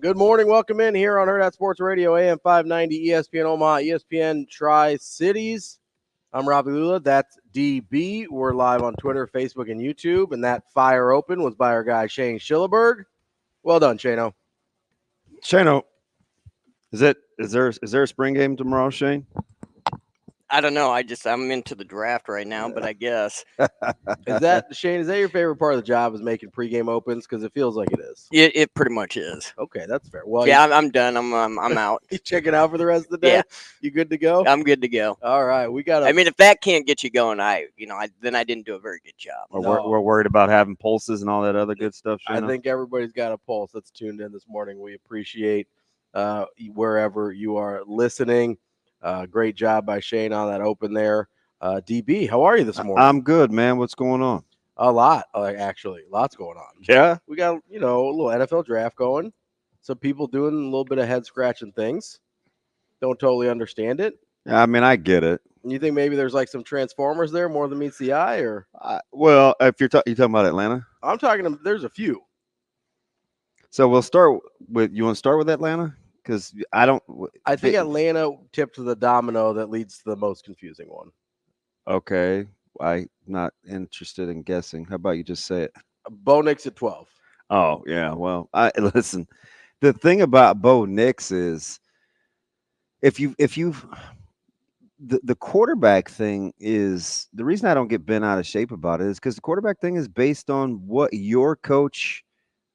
Good morning. Welcome in here on Hurrdat Sports Radio, AM 590, ESPN Omaha, ESPN Tri-Cities. I'm Ravi Lulla. That's DB. We're live on Twitter, Facebook, and YouTube. And that fire open was by our guy, Shane Schillerberg. Well done, Shano. Shano, is there a spring game tomorrow, Shane? I don't know. I'm into the draft right now, but I guess. Shane, is that your favorite part of the job is making pregame opens? Because it feels like it is. It pretty much is. Okay, that's fair. Well, yeah, I'm done. I'm out. You checking out for the rest of the day? Yeah. You good to go? I'm good to go. All right, we got. I mean, if that can't get you going, then I didn't do a very good job. We're worried about having pulses and all that other good stuff. Shano? I think everybody's got a pulse that's tuned in this morning. We appreciate wherever you are listening. Great job by Shane on that open there. DB, how are you this morning? I'm good, man. What's going on? A lot, actually. Lots going on. Yeah? We got, a little NFL draft going. Some people doing a little bit of head-scratching things. Don't totally understand it. I mean, I get it. You think maybe there's like some Transformers there more than meets the eye? Or well, if you're talking about Atlanta? I'm talking – there's a few. So we'll start with – you want to start with Atlanta? Because I think Atlanta tipped to the domino that leads to the most confusing one. Okay. I'm not interested in guessing. How about you just say it? Bo Nix at 12. Oh, yeah. Well, listen. The thing about Bo Nix is the quarterback thing is the reason I don't get bent out of shape about it is because the quarterback thing is based on what your coach,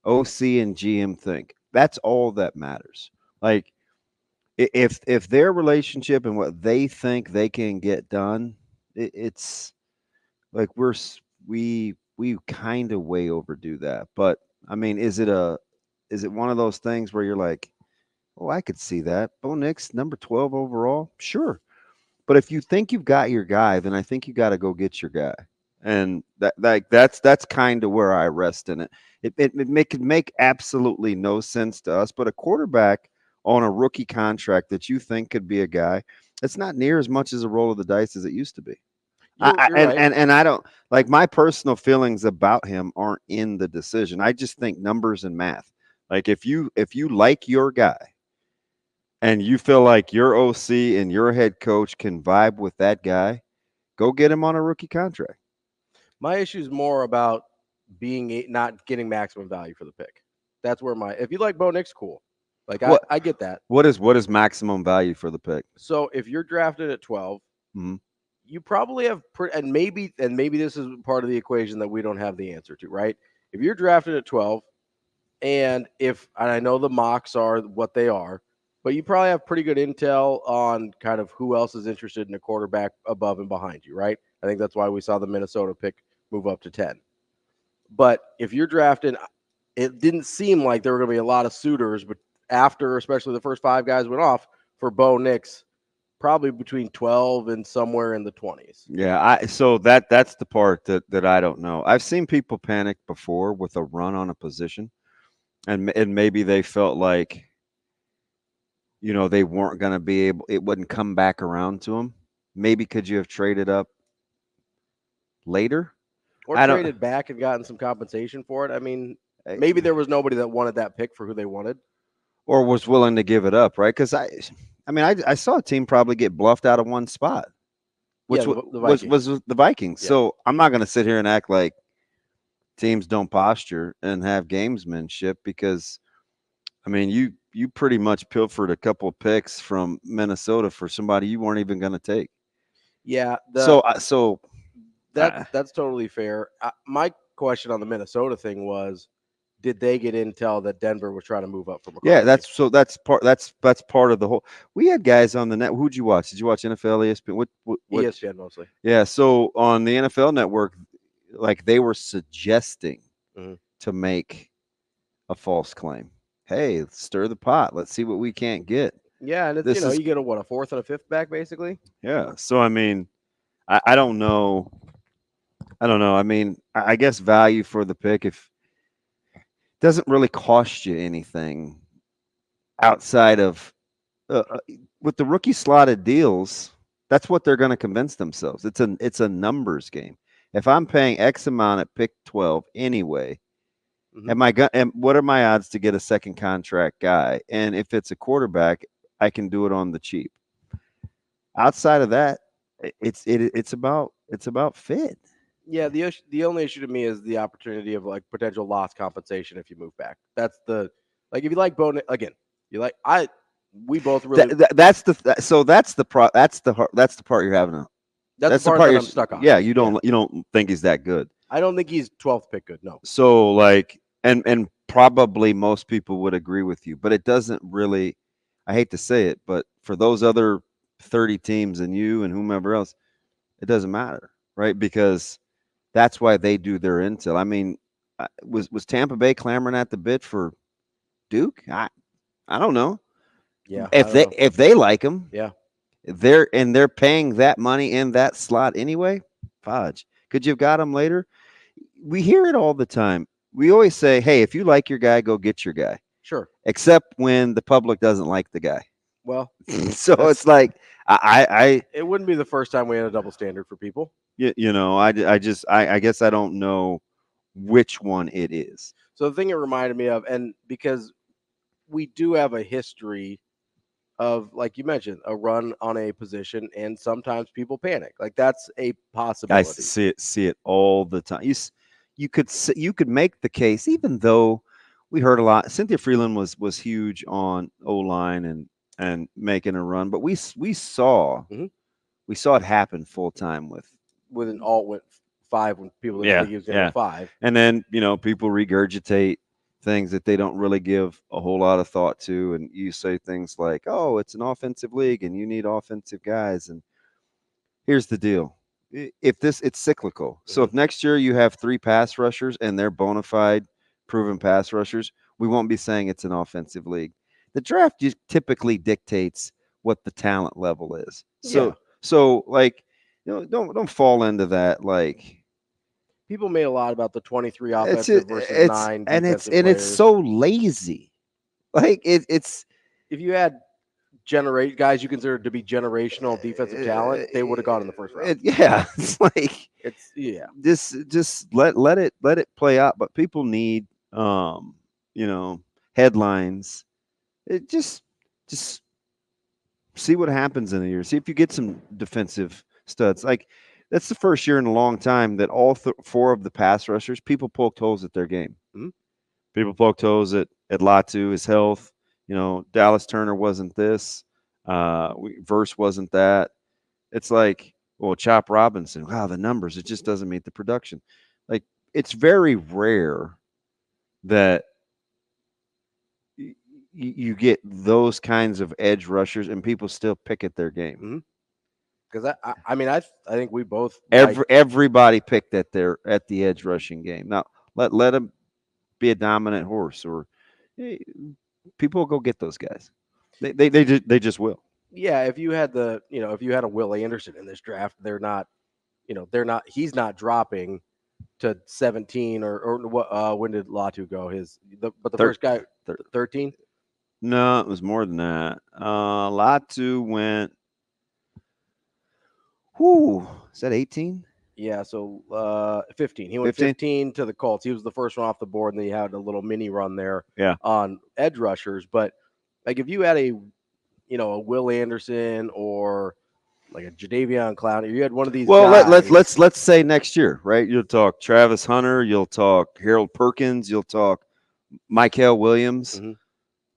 OC, and GM think. That's all that matters. Like, if their relationship and what they think they can get done, it's like we kind of way overdo that. But I mean, is it one of those things where you're like, oh, I could see that. Bo Nix, number 12 overall, sure. But if you think you've got your guy, then I think you got to go get your guy, and that's kind of where I rest in it. It could make absolutely no sense to us, but a quarterback on a rookie contract that you think could be a guy, it's not near as much as a roll of the dice as it used to be. You're right. And I don't like my personal feelings about him aren't in the decision. I just think numbers and math. Like if you like your guy and you feel like your OC and your head coach can vibe with that guy, go get him on a rookie contract. My issue is more about not getting maximum value for the pick. That's where if you like Bo Nix, cool. Like I get that. What is maximum value for the pick? So if you're drafted at 12, you probably have and maybe this is part of the equation that we don't have the answer to, right? If you're drafted at 12, and I know the mocks are what they are, but you probably have pretty good intel on kind of who else is interested in a quarterback above and behind you, right? I think that's why we saw the Minnesota pick move up to 10. But if you're drafted, it didn't seem like there were going to be a lot of suitors, but after especially the first 5 guys went off for Bo Nix, probably between 12 and somewhere in the 20s. Yeah, so that's the part that I don't know. I've seen people panic before with a run on a position, and maybe they felt like, they weren't going to be able, it wouldn't come back around to them. Maybe could you have traded up later? Or traded back and gotten some compensation for it? I mean, maybe there was nobody that wanted that pick for who they wanted. Or was willing to give it up, right? Because I saw a team probably get bluffed out of one spot, which was the Vikings. Yeah. So I'm not going to sit here and act like teams don't posture and have gamesmanship because, I mean, you pretty much pilfered a couple of picks from Minnesota for somebody you weren't even going to take. Yeah. So that's totally fair. My question on the Minnesota thing was, did they get intel that Denver was trying to move up from McCarthy? Yeah, that's part of the whole. We had guys on the net. Who'd you watch? Did you watch NFL, ESPN? What? ESPN mostly. Yeah, so on the NFL network, like they were suggesting to make a false claim. Hey, stir the pot. Let's see what we can't get. Yeah, and it's, you get a 4th and a 5th back basically. Yeah, so I mean, I don't know. I mean, I guess value for the pick doesn't really cost you anything outside of with the rookie slotted deals. That's what they're going to convince themselves. It's a numbers game. If I'm paying X amount at pick 12 anyway, Mm-hmm. And what are my odds to get a second contract guy? And if it's a quarterback, I can do it on the cheap. Outside of that, it's about fit. Yeah, the only issue to me is the opportunity of like potential loss compensation if you move back. That's the like if you like Bo again, you like we both really that's the part you're having. That's the part that I'm stuck on. Yeah, you don't think he's that good. I don't think he's 12th pick good. No. So like, and probably most people would agree with you, but it doesn't really. I hate to say it, but for those other 30 teams and you and whomever else, it doesn't matter, right? Because that's why they do their intel. I mean, was Tampa Bay clamoring at the bit for Duke? I don't know. Yeah. If they like him, yeah, they're paying that money in that slot anyway. Fudge. Could you have got him later? We hear it all the time. We always say, hey, if you like your guy, go get your guy. Sure. Except when the public doesn't like the guy. Well, so it's like it wouldn't be the first time we had a double standard for people. I guess I don't know which one it is. So the thing it reminded me of, and because we do have a history of, like you mentioned, a run on a position, and sometimes people panic. Like that's a possibility. I see it all the time. You could make the case, even though we heard a lot. Cynthia Freeland was huge on O-line and making a run, but we saw it happen full time with an alt went 5 when people didn't think he was going to go 5, and then people regurgitate things that they don't really give a whole lot of thought to, and you say things like, "Oh, it's an offensive league, and you need offensive guys." And here's the deal: it's cyclical. So if next year you have 3 pass rushers and they're bona fide, proven pass rushers, we won't be saying it's an offensive league. The draft just typically dictates what the talent level is. So like, don't fall into that. Like, people made a lot about the 23 offensive versus 9 defensive and it's so lazy. Like it's if you had guys you consider to be generational defensive talent, they would have gone in the first round. It's like just let it play out. But people need headlines. It just see what happens in a year. See if you get some defensive studs. Like that's the first year in a long time that all 4 of the pass rushers, people poked holes at their game. Mm-hmm. People poked holes at Latu, his health. Dallas Turner wasn't this. Verse wasn't that. It's like, well, Chop Robinson. Wow, the numbers. It just doesn't meet the production. Like it's very rare that you get those kinds of edge rushers and people still pick at their game. Because I think we both everybody picked at the edge rushing game. Now let them be a dominant horse, or people will go get those guys. They just will. Yeah, if you had if you had a Will Anderson in this draft, he's not dropping to 17 or what? When did Latu go? But the first guy 13. No, it was more than that. Latu went. Is that 18? Yeah, so 15. He went 15 to the Colts. He was the first one off the board, and then he had a little mini run there on edge rushers. But like if you had a Will Anderson or like a Jadeveon Clowney, you had one of these. Well, let's say next year, right? You'll talk Travis Hunter, you'll talk Harold Perkins, you'll talk Michael Williams. Mm-hmm.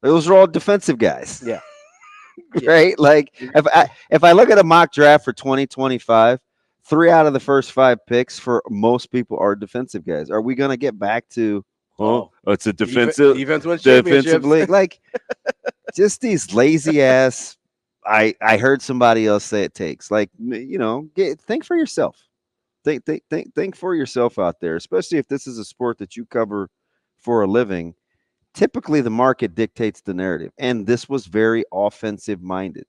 Those are all defensive guys. Yeah. Right? Like if I look at a mock draft for 2025, 3 out of the first 5 picks for most people are defensive guys. Are we going to get back to it's a defensive league? Like just these lazy ass. I heard somebody else say it takes. Like think for yourself. Think for yourself out there, especially if this is a sport that you cover for a living. Typically, the market dictates the narrative, and this was very offensive minded.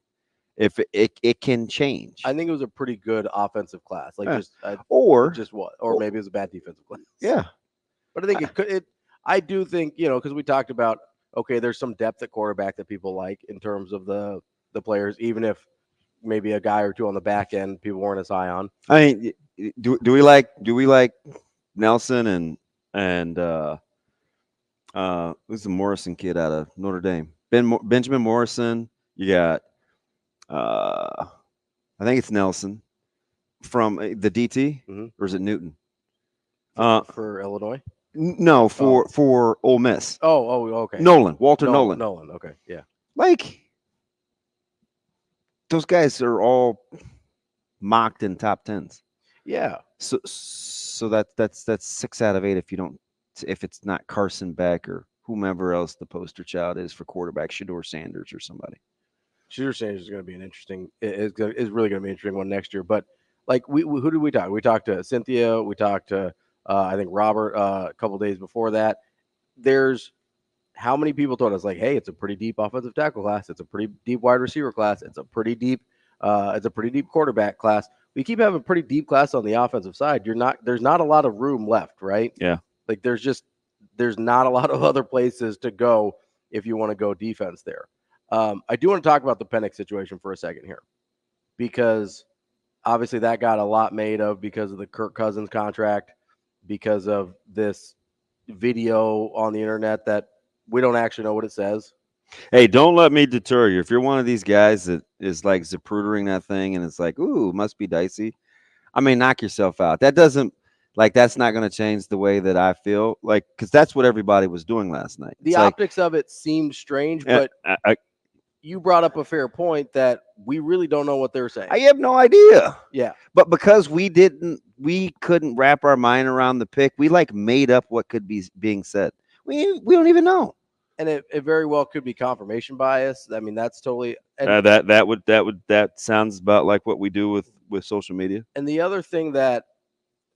If it can change, I think it was a pretty good offensive class. Like maybe it was a bad defensive class. Yeah, but I think it could. I do think because we talked about there's some depth at quarterback that people like in terms of the players, even if maybe a guy or two on the back end people weren't as high on. I mean, do we like Nelson and Who's the Morrison kid out of Notre Dame? Benjamin Morrison. You got, I think it's Nelson from the DT, or is it Newton? For Illinois? No, for Ole Miss. Okay. Walter Nolan. Nolan. Okay, yeah. Like, those guys are all mocked in top tens. Yeah. So that's 6 out of 8 if it's not Carson Beck or whomever else the poster child is for quarterback, Shedeur Sanders or somebody. Shedeur Sanders is going to be an interesting. It's really going to be an interesting one next year. But like, who did we talk? We talked to Cynthia. We talked to I think Robert a couple days before that. There's how many people told us like, hey, it's a pretty deep offensive tackle class. It's a pretty deep wide receiver class. It's a pretty deep quarterback class. We keep having a pretty deep class on the offensive side. There's not a lot of room left, right? Yeah. Like there's not a lot of other places to go if you want to go defense there. I do want to talk about the Penix situation for a second here, because obviously that got a lot made of because of the Kirk Cousins contract, because of this video on the internet that we don't actually know what it says. Hey, don't let me deter you. If you're one of these guys that is like Zaprudering that thing and it's like, ooh, must be dicey. I mean, knock yourself out. That's not going to change the way that I feel. Like, because that's what everybody was doing last night. The optics of it seemed strange, but you brought up a fair point that we really don't know what they're saying. I have no idea. Yeah. But because we couldn't wrap our mind around the pick, we like made up what could be being said. We don't even know. And it very well could be confirmation bias. I mean, that's totally that sounds about like what we do with social media. And the other thing that,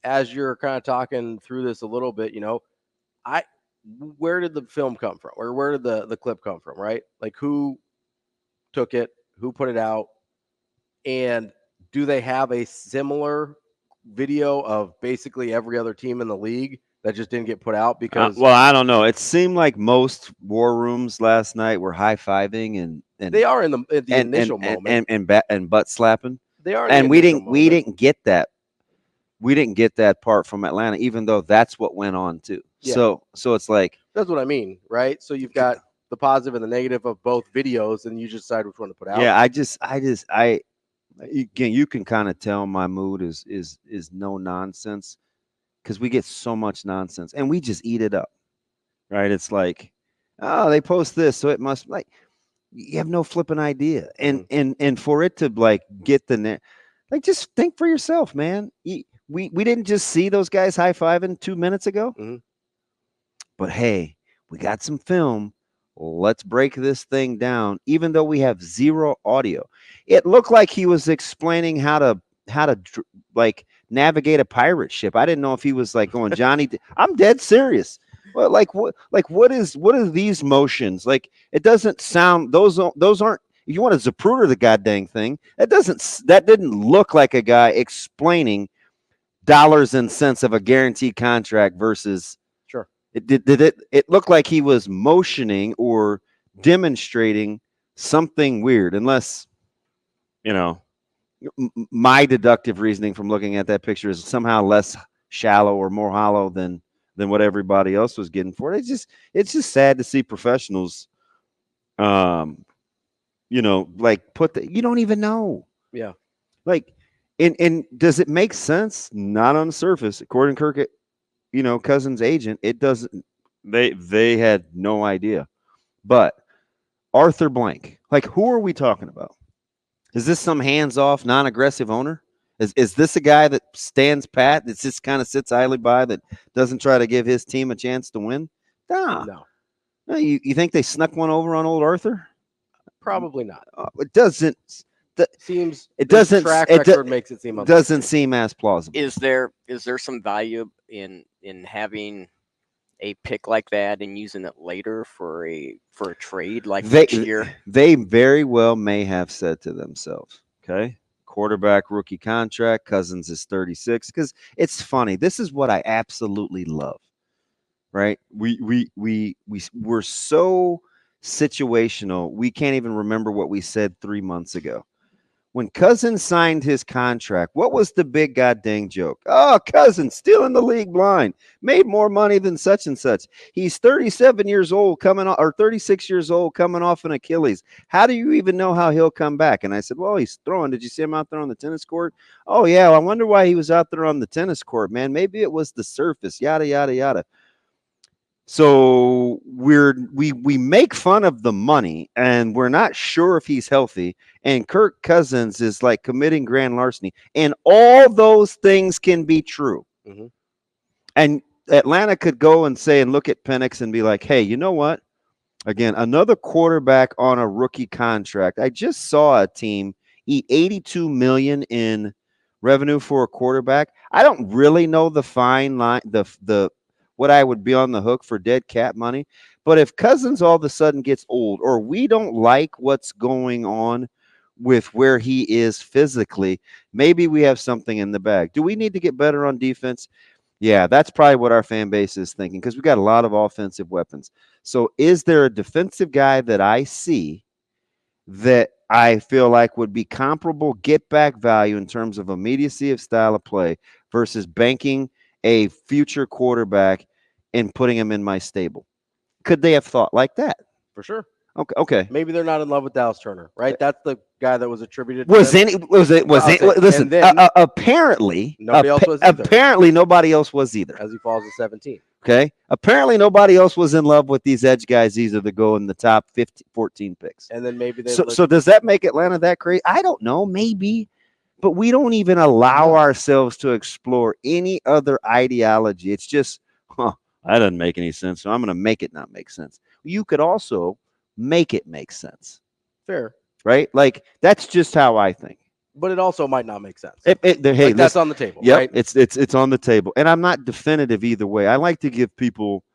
as you're kind of talking through this a little bit, where did the film come from? Or where did the clip come from, right? Like, who took it, who put it out, and do they have a similar video of basically every other team in the league that just didn't get put out? Because well, I don't know. It seemed like most war rooms last night were high-fiving and they are in the initial moment and butt slapping. They are, and we didn't get that. We didn't get that part from Atlanta, even though that's what went on too. Yeah. So it's like, that's what I mean, right? So you've got the positive and the negative of both videos, and you just decide which one to put out. Yeah, again, you can kind of tell my mood is no nonsense, because we get so much nonsense and we just eat it up, right? It's like, oh, they post this, so it must, like, you have no flipping idea. And for it to like get like, just think for yourself, man. We didn't just see those guys high-fiving 2 minutes ago. But hey, we got some film. Let's break this thing down. Even though we have zero audio, it looked like he was explaining how to like navigate a pirate ship. I didn't know if he was like going, Johnny, I'm dead serious. Well, what are these motions? Like, it doesn't sound, those aren't, if you want to Zapruder the goddamn thing, that didn't look like a guy explaining dollars and cents of a guaranteed contract versus. Sure. It looked like he was motioning or demonstrating something weird, unless, my deductive reasoning from looking at that picture is somehow less shallow or more hollow than what everybody else was getting for it. It's just sad to see professionals, like, you don't even know. Yeah. Like, and does it make sense? Not on the surface, according to Kirk, Cousins' agent, it doesn't. They had no idea. But Arthur Blank, like, who are we talking about? Is this some hands-off, non-aggressive owner? Is this a guy that stands pat, that just kind of sits idly by, that doesn't try to give his team a chance to win? No. You think they snuck one over on old Arthur? Probably not. It doesn't. It doesn't. Track record makes it seem. Doesn't seem as plausible. Is there some value in having a pick like that and using it later for a trade like next year? They very well may have said to themselves, okay, quarterback rookie contract, Cousins is 36, because it's funny. This is what I absolutely love, right? We're so situational, we can't even remember what we said 3 months ago. When Cousins signed his contract, what was the big goddamn joke? Oh, Cousins still in the league blind, made more money than such and such. He's 37 years old coming off, or 36 years old coming off an Achilles. How do you even know how he'll come back? And I said, well, he's throwing. Did you see him out there on the tennis court? Oh, yeah. Well, I wonder why he was out there on the tennis court, man. Maybe it was the surface, yada, yada, yada. So we make fun of the money, and we're not sure if he's healthy. And Kirk Cousins is like committing grand larceny, and all those things can be true. Mm-hmm. And Atlanta could go and say and look at Penix and be like, "Hey, you know what? Again, another quarterback on a rookie contract. I just saw a team eat $82 million in revenue for a quarterback. I don't really know the fine line, the what I would be on the hook for dead cat money. But if Cousins all of a sudden gets old, or we don't like what's going on with where he is physically, maybe we have something in the bag. Do we need to get better on defense? Yeah, that's probably what our fan base is thinking, because we got a lot of offensive weapons. So is there a defensive guy that I see that I feel like would be comparable get back value in terms of immediacy of style of play versus banking a future quarterback and putting him in my stable? Could they have thought like that? For sure. Okay. Maybe they're not in love with Dallas Turner, right? That's the guy that was attributed to Was them. Listen, then apparently nobody else was either. Apparently nobody else was either. As he falls to 17. Okay. Apparently nobody else was in love with these edge guys either that go in the top 14 picks. And then maybe they so does that make Atlanta that crazy? I don't know, maybe. But we don't even allow ourselves to explore any other ideology. It's just, that doesn't make any sense, so I'm going to make it not make sense. You could also make it make sense. Fair. Right? Like, that's just how I think. But it also might not make sense. Hey, that's on the table, yep, right? It's on the table. And I'm not definitive either way. I like to give people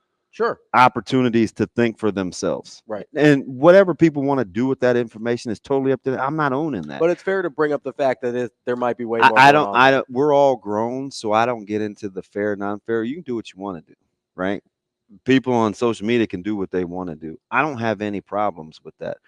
opportunities to think for themselves. Right. And whatever people want to do with that information is totally up to them. I'm not owning that. But it's fair to bring up the fact that there might be way more. We're all grown, so I don't get into the fair, non-fair. You can do what you want to do, right? People on social media can do what they want to do. I don't have any problems with that.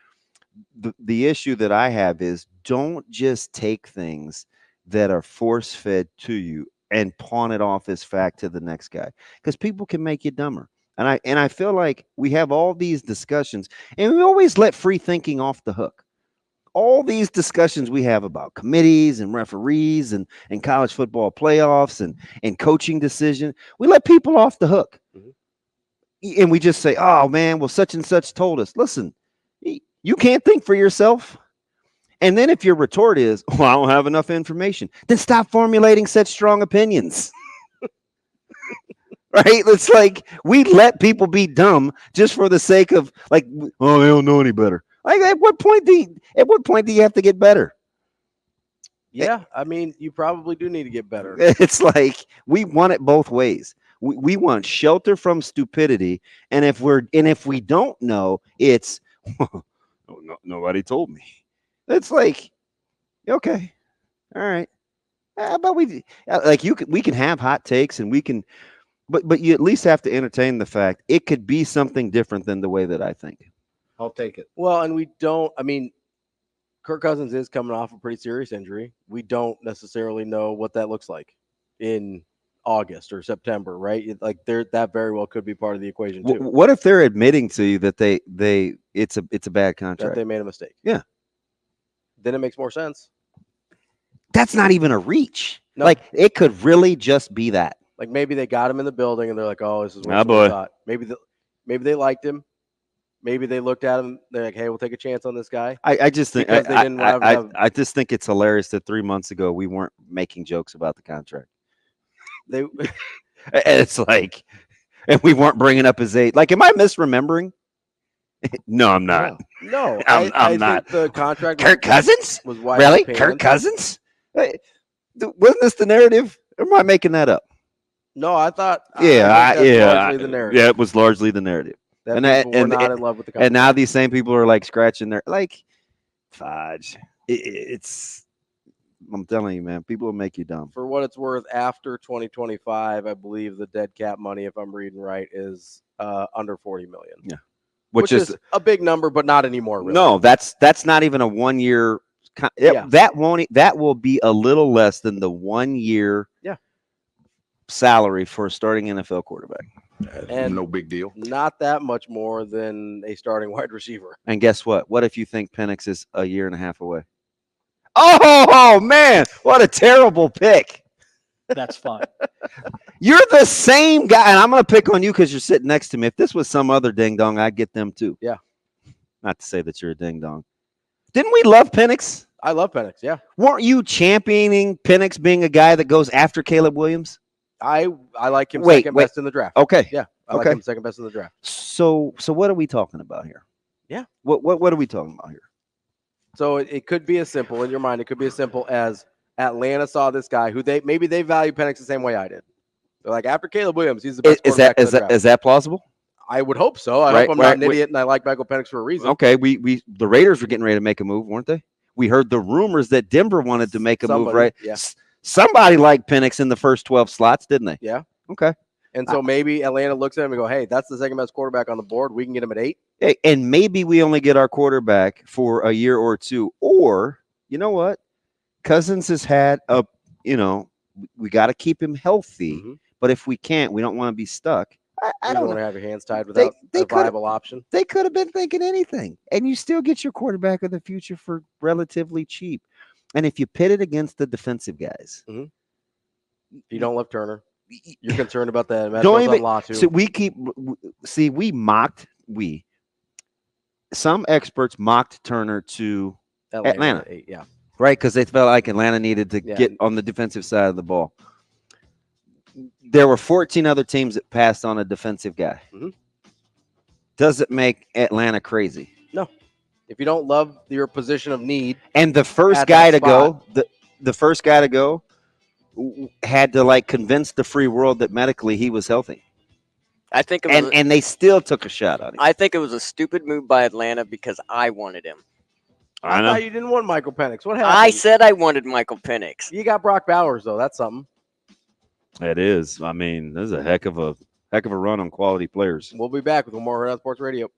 The issue that I have is, don't just take things that are force-fed to you and pawn it off as fact to the next guy, because people can make you dumber. And I feel like we have all these discussions, and we always let free thinking off the hook. All these discussions we have about committees and referees and college football playoffs and coaching decision, we let people off the hook. Mm-hmm. And we just say, oh, man, well, such and such told us. Listen, you can't think for yourself. And then if your retort is, well, I don't have enough information, then stop formulating such strong opinions. Right? It's like we let people be dumb just for the sake of, like, oh, they don't know any better. Like, at what point do you have to get better? Yeah, I mean, you probably do need to get better. It's like we want it both ways. We want shelter from stupidity, and if we don't know, it's nobody told me. It's like, okay, all right, but we can have hot takes, and we can, but you at least have to entertain the fact it could be something different than the way that I think. I'll take it. Well, and we don't. I mean, Kirk Cousins is coming off a pretty serious injury. We don't necessarily know what that looks like in August or September, right? Like, that very well could be part of the equation too. What if they're admitting to you that it's a bad contract, that they made a mistake? Yeah, then it makes more sense. That's not even a reach. No. Like, it could really just be that. Like, maybe they got him in the building and they're like, "Oh, this is what we thought." Maybe they liked him. Maybe they looked at him. They're like, "Hey, we'll take a chance on this guy." I just think I just think it's hilarious that 3 months ago we weren't making jokes about the contract. It's like, and we weren't bringing up his age. Like, am I misremembering? No, I'm not. No, I'm not. Think the contract. Kirk Cousins was wide really Kirk Cousins. Wasn't this the narrative? Or am I making that up? No, I thought. Largely the narrative. Yeah, it was largely the narrative. That people were not in love with the contract. And now these same people are like scratching their fudge. I'm telling you, man, people will make you dumb. For what it's worth, after 2025, I believe the dead cap money, if I'm reading right, is under $40 million. Yeah, which is a big number, but not anymore. Really. No, that's not even a 1 year That will be a little less than the 1 year salary for a starting NFL quarterback. And no big deal. Not that much more than a starting wide receiver. And guess what? What if you think Penix is a year and a half away? Oh man, what a terrible pick. That's fine. You're the same guy, and I'm going to pick on you because you're sitting next to me. If this was some other ding dong, I'd get them too. Yeah. Not to say that you're a ding dong. Didn't we love Penix? I love Penix. Yeah. Weren't you championing Penix being a guy that goes after Caleb Williams? I like him second best in the draft. Okay. Yeah. I like him second best in the draft. So what are we talking about here? Yeah. What are we talking about here? So it could be as simple in your mind. It could be as simple as Atlanta saw this guy who maybe they value Penix the same way I did. They're like, after Caleb Williams, he's the best quarterback in the draft. Is that plausible? I would hope so. I hope I'm not an idiot and I like Michael Penix for a reason. Okay, the Raiders were getting ready to make a move, weren't they? We heard the rumors that Denver wanted to make a move, right? Yeah. Somebody liked Penix in the first 12 slots, didn't they? Yeah. Okay. And so maybe Atlanta looks at him and go, hey, that's the second best quarterback on the board. We can get him at 8. Hey, and maybe we only get our quarterback for a year or two. Or, you know what? Cousins has had we got to keep him healthy. Mm-hmm. But if we can't, we don't want to be stuck. I don't want to have your hands tied without a viable option. They could have been thinking anything. And you still get your quarterback of the future for relatively cheap. And if you pit it against the defensive guys. Mm-hmm. If you don't love Turner, you're concerned about that. Don't even, so some experts mocked Turner to Atlanta. Yeah. Right, because they felt like Atlanta needed to get on the defensive side of the ball. There were 14 other teams that passed on a defensive guy. Mm-hmm. Does it make Atlanta crazy? No. If you don't love your position of need, and the first guy to go, the first guy to go had to convince the free world that medically he was healthy. I think, and they still took a shot on him. I think it was a stupid move by Atlanta because I wanted him. I thought you didn't want Michael Penix. What happened? I said I wanted Michael Penix. You got Brock Bowers though. That's something. It is. I mean, this is a heck of a run on quality players. We'll be back with more Hurrdat Sports Radio.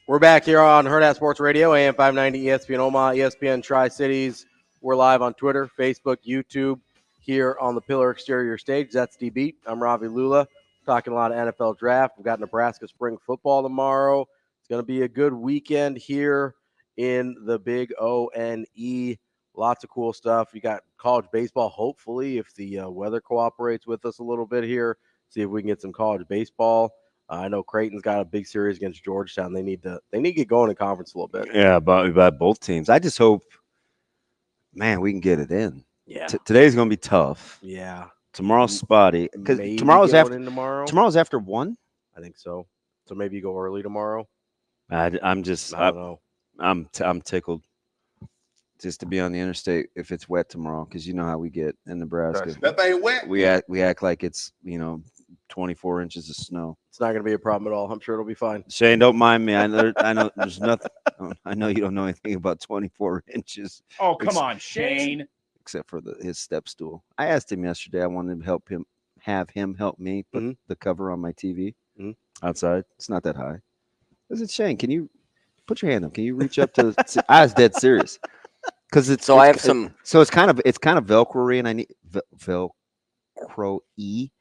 We're back here on Hurrdat Sports Radio, AM 590, ESPN Omaha, ESPN Tri-Cities. We're live on Twitter, Facebook, YouTube, here on the Pillar Exterior Stage. That's DB. I'm Ravi Lulla. Talking a lot of NFL draft. We've got Nebraska spring football tomorrow. It's going to be a good weekend here in the Big O-N-E. Lots of cool stuff. You got college baseball, hopefully, if the weather cooperates with us a little bit here. See if we can get some college baseball. I know Creighton's got a big series against Georgetown. They need to get going in conference a little bit. Yeah, by both teams. I just hope, man, we can get it in. Yeah. Today's going to be tough. Yeah. Tomorrow's spotty. Because tomorrow's after 1? I think so. So maybe you go early tomorrow. I don't know. I'm tickled just to be on the interstate if it's wet tomorrow, because you know how we get in Nebraska. That thing wet. We act like it's 24 inches of snow. It's not going to be a problem at all. I'm sure it'll be fine. Shane, don't mind me. I know there's nothing. I know you don't know anything about 24 inches. Oh, come on, Shane. Except for his step stool. I asked him yesterday. I wanted to have him help me put the cover on my TV outside. It's not that high. I said, Shane, can you put your hand up? Can you reach up to? I was dead serious because it's. So I have some. So it's kind of Velcro-y, and I need Velcro-y.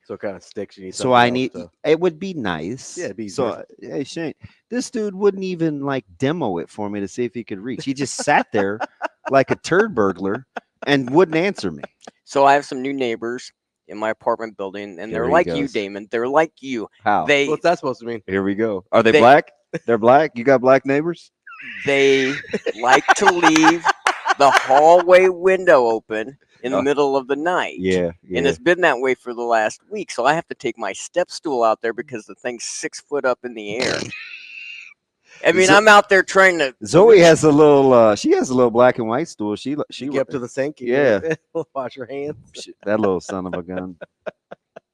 So it kind of sticks. You need. So I need. It would be nice. Yeah, it'd be so. Hey Shane, this dude wouldn't even demo it for me to see if he could reach. He just sat there like a turd burglar and wouldn't answer me. So I have some new neighbors in my apartment building, and they're like you, Damon. They're like you. How? What's that supposed to mean? Here we go. Are they black? They're black? You got black neighbors? They like to leave the hallway window open in the middle of the night. Yeah. And it's been that way for the last week. So I have to take my step stool out there because the thing's 6 foot up in the air. I mean, I'm out there trying to. Zoe has a little. She has a little black and white stool. She get up to the sink. Yeah. Wash your hands. That little son of a gun.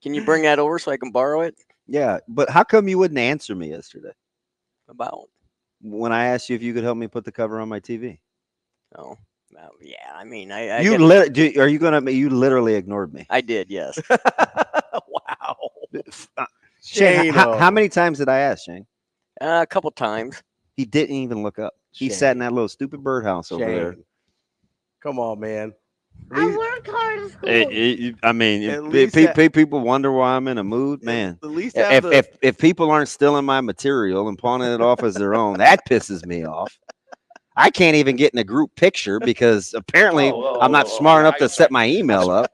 Can you bring that over so I can borrow it? Yeah, but how come you wouldn't answer me yesterday? About when I asked you if you could help me put the cover on my TV. Oh, well, yeah. I mean, you literally ignored me. I did, yes. Wow. Shane, how many times did I ask, Shane? A couple times. He didn't even look up. He sat in that little stupid birdhouse over there. Come on, man. I work hard at school. I mean, At least people wonder why I'm in a mood, man. At least if people aren't stealing my material and pawning it off as their own, that pisses me off. I can't even get in a group picture because apparently I'm not smart enough to set my email up.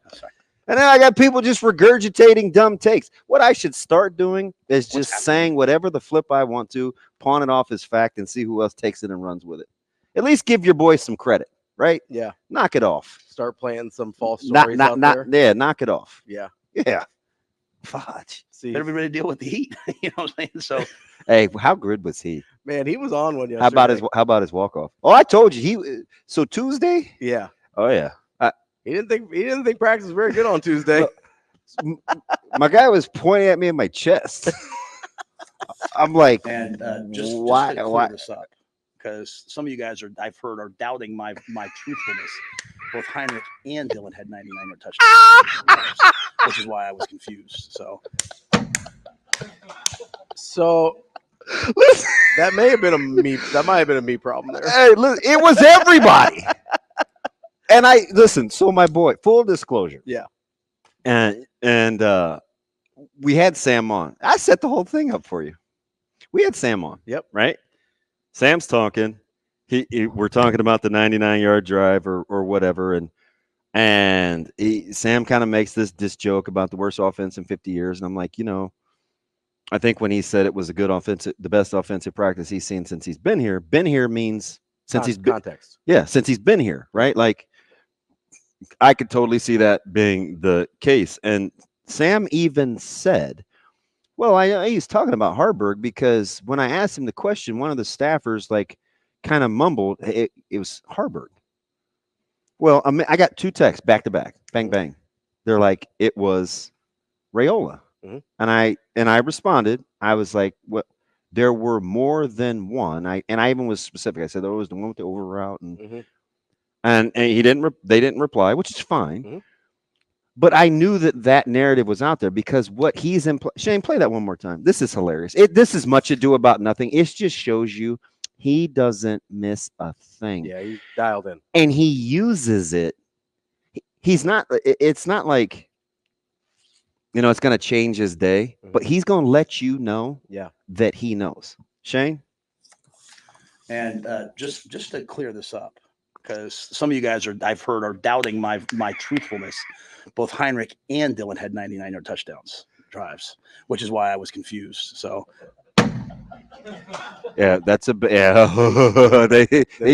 And then I got people just regurgitating dumb takes. What I should start doing is just saying whatever the flip I want to, pawn it off as fact, and see who else takes it and runs with it. At least give your boy some credit, right? Yeah. Knock it off. Start planting some false stories out there. Yeah, knock it off. Yeah. Yeah. Fudge. See, everybody deal with the heat. You know what I'm saying? So, hey, how good was he? Man, he was on one yesterday. How about his walk off? Oh, I told you so Tuesday. Yeah. Oh yeah. He didn't think practice was very good on Tuesday. My guy was pointing at me in my chest. I'm like, and just to clear this up, because some of you guys I've heard are doubting my truthfulness. Both Heinrich and Dylan had 99-yard touchdowns, which is why I was confused. So that may have been a me. That might have been a me problem there. Hey, listen, it was everybody. And so my boy, full disclosure. Yeah. And we had Sam on. I set the whole thing up for you. We had Sam on. Yep. Right? Sam's talking. We're talking about the 99-yard drive or whatever. And Sam kind of makes this joke about the worst offense in 50 years. And I'm like, I think when he said it was the best offensive practice he's seen since he's been here means since he's been context. Yeah, since he's been here, right? Like, I could totally see that being the case. And Sam even said, well, he's talking about Harburg because when I asked him the question, one of the staffers kind of mumbled, it was Harburg. Well, I got two texts back to back, bang, bang. They're like, it was Rhule. Mm-hmm. And I responded. I was like, "What? There were more than one." I even was specific. I said there was the one with the over route, and they didn't reply, which is fine. Mm-hmm. But I knew that narrative was out there because what he's Shane, play that one more time. This is hilarious. This is much ado about nothing. It just shows you he doesn't miss a thing. Yeah, he's dialed in, and he uses it. He's not. It's not like, it's going to change his day, but he's going to let you know that he knows. Shane? And just to clear this up, because some of you guys I've heard are doubting my truthfulness. Both Heinrich and Dylan had 99-yard touchdowns drives, which is why I was confused. So, yeah, that's he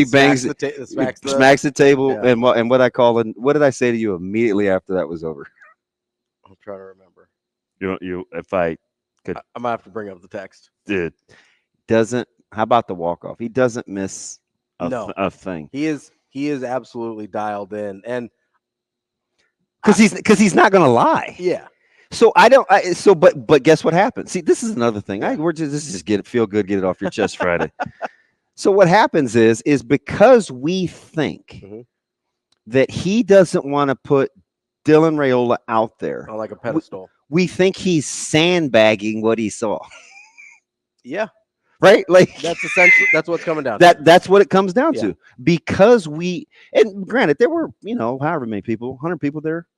bangs smacks the table, and what I call it. What did I say to you immediately after that was over? I'm trying to remember. If I could, I might have to bring up the text. Dude, how about the walk off? He doesn't miss a thing. He is absolutely dialed in, and because he's not going to lie. Yeah. So but guess what happens? See, this is another thing. This is feel good, get it off your chest Friday. So what happens is because we think that he doesn't want to put Dylan Rhule out there on like a pedestal. We think he's sandbagging what he saw. Yeah. Right? Like that's essentially what's coming down to. That's what it comes down to. Because and granted, there were, however many people, 100 people there.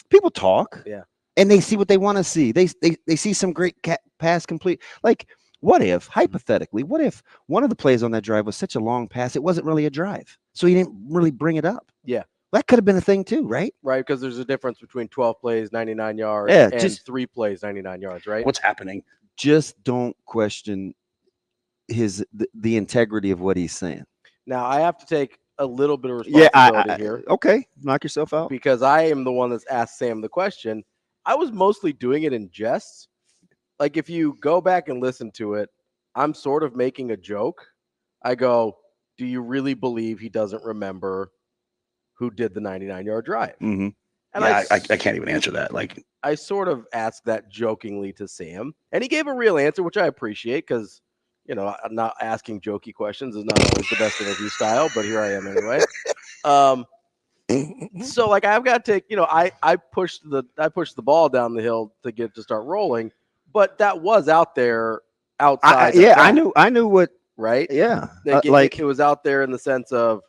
People talk. Yeah. And they see what they want to see. They see some great pass complete. Like, hypothetically, what if one of the plays on that drive was such a long pass, it wasn't really a drive, so he didn't really bring it up? Yeah. That could have been a thing too, right? Right, because there's a difference between 12 plays, 99 yards, and 3 plays, 99 yards, right? What's happening? Just don't question the integrity of what he's saying. Now, I have to take a little bit of responsibility here. Okay, knock yourself out. Because I am the one that's asked Sam the question. I was mostly doing it in jest. Like, if you go back and listen to it, I'm sort of making a joke. I go, do you really believe he doesn't remember who did the 99-yard drive? Mm-hmm. And I can't even answer that. Like, I sort of asked that jokingly to Sam, and he gave a real answer, which I appreciate because, not asking jokey questions is not always the best interview style, but here I am anyway. So like I've got to take, I pushed the ball down the hill to start rolling, but that was out there outside. I knew what right? Yeah. It was out there in the sense of,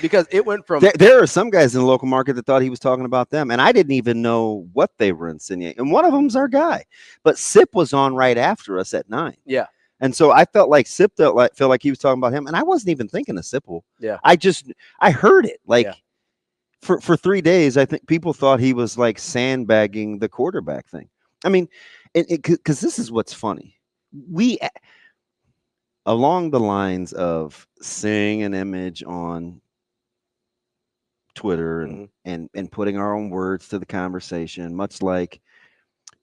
because it went from there are some guys in the local market that thought he was talking about them, and I didn't even know what they were insinuating. And one of them's our guy, but Sip was on right after us at 9. Yeah. And so I felt like Sip felt like he was talking about him, and I wasn't even thinking of Sipple. Yeah. I heard it for 3 days. I think people thought he was like sandbagging the quarterback thing. I mean, because this is what's funny. We, along the lines of seeing an image on Twitter and putting our own words to the conversation, much like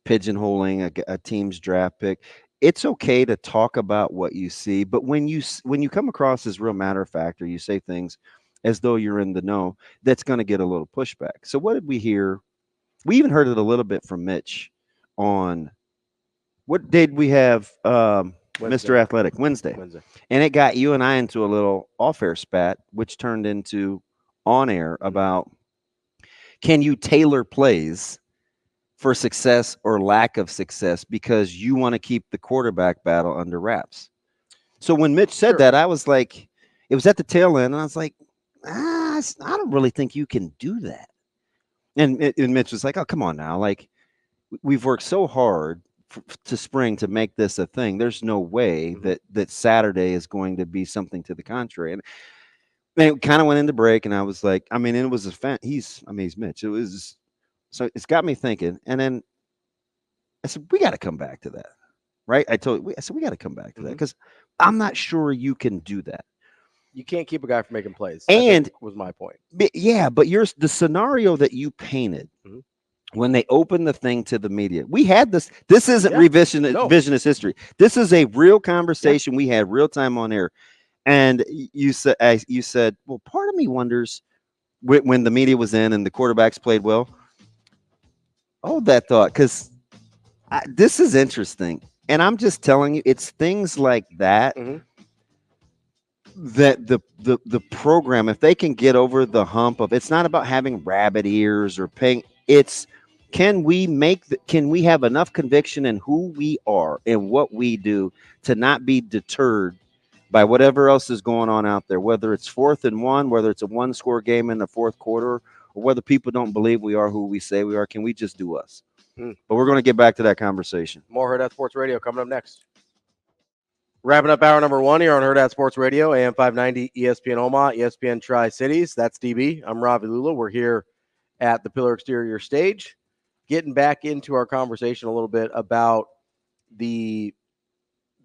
pigeonholing a team's draft pick. It's okay to talk about what you see, but when you come across as real matter of fact, or you say things as though you're in the know, that's going to get a little pushback. So what did we hear? We even heard it a little bit from Mitch on what day did we have? Mr. Athletic Wednesday, and it got you and I into a little off-air spat, which turned into on air about, can you tailor plays for success or lack of success because you want to keep the quarterback battle under wraps? So when Mitch said that, I was like, it was at the tail end, and I was like, I don't really think you can do that. And Mitch was like, oh, come on now. Like, we've worked so hard to spring to make this a thing. There's no way that Saturday is going to be something to the contrary. And it kind of went into break, and I was like, I mean, it was he's Mitch. It was, so it's got me thinking. And then I said, we got to come back to that, right? I said, we got to come back to that because I'm not sure you can do that. You can't keep a guy from making plays. And was my point. Yeah, but the scenario that you painted when they opened the thing to the media, we had this. This isn't revisionist history. This is a real conversation we had real time on air. And you said, well, part of me wonders when the media was in and the quarterbacks played well. Hold that thought, because this is interesting. And I'm just telling you, it's things like that that the program, if they can get over the hump of, it's not about having rabbit ears or paying. It's, can we have enough conviction in who we are and what we do to not be deterred by whatever else is going on out there, whether it's 4th and 1, whether it's a 1-score game in the fourth quarter, or whether people don't believe we are who we say we are. Can we just do us? But we're going to get back to that conversation. More Hurrdat Sports Radio coming up next. Wrapping up hour number 1 here on Hurrdat Sports Radio, AM 590, ESPN Omaha, ESPN Tri-Cities. That's DB. I'm Ravi Lulla. We're here at the Pillar Exterior stage, getting back into our conversation a little bit about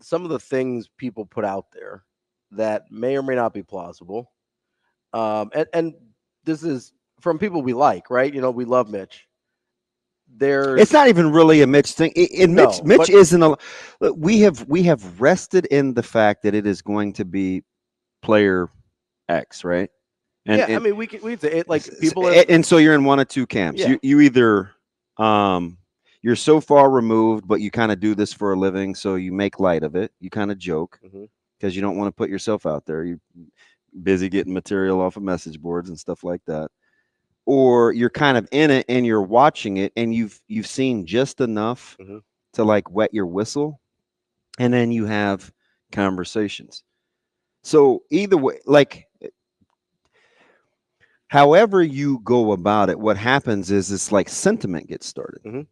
some of the things people put out there that may or may not be plausible. And this is from people we like, right? You know, we love Mitch. It's not even really a Mitch thing. Mitch isn't a. We have rested in the fact that it is going to be player X, right? And, I mean, we could say it like people. And so you're in one of two camps. Yeah. You either you're so far removed, but you kind of do this for a living, so you make light of it. You kind of joke because you don't want to put yourself out there. You're busy getting material off of message boards and stuff like that. Or you're kind of in it and you're watching it and you've seen just enough to like wet your whistle, and then you have conversations. So either way, like however you go about it, what happens is this like sentiment gets started.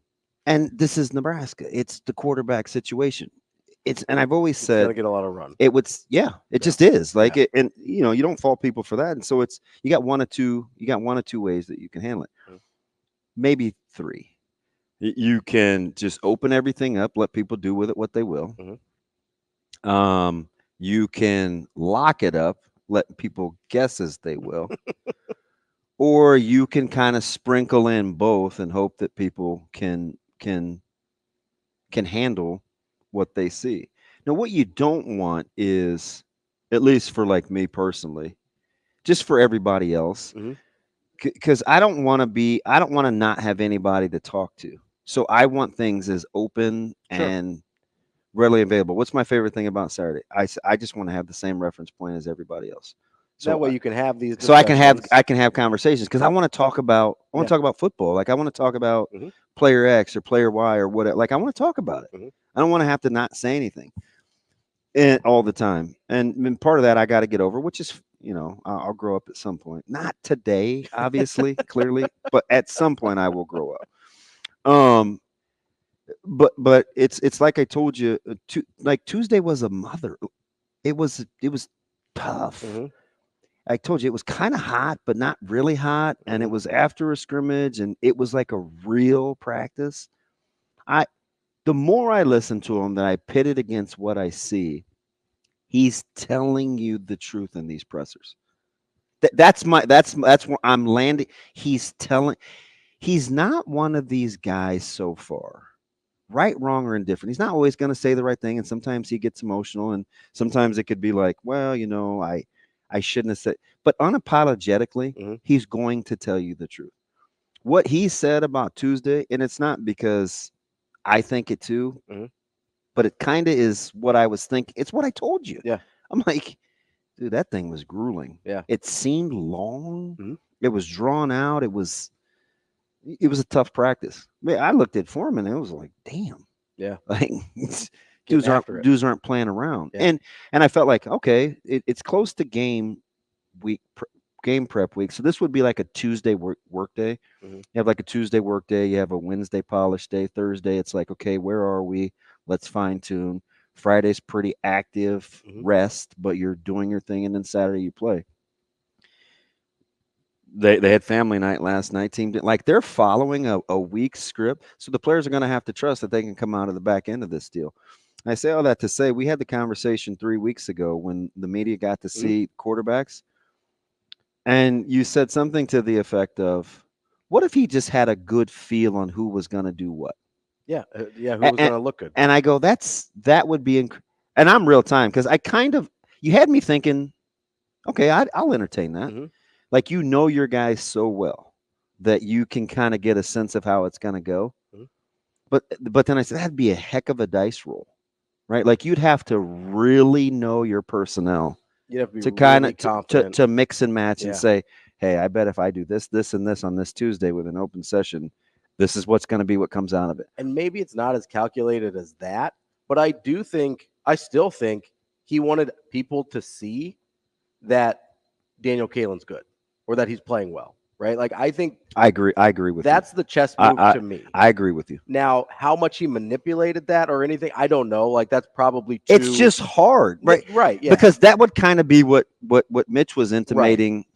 And this is Nebraska. It's the quarterback situation. And I've always said it's gonna get a lot of run. It just is like it, and you don't fault people for that. And so you got one or two ways that you can handle it. Maybe 3. You can just open everything up, let people do with it what they will. You can lock it up, let people guess as they will. Or you can kind of sprinkle in both and hope that people can handle what they see. Now, what you don't want is, at least for like me personally, just for everybody else, because I don't want to not have anybody to talk to. So I want things as open and readily available. What's my favorite thing about Saturday? I just want to have the same reference point as everybody else. So that way you can have these. So I can have conversations because I want to talk about talk about football. Like I want to talk about player X or player Y or whatever. Like I want to talk about it. I don't want to have to not say anything. And all the time. And part of that I got to get over, which is, I'll grow up at some point. Not today, obviously, clearly, but at some point I will grow up. But it's like I told you, like Tuesday was a mother. It was tough. Mm-hmm. I told you it was kind of hot, but not really hot, and it was after a scrimmage, and it was like a real practice. The more I listen to him, that I pit it against what I see. He's telling you the truth in these pressers. That's where I'm landing. He's not one of these guys so far, right, wrong, or indifferent. He's not always going to say the right thing, and sometimes he gets emotional, and sometimes it could be like, well, I shouldn't have said. But unapologetically, he's going to tell you the truth. What he said about Tuesday, and it's not because I think it too, but it kind of is what I was thinking. It's what I told you. Yeah. I'm like, dude, that thing was grueling. Yeah. It seemed long. It was drawn out. It was a tough practice. I looked at Foreman and it was like, damn. Yeah. Like dudes aren't playing around. Yeah. And I felt like, okay, it's close to game prep week. So this would be like a Tuesday work day. You have like a Tuesday work day. You have a Wednesday polish day. Thursday, it's like, okay, where are we? Let's fine tune. Friday's pretty active rest, but you're doing your thing. And then Saturday you play. They had family night last night. Team like they're following a week script. So the players are going to have to trust that they can come out of the back end of this deal. I say all that to say we had the conversation 3 weeks ago when the media got to see quarterbacks. And you said something to the effect of, what if he just had a good feel on who was going to do what? Yeah. Who was going to look good? And I go, that would be, and I'm real time because you had me thinking, okay, I'll entertain that. Like, your guys so well that you can kind of get a sense of how it's going to go. But then I said, that'd be a heck of a dice roll, right? Like you'd have to really know your personnel. You'd have to be to kind really of confident. to mix and match and say, hey, I bet if I do this, this, and this on this Tuesday with an open session, this is what's going to be what comes out of it. And maybe it's not as calculated as that, but I still think he wanted people to see that Daniel Kaelin's good or that he's playing well, right? Like I think I agree with that's you. the chess move to me. I agree with you. Now, how much he manipulated that or anything, I don't know. Like that's probably too. It's just hard, right? Right. Yeah. Because that would kind of be what Mitch was intimating. Right.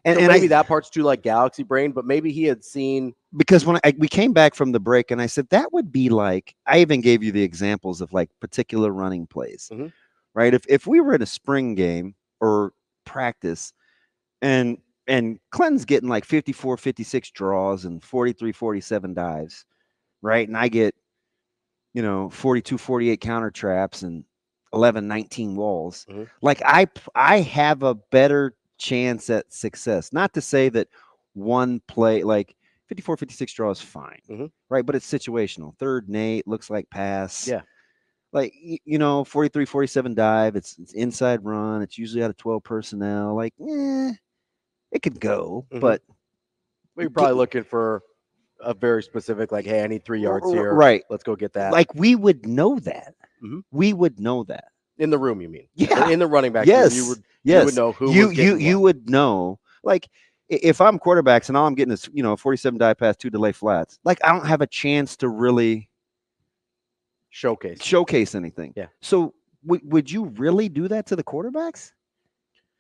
And maybe that part's too like galaxy brain, but maybe he had seen. Because when we came back from the break and I said, that would be like, I even gave you the examples of like particular running plays, right? If we were in a spring game or practice and Clinton's getting like 54, 56 draws and 43, 47 dives, right? And I get, 42, 48 counter traps and 11, 19 walls. Like I have a better chance at success. Not to say that one play, like 54, 56 draws, fine, right? But it's situational. 3rd and 8, looks like pass. Yeah. Like, 43, 47 dive. It's inside run. It's usually out of 12 personnel. Like, it could go, but you're probably looking for a very specific, like, hey, I need 3 yards here. Right. Let's go get that. Like, we would know that. We would know that. In the room, you mean? Yeah. In the running back. Yes. You would know who you would know. Like, if I'm quarterbacks and all I'm getting is, 47 dive pass, 2 delay flats, like, I don't have a chance to really showcase anything. Yeah. So would you really do that to the quarterbacks?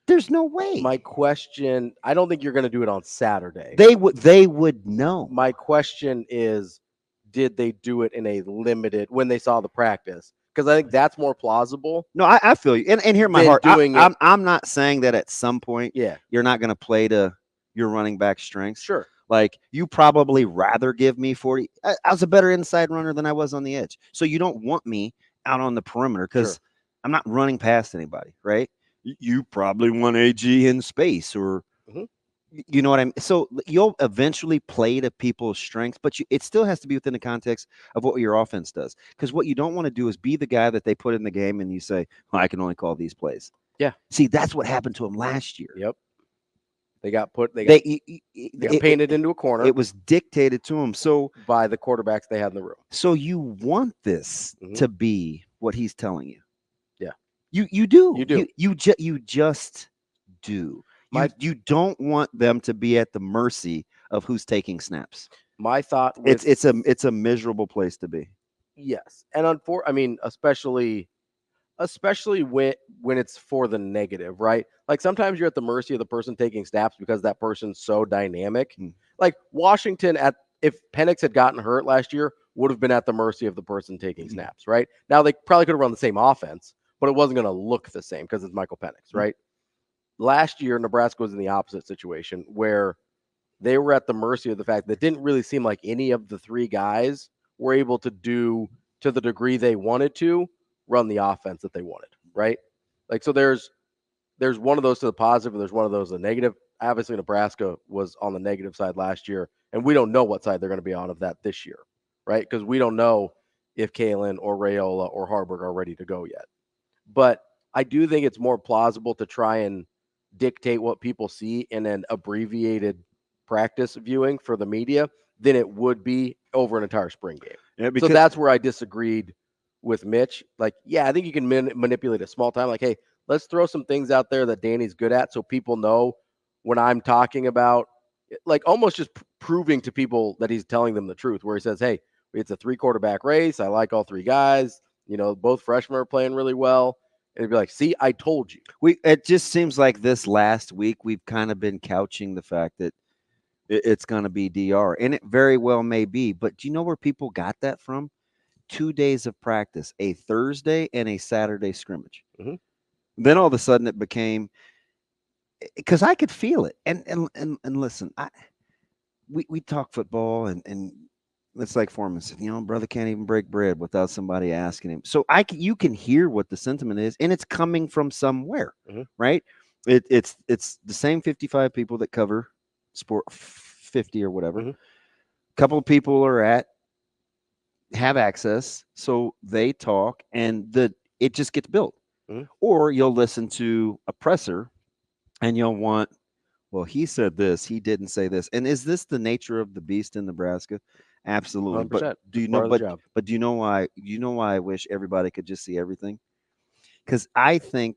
There's no way. My question, I don't think you're going to do it on Saturday. They would know. My question is, did they do it in a limited when they saw the practice? Because I think that's more plausible. No, I feel you. And hear my heart. I'm not saying that at some point you're not going to play to your running back strengths. Sure. Like, you probably rather give me 40. I was a better inside runner than I was on the edge. So you don't want me out on the perimeter because I'm not running past anybody, right? You probably want AG in space or you know what I mean? So you'll eventually play to people's strengths, but it still has to be within the context of what your offense does. Because what you don't want to do is be the guy that they put in the game and you say, well, I can only call these plays. Yeah. See, that's what happened to him last year. Yep. They got painted into a corner. It was dictated to them. So by the quarterbacks they had in the room. So you want this to be what he's telling you. Yeah. You do. You do. You just do. You don't want them to be at the mercy of who's taking snaps. My thought It's a miserable place to be. Yes. And especially when it's for the negative, right? Like sometimes you're at the mercy of the person taking snaps because that person's so dynamic. Like Washington, if Penix had gotten hurt last year, would have been at the mercy of the person taking snaps, right? Now they probably could have run the same offense, but it wasn't going to look the same because it's Michael Penix, right? Last year, Nebraska was in the opposite situation where they were at the mercy of the fact that it didn't really seem like any of the three guys were able to do, to the degree they wanted to, run the offense that they wanted, right? Like, so there's one of those to the positive and there's one of those to the negative. Obviously, Nebraska was on the negative side last year, and we don't know what side they're going to be on of that this year, right? Because we don't know if Kalen or Rayola or Harburg are ready to go yet. But I do think it's more plausible to try and dictate what people see in an abbreviated practice viewing for the media than it would be over an entire spring game. Yeah, So that's where I disagreed with Mitch. Like, yeah, I think you can manipulate a small time. Like, hey, let's throw some things out there that Danny's good at so people know when I'm talking about, like, almost just proving to people that he's telling them the truth, where he says, hey, it's a 3-quarterback race. I like all three guys. Both freshmen are playing really well. And it'd be like, see, I told you. It just seems like this last week we've kind of been couching the fact that it's going to be DR, and it very well may be. But do you know where people got that from? 2 days of practice, a Thursday and a Saturday scrimmage. Then all of a sudden it became, because I could feel it. And listen, we talk football, and it's like Foreman said, brother can't even break bread without somebody asking him. So you can hear what the sentiment is, and it's coming from somewhere, right? It's the same 55 people that cover sport 50 or whatever. A couple of people have access, so they talk, and it just gets built. Or you'll listen to a presser, and you'll want, well, he said this, he didn't say this. And is this the nature of the beast in Nebraska? Absolutely. 100%. But do you know? But do you know why? You know why I wish everybody could just see everything? Because I think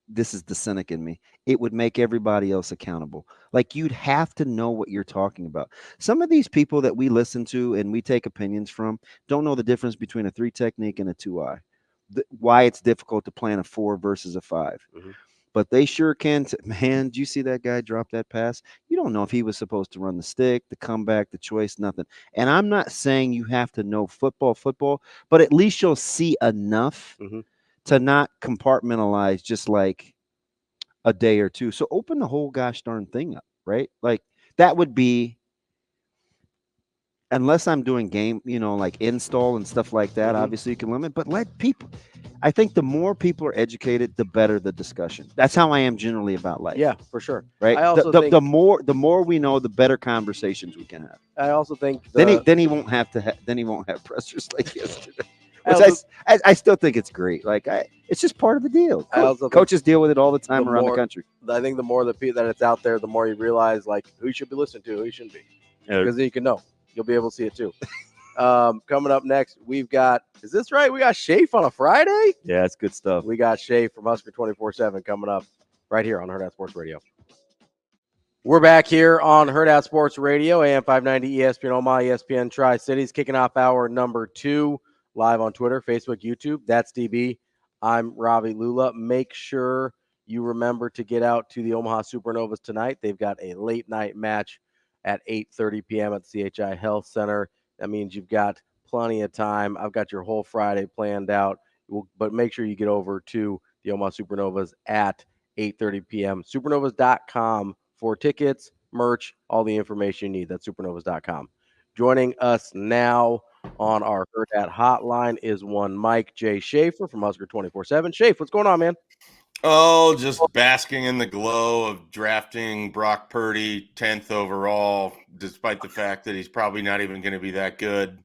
this is the cynic in me. It would make everybody else accountable. Like, you'd have to know what you're talking about. Some of these people that we listen to and we take opinions from don't know the difference between a 3 technique and a 2-eye. Why it's difficult to plan a 4 versus a 5. But they sure can. Man, did you see that guy drop that pass? You don't know if he was supposed to run the stick, the comeback, the choice, nothing. And I'm not saying you have to know football, but at least you'll see enough to not compartmentalize just like a day or two. So open the whole gosh darn thing up, right? Like, that would be, unless I'm doing game, like install and stuff like that, obviously you can limit, but let people, I think the more people are educated, the better the discussion. That's how I am generally about life. Yeah, for sure. Right. I also think the more we know, the better conversations we can have. I also think Then he won't have pressers like yesterday. Which I still think it's great. Like, it's just part of the deal. Coaches deal with it all the time around the country. I think the more that it's out there, the more you realize, like, who you should be listening to, who you shouldn't be. Because then you can know. You'll be able to see it too. Coming up next, we've got, is this right? We got Schaefer on a Friday? Yeah, it's good stuff. We got Schaefer from Husker 24/7 coming up right here on Hurrdat Sports Radio. We're back here on Hurrdat Sports Radio, AM 590 ESPN Omaha, ESPN Tri-Cities, kicking off hour number 2, live on Twitter, Facebook, YouTube. That's DB. I'm Ravi Lulla. Make sure you remember to get out to the Omaha Supernovas tonight. They've got a late night match at 8:30 p.m. at the CHI Health Center. That means you've got plenty of time. I've got your whole Friday planned out, but make sure you get over to the Omaha Supernovas at 8:30 p.m. Supernovas.com for tickets, merch, all the information you need. That's supernovas.com. Joining us now on our Hurrdat hotline is one Mike J. Schaefer from Husker 24/7. Schaefer, what's going on, man? Oh, just basking in the glow of drafting Brock Purdy 10th overall, despite the fact that he's probably not even going to be that good.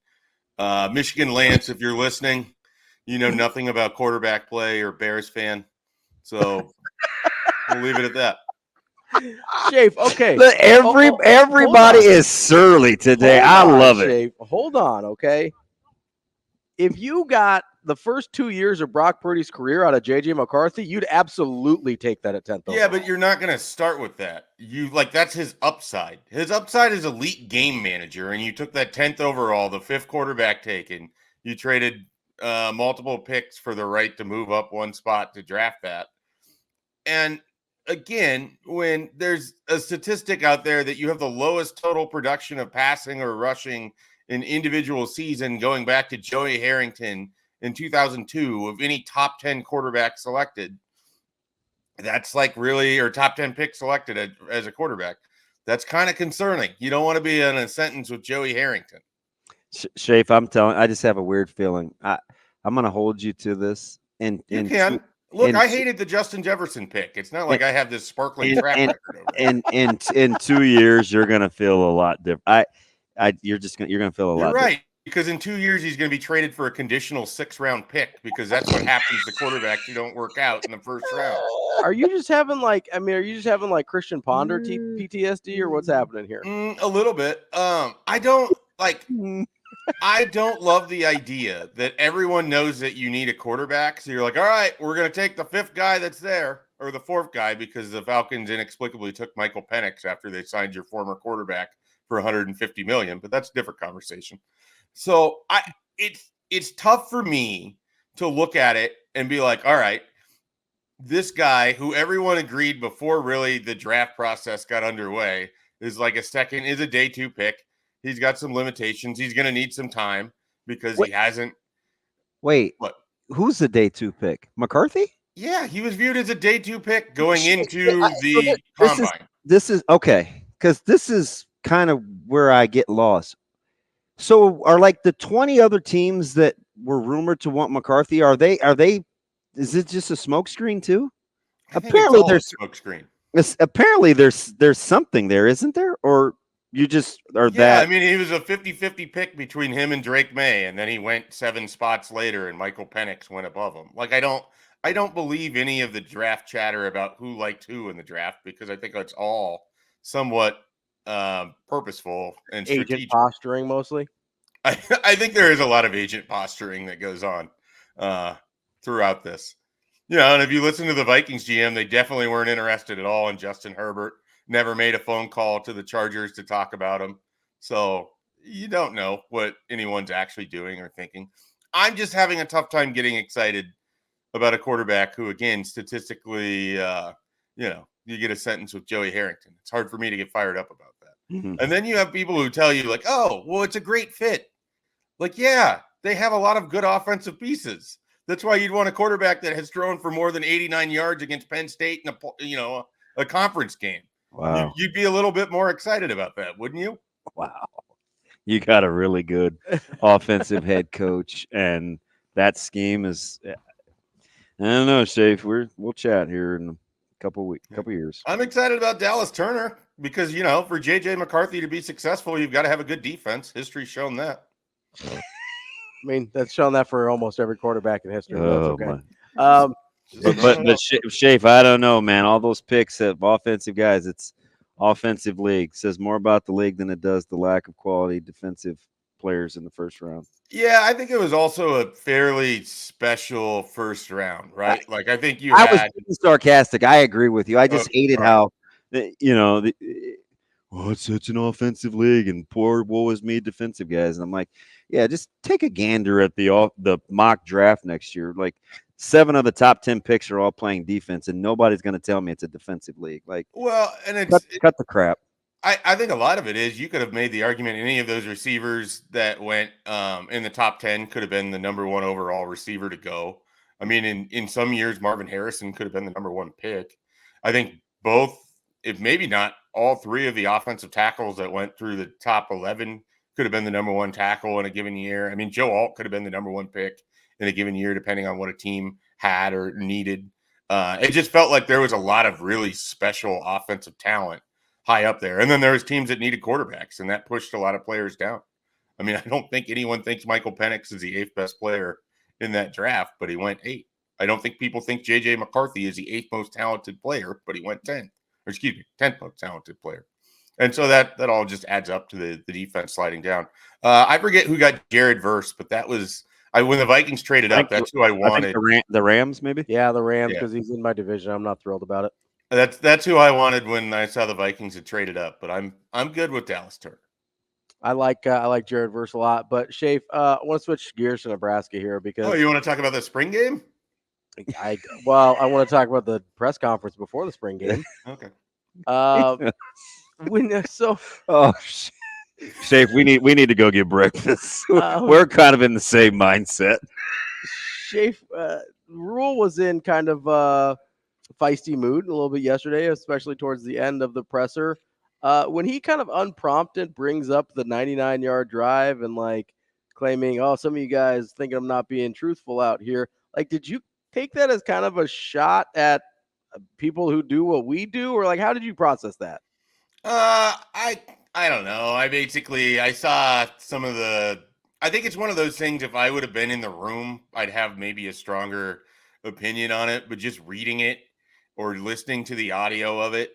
Michigan Lance, if you're listening, you know nothing about quarterback play or Bears fan. So we'll leave it at that. Schaefer, okay. Look, everybody is surly today. I love it. Schaefer, hold on, okay? If you got the first 2 years of Brock Purdy's career out of J.J. McCarthy, you'd absolutely take that at 10th. Yeah, overall. but you're not going to start with that. That's his upside. His upside is elite game manager, and you took that 10th overall, the 5th quarterback taken. You traded multiple picks for the right to move up one spot to draft that. And again, when there's a statistic out there that you have the lowest total production of passing or rushing in individual season going back to Joey Harrington in 2002 of any top 10 quarterback selected, that's like really, or top 10 pick selected as a quarterback. That's kind of concerning. You don't want to be in a sentence with Joey Harrington. Schaefer, I'm telling, I just have a weird feeling. I'm going to hold you to this. You can. Look, I hated the Justin Jefferson pick. It's not like I have this sparkling track record over it. In 2 years, you're going to feel a lot different. You're going to feel a lot. You're right. Because in 2 years, he's going to be traded for a conditional 6th-round pick because that's what happens to quarterbacks who don't work out in the first round. Are you just having Christian Ponder PTSD or what's happening here? A little bit. I don't love the idea that everyone knows that you need a quarterback. So you're like, all right, we're going to take the 5th guy that's there, or the 4th guy, because the Falcons inexplicably took Michael Penix after they signed your former quarterback for $150 million. But that's a different conversation. So it's tough for me to look at it and be like, all right, this guy who everyone agreed before really the draft process got underway is like is a day 2 pick. He's got some limitations. He's going to need some time because he hasn't. Wait, what? Who's the day 2 pick? McCarthy? Yeah, he was viewed as a day 2 pick going into the combine. This is okay, because this is kind of where I get lost. So are like the 20 other teams that were rumored to want McCarthy, is it just a smokescreen too? Apparently there's a smokescreen. Apparently there's something there, isn't there? Or you just are that? I mean, he was a 50-50 pick between him and Drake May, and then he went 7 spots later and Michael Penix went above him. Like, I don't believe any of the draft chatter about who liked who in the draft, because I think it's all somewhat purpurposeful and strategic. Agent posturing mostly. I think there is a lot of agent posturing that goes on throughout this. And if you listen to the Vikings GM, they definitely weren't interested at all in Justin Herbert. Never made a phone call to the Chargers to talk about him. So you don't know what anyone's actually doing or thinking. I'm just having a tough time getting excited about a quarterback who, again, statistically, you get a sentence with Joey Harrington. It's hard for me to get fired up about that. Mm-hmm. And then you have people who tell you like, oh, well, it's a great fit. Like, yeah, they have a lot of good offensive pieces. That's why you'd want a quarterback that has thrown for more than 89 yards against Penn State in a conference game. Wow. You'd be a little bit more excited about that, wouldn't you? Wow. You got a really good offensive head coach, and that scheme is, I don't know, Schaefer. We'll chat here in a couple years. I'm excited about Dallas Turner because, for J.J. McCarthy to be successful, you've got to have a good defense. History's shown that. I mean, that's shown that for almost every quarterback in history. Oh, that's okay. But Schaefer, I don't know, man. All those picks of offensive guys, it's offensive league. It says more about the league than it does the lack of quality defensive players in the first round. Yeah, I think it was also a fairly special first round, right? I think I was being sarcastic. I agree with you. I just hated how, it's such an offensive league and poor woe is me defensive guys. And I'm like, yeah, just take a gander at the mock draft next year. Like 7 of the top 10 picks are all playing defense, and nobody's going to tell me it's a defensive league. Like, well, and it's cut the crap. I think a lot of it is you could have made the argument any of those receivers that went in the top 10 could have been the number 1 overall receiver to go. I mean, in some years, Marvin Harrison could have been the number 1 pick. I think both, if maybe not all 3 of the offensive tackles that went through the top 11 could have been the number 1 tackle in a given year. I mean, Joe Alt could have been the number 1 pick in a given year, depending on what a team had or needed. It just felt like there was a lot of really special offensive talent high up there. And then there was teams that needed quarterbacks, and that pushed a lot of players down. I mean, I don't think anyone thinks Michael Penix is the 8th best player in that draft, but he went 8. I don't think people think J.J. McCarthy is the 8th most talented player, but he went 10th most talented player. And so that all just adds up to the defense sliding down. I forget who got Jared Verse, but When the Vikings traded up, that's who I wanted. The Rams, maybe. Yeah, the Rams, Yeah. because he's in my division. I'm not thrilled about it. That's who I wanted when I saw the Vikings had traded up. But I'm good with Dallas Turner. I like Jared Vrzal a lot, but Schaefer, I want to switch gears to Nebraska here because you want to talk about the spring game? I want to talk about the press conference before the spring game. Okay. Schaefer, we need to go get breakfast. We're kind of in the same mindset. Schaefer, Rhule was in kind of feisty mood a little bit yesterday, especially towards the end of the presser. When he kind of unprompted brings up the 99-yard drive and like claiming, oh, some of you guys think I'm not being truthful out here. Like, did you take that as kind of a shot at people who do what we do, or like, how did you process that? I don't know. I saw some of the. I think it's one of those things. If I would have been in the room, I'd have maybe a stronger opinion on it. But just reading it or listening to the audio of it,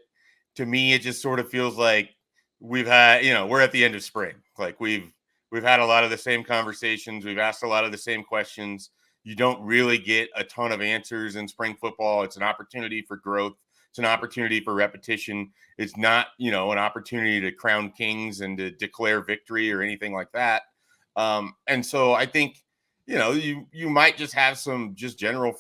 to me, it just sort of feels like we've had. We're at the end of spring. Like we've had a lot of the same conversations. We've asked a lot of the same questions. You don't really get a ton of answers in spring football. It's an opportunity for growth. It's an opportunity for repetition. It's not, an opportunity to crown kings and to declare victory or anything like that. And so I think, you might just have some just general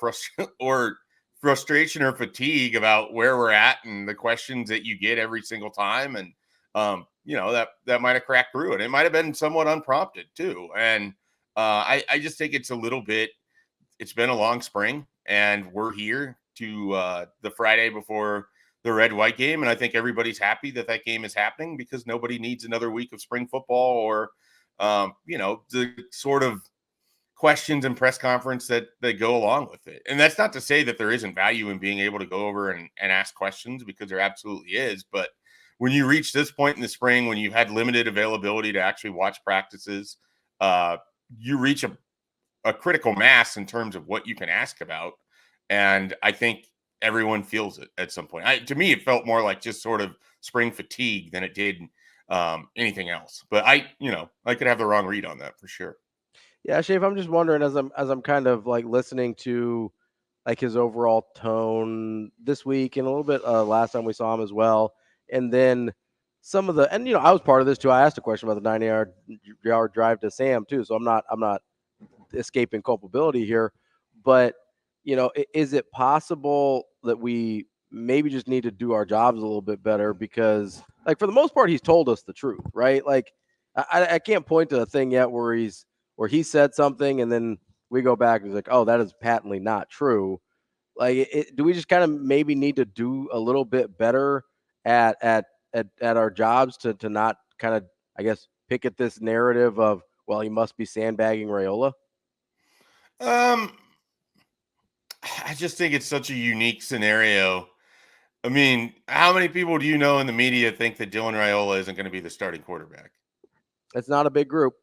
frustration or fatigue about where we're at and the questions that you get every single time. And, that might have cracked through it. It might have been somewhat unprompted too. And I just think it's it's been a long spring and we're here to the Friday before the red-white game. And I think everybody's happy that game is happening because nobody needs another week of spring football or, the sort of questions and press conference that go along with it. And that's not to say that there isn't value in being able to go over and ask questions, because there absolutely is. But when you reach this point in the spring, when you've had limited availability to actually watch practices, you reach a critical mass in terms of what you can ask about. And I think everyone feels it at some point. To me, it felt more like just sort of spring fatigue than it did anything else. But I could have the wrong read on that for sure. Yeah, Schaefer, I'm just wondering as I'm kind of like listening to like his overall tone this week and a little bit last time we saw him as well. And then some of the, and I was part of this too. I asked a question about the 90-yard drive to Sam too. So I'm not escaping culpability here, but is it possible that we maybe just need to do our jobs a little bit better? Because like for the most part, he's told us the truth, right? Like I can't point to a thing yet where he said something and then we go back and he's like, oh, that is patently not true. Like, do we just kind of maybe need to do a little bit better at our jobs to not kind of, I guess, pick at this narrative of, well, he must be sandbagging Raiola? I just think it's such a unique scenario. I mean, how many people do you know in the media think that Dylan Raiola isn't going to be the starting quarterback? It's not a big group.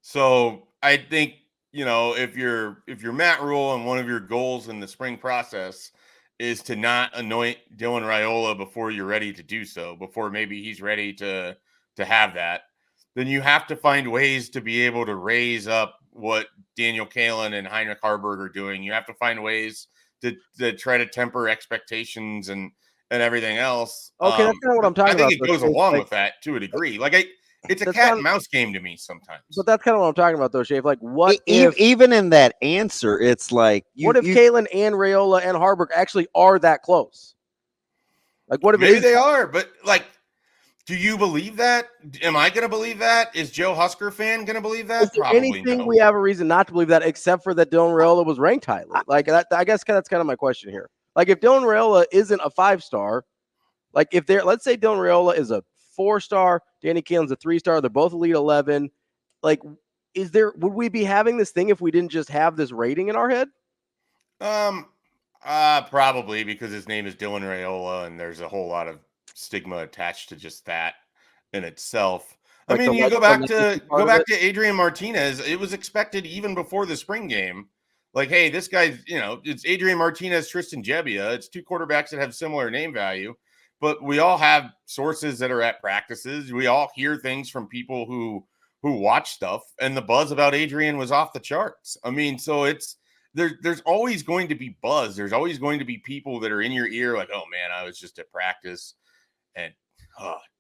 So I think, if you're Matt Rhule and one of your goals in the spring process is to not anoint Dylan Raiola before you're ready to do so, before maybe he's ready to have that, then you have to find ways to be able to raise up what Daniel Kalen and Heinrich Harburg are doing. You have to find ways to try to temper expectations and everything else. Okay, that's kind of what I'm talking about. I think it goes along with that to a degree. Like it's a cat and mouse game to me sometimes. But that's kind of what I'm talking about, though, Schaefer. Like, what if even in that answer, it's like what if Kalen and Raiola and Harburg actually are that close? Like, what if maybe they are? But like, do you believe that? Am I going to believe that? Is Joe Husker fan going to believe that? Is there anything no. we have a reason not to believe that, except for that Dylan Raiola was ranked highly? Like that, I guess that's kind of my question here. Like, if Dylan Raiola isn't a 5-star, like if let's say Dylan Raiola is a 4-star, Danny Kalen's a 3-star, they're both Elite 11. Like, would we be having this thing if we didn't just have this rating in our head? Probably, because his name is Dylan Raiola, and there's a whole lot of stigma attached to just that in itself. Like, I mean, you go back to Adrian Martinez. It was expected even before the spring game. Like, hey, this guy's, it's Adrian Martinez, Tristan Gebbia. It's two quarterbacks that have similar name value, but we all have sources that are at practices. We all hear things from people who who watch stuff, and the buzz about Adrian was off the charts. I mean, so there's always going to be buzz. There's always going to be people that are in your ear like, oh man, I was just at practice and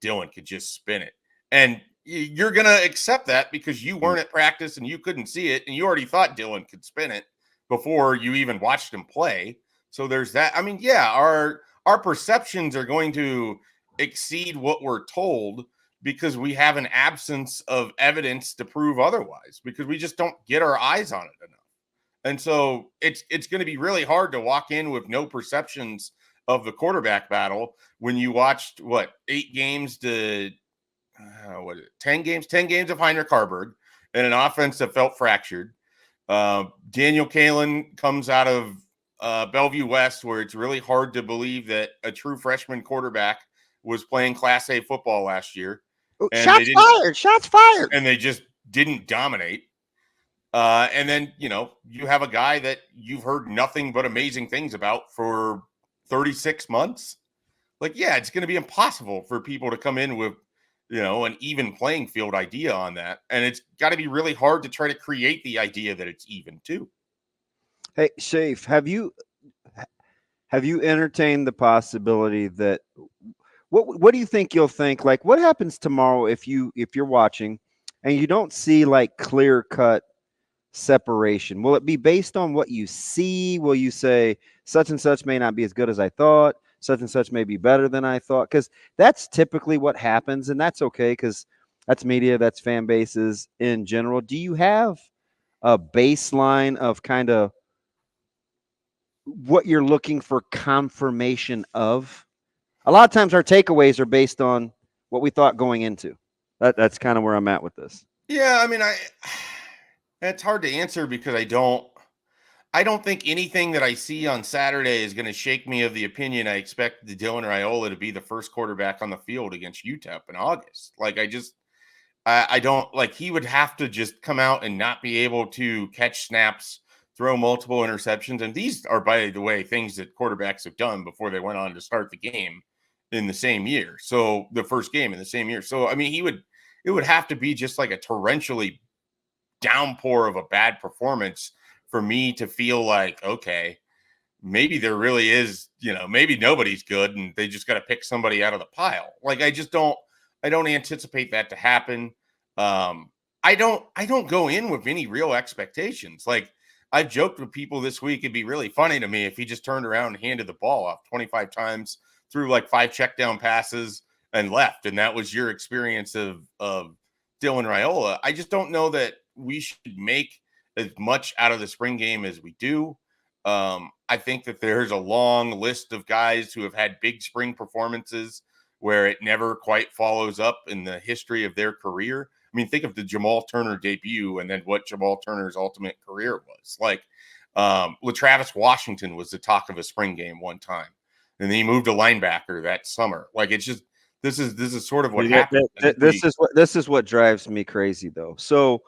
Dylan could just spin it. And you're going to accept that because you weren't at practice and you couldn't see it. And you already thought Dylan could spin it before you even watched him play. So there's that. I mean, yeah, our perceptions are going to exceed what we're told because we have an absence of evidence to prove otherwise, because we just don't get our eyes on it enough. And so it's going to be really hard to walk in with no perceptions of the quarterback battle when you watched 8 games to 10 games of Heinrich Haarberg and an offense that felt fractured. Daniel Kalen comes out of Bellevue West, where it's really hard to believe that a true freshman quarterback was playing Class A football last year. Shots fired. And they just didn't dominate. And then, you have a guy that you've heard nothing but amazing things about for 36 months. Like, yeah, it's going to be impossible for people to come in with, an even playing field idea on that. And it's got to be really hard to try to create the idea that it's even too. Hey, Schaefer, have you entertained the possibility that what do you think you'll think? Like, what happens tomorrow if you're watching and you don't see like clear-cut separation? Will it be based on what you see? Will you say such and such may not be as good as I thought, such and such may be better than I thought? Because that's typically what happens, and that's okay because that's media, that's fan bases in general. Do you have a baseline of kind of what you're looking for confirmation of? A lot of times our takeaways are based on what we thought going into. That's kind of where I'm at with this. Yeah, I mean, it's hard to answer because I don't think anything that I see on Saturday is going to shake me of the opinion I expect Dylan Rhule to be the first quarterback on the field against UTEP in August. Like, I don't like, he would have to just come out and not be able to catch snaps, throw multiple interceptions. And these are, by the way, things that quarterbacks have done before they went on to start the game in the same year. So the first game in the same year. So, I mean, it would have to be just like a torrentially downpour of a bad performance for me to feel like, okay, maybe there really is, maybe nobody's good and they just got to pick somebody out of the pile. Like, I don't anticipate that to happen. I don't go in with any real expectations. Like, I've joked with people this week, it'd be really funny to me if he just turned around and handed the ball off 25 times, threw like 5 check down passes and left. And that was your experience of Dylan Rhule. I just don't know that we should make as much out of the spring game as we do. I think that there's a long list of guys who have had big spring performances where it never quite follows up in the history of their career. I mean, think of the Jamal Turner debut and then what Jamal Turner's ultimate career was. Like, LaTravis Washington was the talk of a spring game one time, and then he moved to linebacker that summer. Like, it's just, this is sort of what happened. This is what drives me crazy, though. So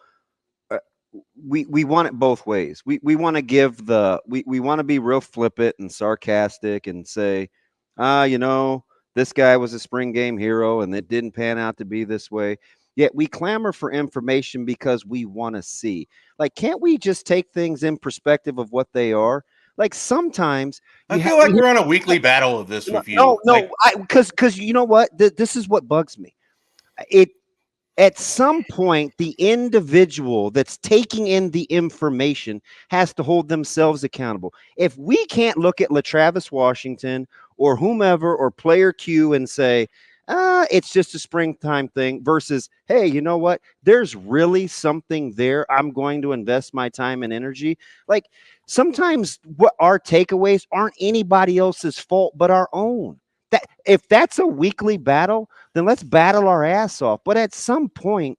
we want it both ways. We want to give we want to be real flippant and sarcastic and say, this guy was a spring game hero and it didn't pan out to be this way. Yet we clamor for information because we want to see. Like, can't we just take things in perspective of what they are? Like, sometimes I feel like we're on a weekly battle of this with you. No, because you know what? This is what bugs me. At some point, the individual that's taking in the information has to hold themselves accountable. If we can't look at LaTravis Washington or whomever or player Q and say, it's just a springtime thing versus, hey, you know what? There's really something there. I'm going to invest my time and energy. Like, sometimes what our takeaways aren't anybody else's fault but our own. That if that's a weekly battle, then let's battle our ass off. But at some point,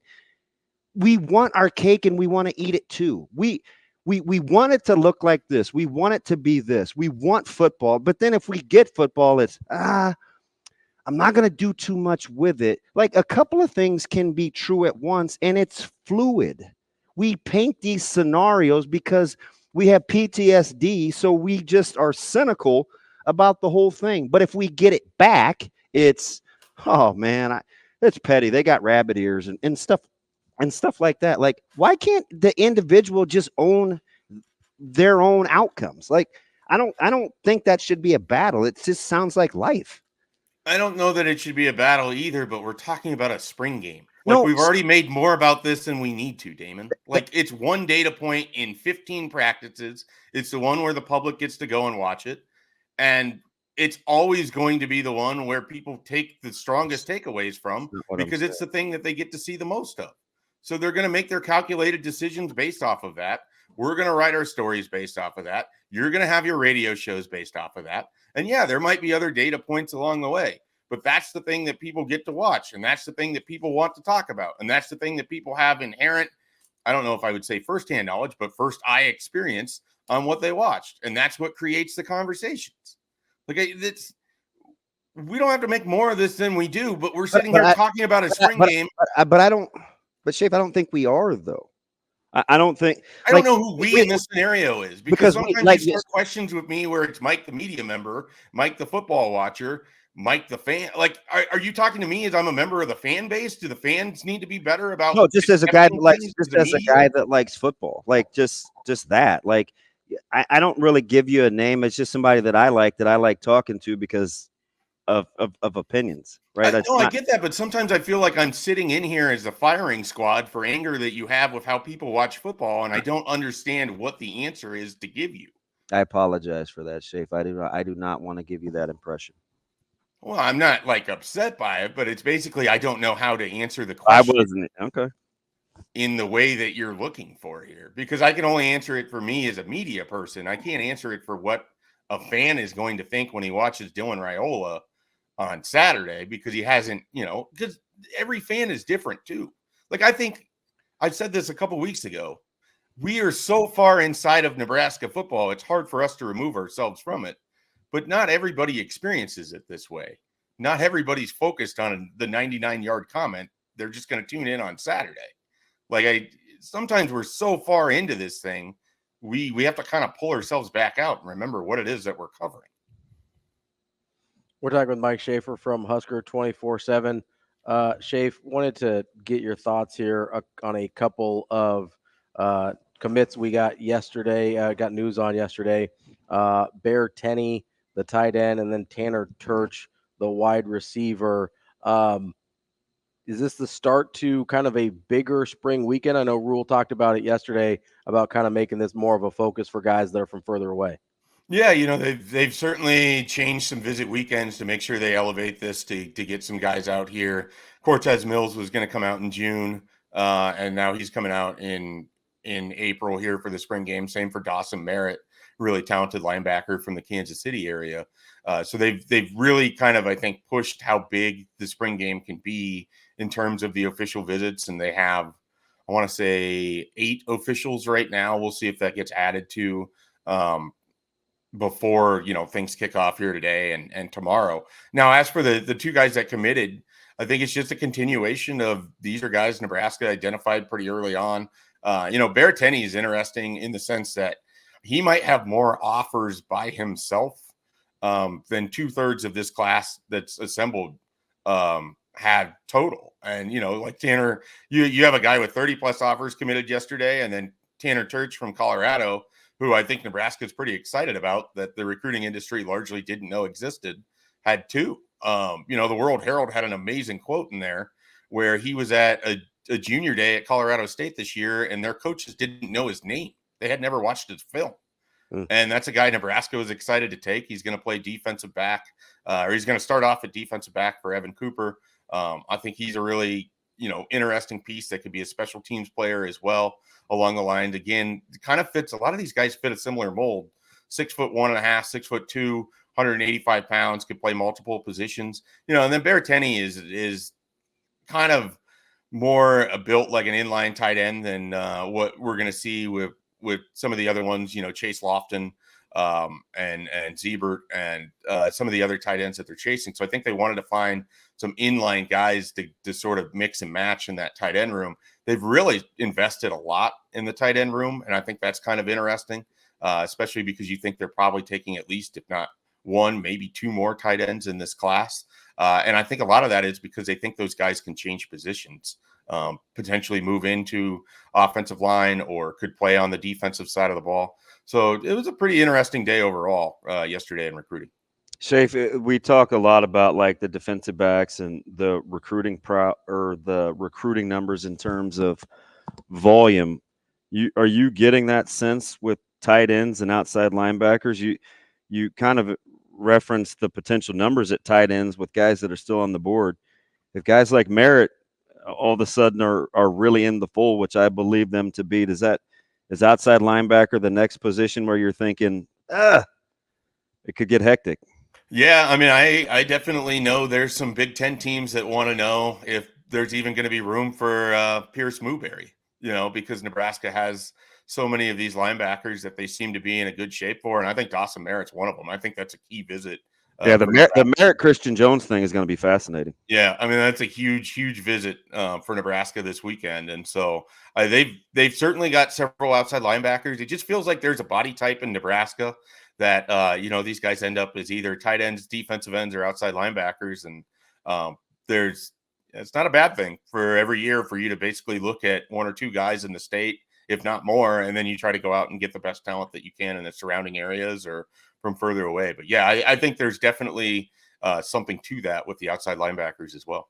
we want our cake and we want to eat it too. We want it to look like this. We want it to be this. We want football. But then if we get football, it's I'm not going to do too much with it. Like, a couple of things can be true at once, and it's fluid. We paint these scenarios because we have PTSD, so we just are cynical about the whole thing. But if we get it back, it's, oh man, it's petty. They got rabbit ears and stuff and stuff like that. Like, why can't the individual just own their own outcomes? Like, I don't think that should be a battle. It just sounds like life. I don't know that it should be a battle either, but we're talking about a spring game. Like, No, we've already made more about this than we need to, Damon. Like, it's one data point in 15 practices. It's the one where the public gets to go and watch it. And it's always going to be the one where people take the strongest takeaways from because it's the thing that they get to see the most of. So they're going to make their calculated decisions based off of that. We're going to write our stories based off of that. You're going to have your radio shows based off of that. And yeah, there might be other data points along the way, but that's the thing that people get to watch. And that's the thing that people want to talk about. And that's the thing that people have inherent, I don't know if I would say firsthand knowledge, but first eye experience on what they watched. And that's what creates the conversations. Like, we don't have to make more of this than we do, but we're sitting here talking about a spring game. But Schaefer, I don't think we are, though. I don't think. I don't know who we in this scenario is, because sometimes you start questions with me where it's Mike, the media member, Mike, the football watcher, Mike, the fan. Like, are you talking to me as I'm a member of the fan base? Do the fans need to be better about? No, just as a guy that likes, guy that likes football, like just that. Like, I don't really give you a name. It's just somebody that I like talking to because of opinions, right? I get that, but sometimes I feel like I'm sitting in here as a firing squad for anger that you have with how people watch football, and I don't understand what the answer is to give you. I apologize for that, Schaefer. I do not want to give you that impression. Well, I'm not like upset by it, but it's basically I don't know how to answer the question. I wasn't okay in the way that you're looking for here, because I can only answer it for me as a media person. I can't answer it for what a fan is going to think when he watches Dylan Raiola on Saturday, because he hasn't, because every fan is different too. Like, I think I said this a couple weeks ago. We are so far inside of Nebraska football, it's hard for us to remove ourselves from it. But not everybody experiences it this way. Not everybody's focused on the 99-yard comment. They're just going to tune in on Saturday. Like, sometimes we're so far into this thing, we have to kind of pull ourselves back out and remember what it is that we're covering. We're talking with Mike Schaefer from Husker 24/7. Schaefer, wanted to get your thoughts here on a couple of commits we got yesterday. Got news on yesterday. Bear Tenney, the tight end, and then Tanner Turch, the wide receiver. Is this the start to kind of a bigger spring weekend? I know Rhule talked about it yesterday about kind of making this more of a focus for guys that are from further away. Yeah, they've certainly changed some visit weekends to make sure they elevate this to get some guys out here. Cortez Mills was going to come out in June, and now he's coming out in April here for the spring game. Same for Dawson Merritt, really talented linebacker from the Kansas City area. So they've really kind of, I think, pushed how big the spring game can be in terms of the official visits, and they have, I want to say, 8 officials right now. We'll see if that gets added to before things kick off here today and tomorrow. Now, as for the 2 guys that committed, I think it's just a continuation of these are guys Nebraska identified pretty early on. Bear Tenney is interesting in the sense that he might have more offers by himself than 2/3 of this class that's assembled had total. And, like Tanner, you have a guy with 30 plus offers committed yesterday, and then Tanner Turch from Colorado, who I think Nebraska is pretty excited about, that the recruiting industry largely didn't know existed, had 2. The World Herald had an amazing quote in there where he was at a junior day at Colorado State this year, and their coaches didn't know his name. They had never watched his film. And that's a guy Nebraska was excited to take. He's going to play defensive back, or he's going to start off at defensive back for Evan Cooper. I think he's a really, interesting piece that could be a special teams player as well along the lines. Again, kind of fits, a lot of these guys fit a similar mold. 6'1.5", 6'2", 185 pounds, could play multiple positions. And then Bear Tenney is kind of more built like an inline tight end than what we're going to see with some of the other ones, Chase Lofton and Ziebert and some of the other tight ends that they're chasing. So I think they wanted to find some inline guys to sort of mix and match in that tight end room. They've really invested a lot in the tight end room, and I think that's kind of interesting, especially because you think they're probably taking at least, if not 1, maybe 2 more tight ends in this class. And I think a lot of that is because they think those guys can change positions potentially move into offensive line or could play on the defensive side of the ball. So it was a pretty interesting day overall yesterday in recruiting. Schaefer, we talk a lot about like the defensive backs and the recruiting the recruiting numbers in terms of volume. Are you getting that sense with tight ends and outside linebackers? You kind of referenced the potential numbers at tight ends with guys that are still on the board. If guys like Merritt all of a sudden are really in the fold, which I believe them to be, is outside linebacker the next position where you're thinking, it could get hectic? Yeah, I mean, I definitely know there's some Big Ten teams that want to know if there's even going to be room for Pierce Mooberry, because Nebraska has so many of these linebackers that they seem to be in a good shape for. And I think Dawson Merritt's one of them. I think that's a key visit. The Merritt Christian Jones thing is going to be fascinating. Yeah, I mean, that's a huge visit for Nebraska this weekend. And so they've certainly got several outside linebackers. It just feels like there's a body type in Nebraska that, these guys end up as either tight ends, defensive ends, or outside linebackers. And it's not a bad thing for every year for you to basically look at one or two guys in the state, if not more, and then you try to go out and get the best talent that you can in the surrounding areas or from further away. But yeah, I think there's definitely something to that with the outside linebackers as well.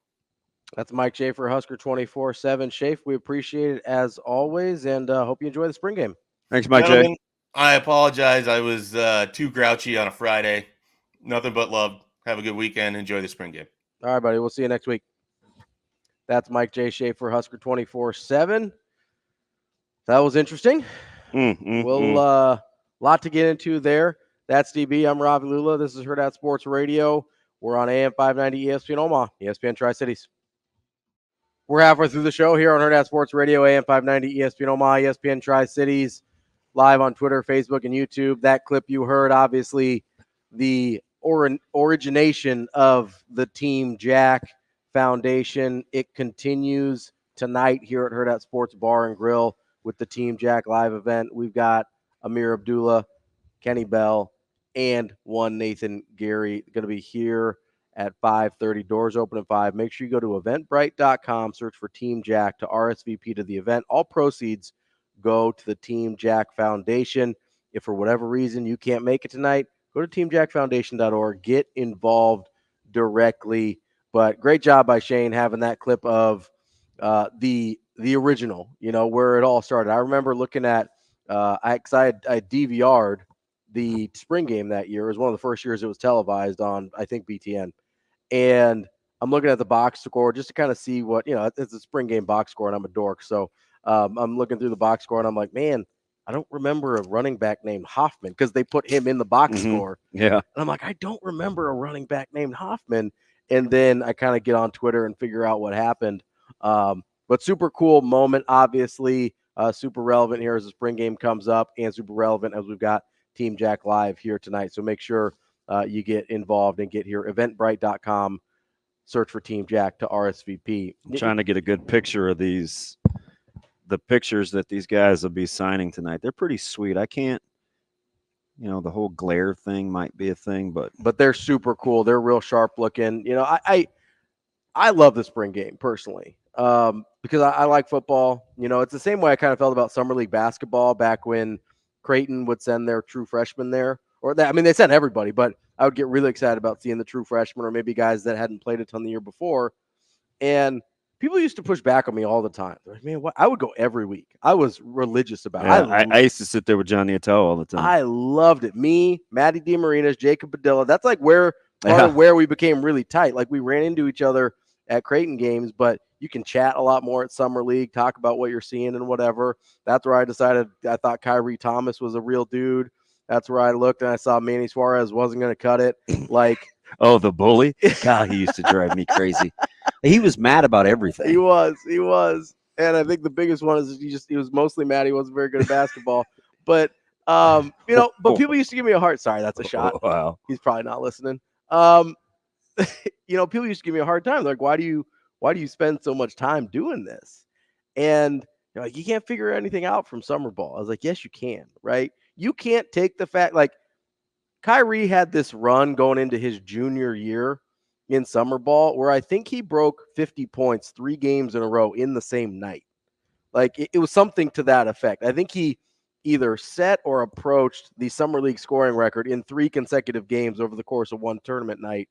That's Mike Schaefer, Husker 24/7. Schaefer, we appreciate it as always, and hope you enjoy the spring game. Thanks, Mike J. I apologize. I was too grouchy on a Friday. Nothing but love. Have a good weekend. Enjoy the spring game. All right, buddy. We'll see you next week. That's Mike J. Schaefer, Husker 24/7. That was interesting. Lot to get into there. That's DB. I'm Ravi Lulla. This is Hurrdat Sports Radio. We're on AM 590 ESPN Omaha, ESPN Tri-Cities. We're halfway through the show here on Hurrdat Sports Radio, AM 590 ESPN Omaha, ESPN Tri-Cities, live on Twitter, Facebook, and YouTube. That clip you heard, obviously, the origination of the Team Jack Foundation. It continues tonight here at Hurrdat Sports Bar and Grill with the Team Jack live event. We've got Amir Abdullah, Kenny Bell, and one Nathan Gary going to be here at 5:30. Doors open at 5. Make sure you go to eventbrite.com, search for Team Jack to RSVP to the event. All proceeds go to the Team Jack Foundation. If for whatever reason you can't make it tonight, go to teamjackfoundation.org. Get involved directly. But great job by Shane having that clip of the original, where it all started. I remember looking at I DVR'd the spring game that year. It was one of the first years it was televised on, I think, BTN. And I'm looking at the box score just to kind of see what, it's a spring game box score, and I'm a dork. So I'm looking through the box score, and I'm like, man, I don't remember a running back named Hoffman, because they put him in the box score. Yeah. And I'm like, I don't remember a running back named Hoffman. And then I kind of get on Twitter and figure out what happened. But super cool moment, obviously, super relevant here as the spring game comes up, and super relevant as we've got Team Jack live here tonight. So make sure you get involved and get here. Eventbrite.com, search for Team Jack to RSVP. I'm trying to get a good picture of the pictures that these guys will be signing tonight. They're pretty sweet. I can't, the whole glare thing might be a thing, but they're super cool. They're real sharp looking. I love the spring game personally. Because I like football. It's the same way I kind of felt about Summer League basketball back when Creighton would send their true freshmen there. They sent everybody, but I would get really excited about seeing the true freshmen or maybe guys that hadn't played a ton the year before. And people used to push back on me all the time. They're like, man, what? I would go every week. I was religious about it. I used to sit there with Johnny Attell all the time. I loved it. Me, Matty DeMarinas, Jacob Padilla. That's like where we became really tight. Like we ran into each other at Creighton games, but you can chat a lot more at Summer League, talk about what you're seeing and whatever. That's where I decided I thought Kyrie Thomas was a real dude. That's where I looked and I saw Manny Suarez wasn't going to cut it. Like, oh, the bully? God, he used to drive me crazy. He was mad about everything. He was. And I think the biggest one is he was mostly mad he wasn't very good at basketball. But but people used to give me a hard. Sorry, that's a shot. Wow. He's probably not listening. People used to give me a hard time. Like, why do you spend so much time doing this? And they're like, you can't figure anything out from summer ball. I was like, yes, you can, right? You can't take the fact, like, Kyrie had this run going into his junior year in summer ball where I think he broke 50 points 3 games in a row in the same night. Like it was something to that effect. I think he either set or approached the summer league scoring record in 3 consecutive games over the course of one tournament night.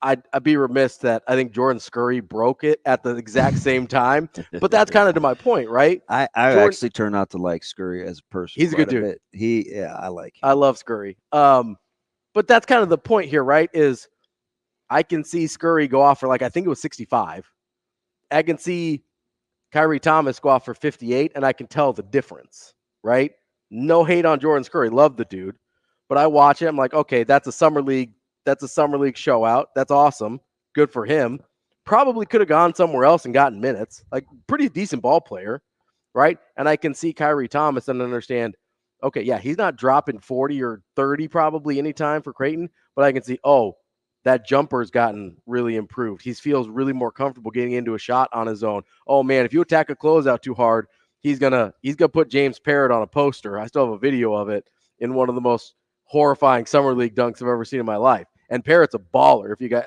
I'd be remiss that I think Jordan Scurry broke it at the exact same time, but that's kind of to my point, right? I actually turned out to like Scurry as a person. He's a good dude. I like him. I love Scurry. But that's kind of the point here, right? Is I can see Scurry go off for, like, I think it was 65. I can see Kyrie Thomas go off for 58, and I can tell the difference, right? No hate on Jordan Scurry. Love the dude. But I watch it. I'm like, okay, that's a summer league show out. That's awesome. Good for him. Probably could have gone somewhere else and gotten minutes. Like, pretty decent ball player, right? And I can see Kyrie Thomas and understand, okay, yeah, he's not dropping 40 or 30 probably anytime for Creighton, but I can see, that jumper's gotten really improved. He feels really more comfortable getting into a shot on his own. Oh man, if you attack a closeout too hard, he's gonna put James Parrott on a poster. I still have a video of it in one of the most horrifying summer league dunks I've ever seen in my life. And Parrott's a baller. If you got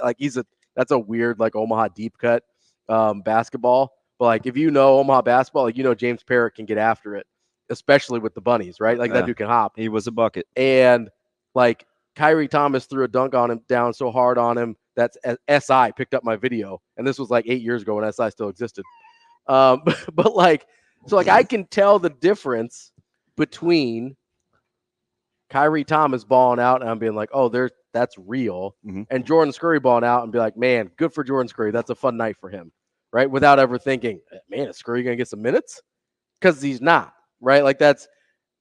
that's a weird like Omaha deep cut basketball. But like if you know Omaha basketball, like James Parrott can get after it, especially with the bunnies, right? Like that dude can hop. He was a bucket. And like Kyrie Thomas threw a dunk on him down so hard on him that SI picked up my video. And this was like 8 years ago when SI still existed. But like, so like I can tell the difference between Kyrie Thomas balling out and I'm being like, that's real. Mm-hmm. And Jordan Scurry balling out and be like, man, good for Jordan Scurry. That's a fun night for him. Right. Without ever thinking, man, is Scurry going to get some minutes? Because he's not. Right. Like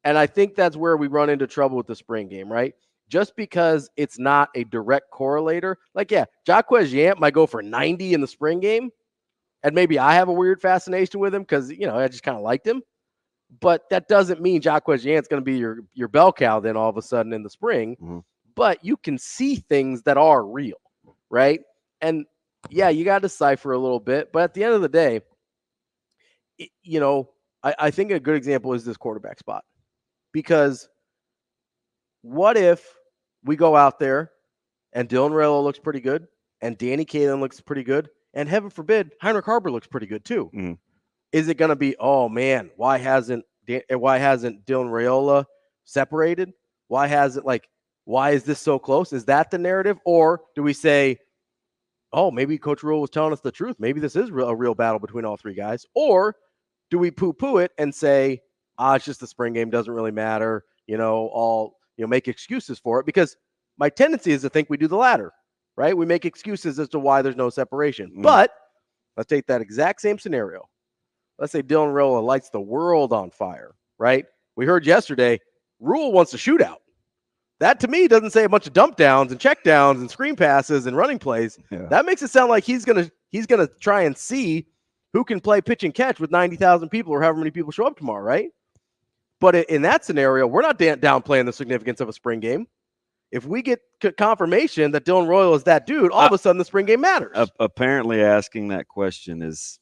and I think that's where we run into trouble with the spring game. Right. Just because it's not a direct correlator, like, yeah, Jaquez Yant might go for 90 in the spring game, and maybe I have a weird fascination with him because, I just kind of liked him. But that doesn't mean Jaquez Yant's going to be your bell cow then all of a sudden in the spring. Mm-hmm. But you can see things that are real, right? And, yeah, you got to decipher a little bit. But at the end of the day, I think a good example is this quarterback spot. Because what if we go out there and Dylan Rhule looks pretty good and Danny Kaelin looks pretty good and heaven forbid Heinrich Haber looks pretty good too? Mm. Is it going to be, oh man, why hasn't Dylan Rhule separated? Why is this so close? Is that the narrative? Or do we say, oh, maybe Coach Rhule was telling us the truth. Maybe this is a real battle between all three guys. Or do we poo-poo it and say, it's just the spring game, doesn't really matter, make excuses for it? Because my tendency is to think we do the latter, right? We make excuses as to why there's no separation. Mm. But let's take that exact same scenario. Let's say Dylan Rhule lights the world on fire, right? We heard yesterday, Rhule wants a shootout. That to me doesn't say a bunch of dump downs and check downs and screen passes and running plays. Yeah. That makes it sound like he's gonna try and see who can play pitch and catch with 90,000 people or however many people show up tomorrow, right? But in that scenario, we're not downplaying the significance of a spring game. If we get confirmation that Dylan Rhule is that dude, all of a sudden the spring game matters. Apparently, asking that question is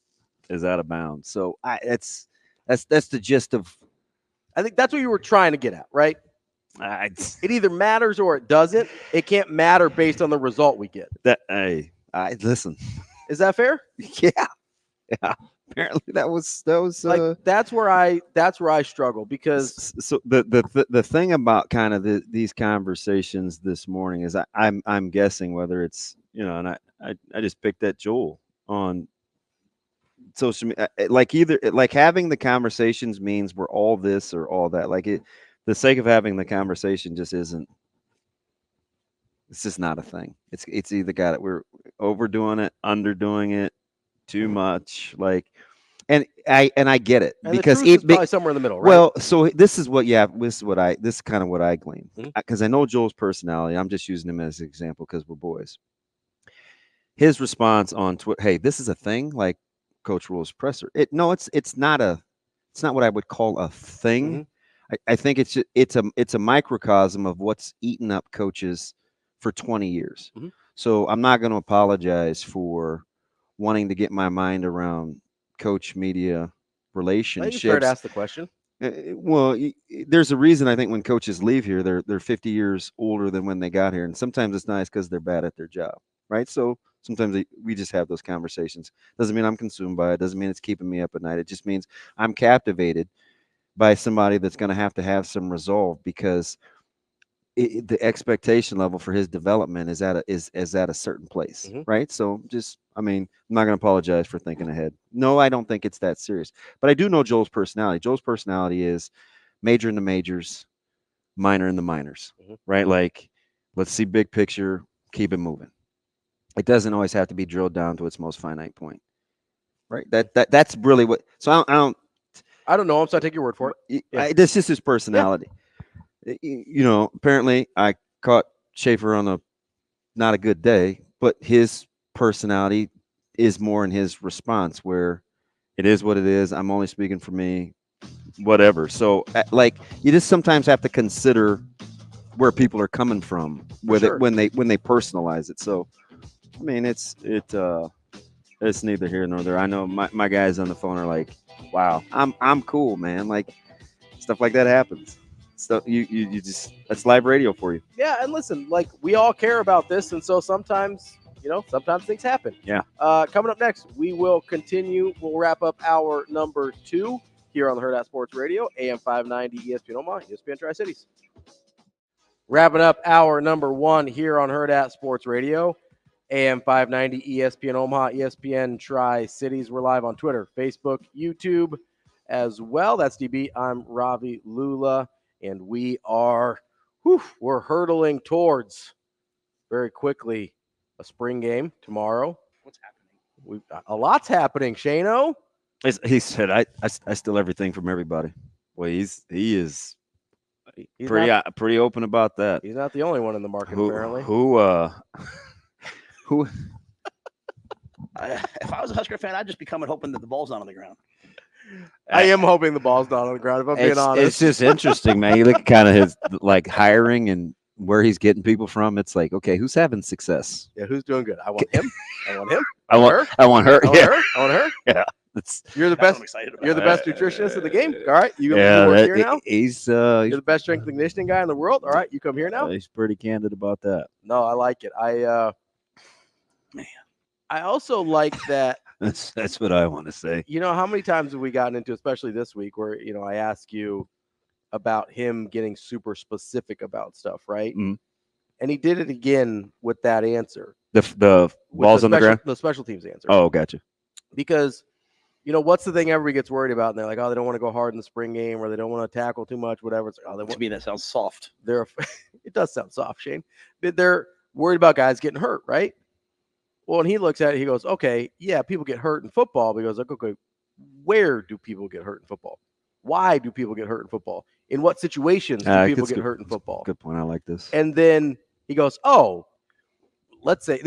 out of bounds. So that's the gist of. I think that's what you were trying to get at, right? It either matters or it doesn't. It can't matter based on the result we get. Listen. Is that fair? Yeah. Apparently that was like that's where I struggle because so the thing about kind of these conversations this morning is I'm guessing whether it's and I just picked at Joel on social media, like either like having the conversations means we're all this or all that. Like the sake of having the conversation just isn't. It's just not a thing. It's either got it. We're overdoing it, underdoing it, too much. Like, and I get it and because it's probably somewhere in the middle, right? Well, so this is kind of what I glean because I know Joel's personality. I'm just using him as an example because we're boys. His response on Twitter, "Hey, this is a thing." Like Coach Rhule's presser. It's not what I would call a thing. Mm-hmm. I think it's a microcosm of what's eaten up coaches for 20 years. Mm-hmm. So I'm not going to apologize for wanting to get my mind around coach media relationships. I think it's fair to ask the question. There's a reason I think when coaches leave here, they're 50 years older than when they got here, and sometimes it's nice because they're bad at their job, right? So sometimes we just have those conversations. Doesn't mean I'm consumed by it. Doesn't mean it's keeping me up at night. It just means I'm captivated by somebody that's going to have some resolve because the expectation level for his development is at a certain place, right? So I'm not going to apologize for thinking ahead. No, I don't think it's that serious, but I do know Joel's personality. Joel's personality is major in the majors, minor in the minors, right? Like, let's see big picture, keep it moving. It doesn't always have to be drilled down to its most finite point, right? That's really what. So I don't know him, so I take your word for it. This is his personality. Yeah. Apparently I caught Schaefer on not a good day, but his personality is more in his response where it is what it is. I'm only speaking for me, whatever. So you just sometimes have to consider where people are coming from with it when they personalize it. So, it's neither here nor there. I know my guys on the phone are like, wow, I'm cool, man. Like stuff like that happens. So you just, that's live radio for you. Yeah, and listen, like we all care about this, and so sometimes things happen. Yeah. Coming up next, we will continue. We'll wrap up hour number 2 here on the Hurrdat Sports Radio, AM 590, ESPN Omaha, ESPN Tri-Cities. Wrapping up hour number 1 here on Hurrdat Sports Radio, AM 590, ESPN Omaha, ESPN Tri-Cities. We're live on Twitter, Facebook, YouTube as well. That's DB. I'm Ravi Lulla. And we are, we're hurtling towards very quickly a spring game tomorrow. What's happening? A lot's happening, Shano. He said, I steal everything from everybody. Well, he's pretty open about that. He's not the only one in the market, apparently. Who? If I was a Husker fan, I'd just be coming hoping that the ball's not on the ground. I am hoping the ball's not on the ground, if I'm being honest. It's just interesting, man. You look at kind of his hiring and where he's getting people from. It's like, okay, who's having success? Yeah, who's doing good? I want him. I want him. I want her. I want her. Yeah. You're the best. You're the best nutritionist in the game. All right, you work here now. He's you're the best strength and conditioning guy in the world. All right, you come here now. He's pretty candid about that. No, I like it. I also like that. That's what I want to say. How many times have we gotten into, especially this week, where I ask you about him getting super specific about stuff, right? Mm-hmm. And he did it again with that answer. The balls on the ground? The special teams answer. Oh, gotcha. Because, what's the thing everybody gets worried about? And they're like, oh, they don't want to go hard in the spring game, or they don't want to tackle too much, whatever. It's like, To me, that sounds soft. It does sound soft, Shane. But they're worried about guys getting hurt, right? Well, and he looks at it, he goes, okay, yeah, people get hurt in football. But he goes, okay, where do people get hurt in football? Why do people get hurt in football? In what situations do people get hurt in football? Good point. I like this. And then he goes, oh, let's say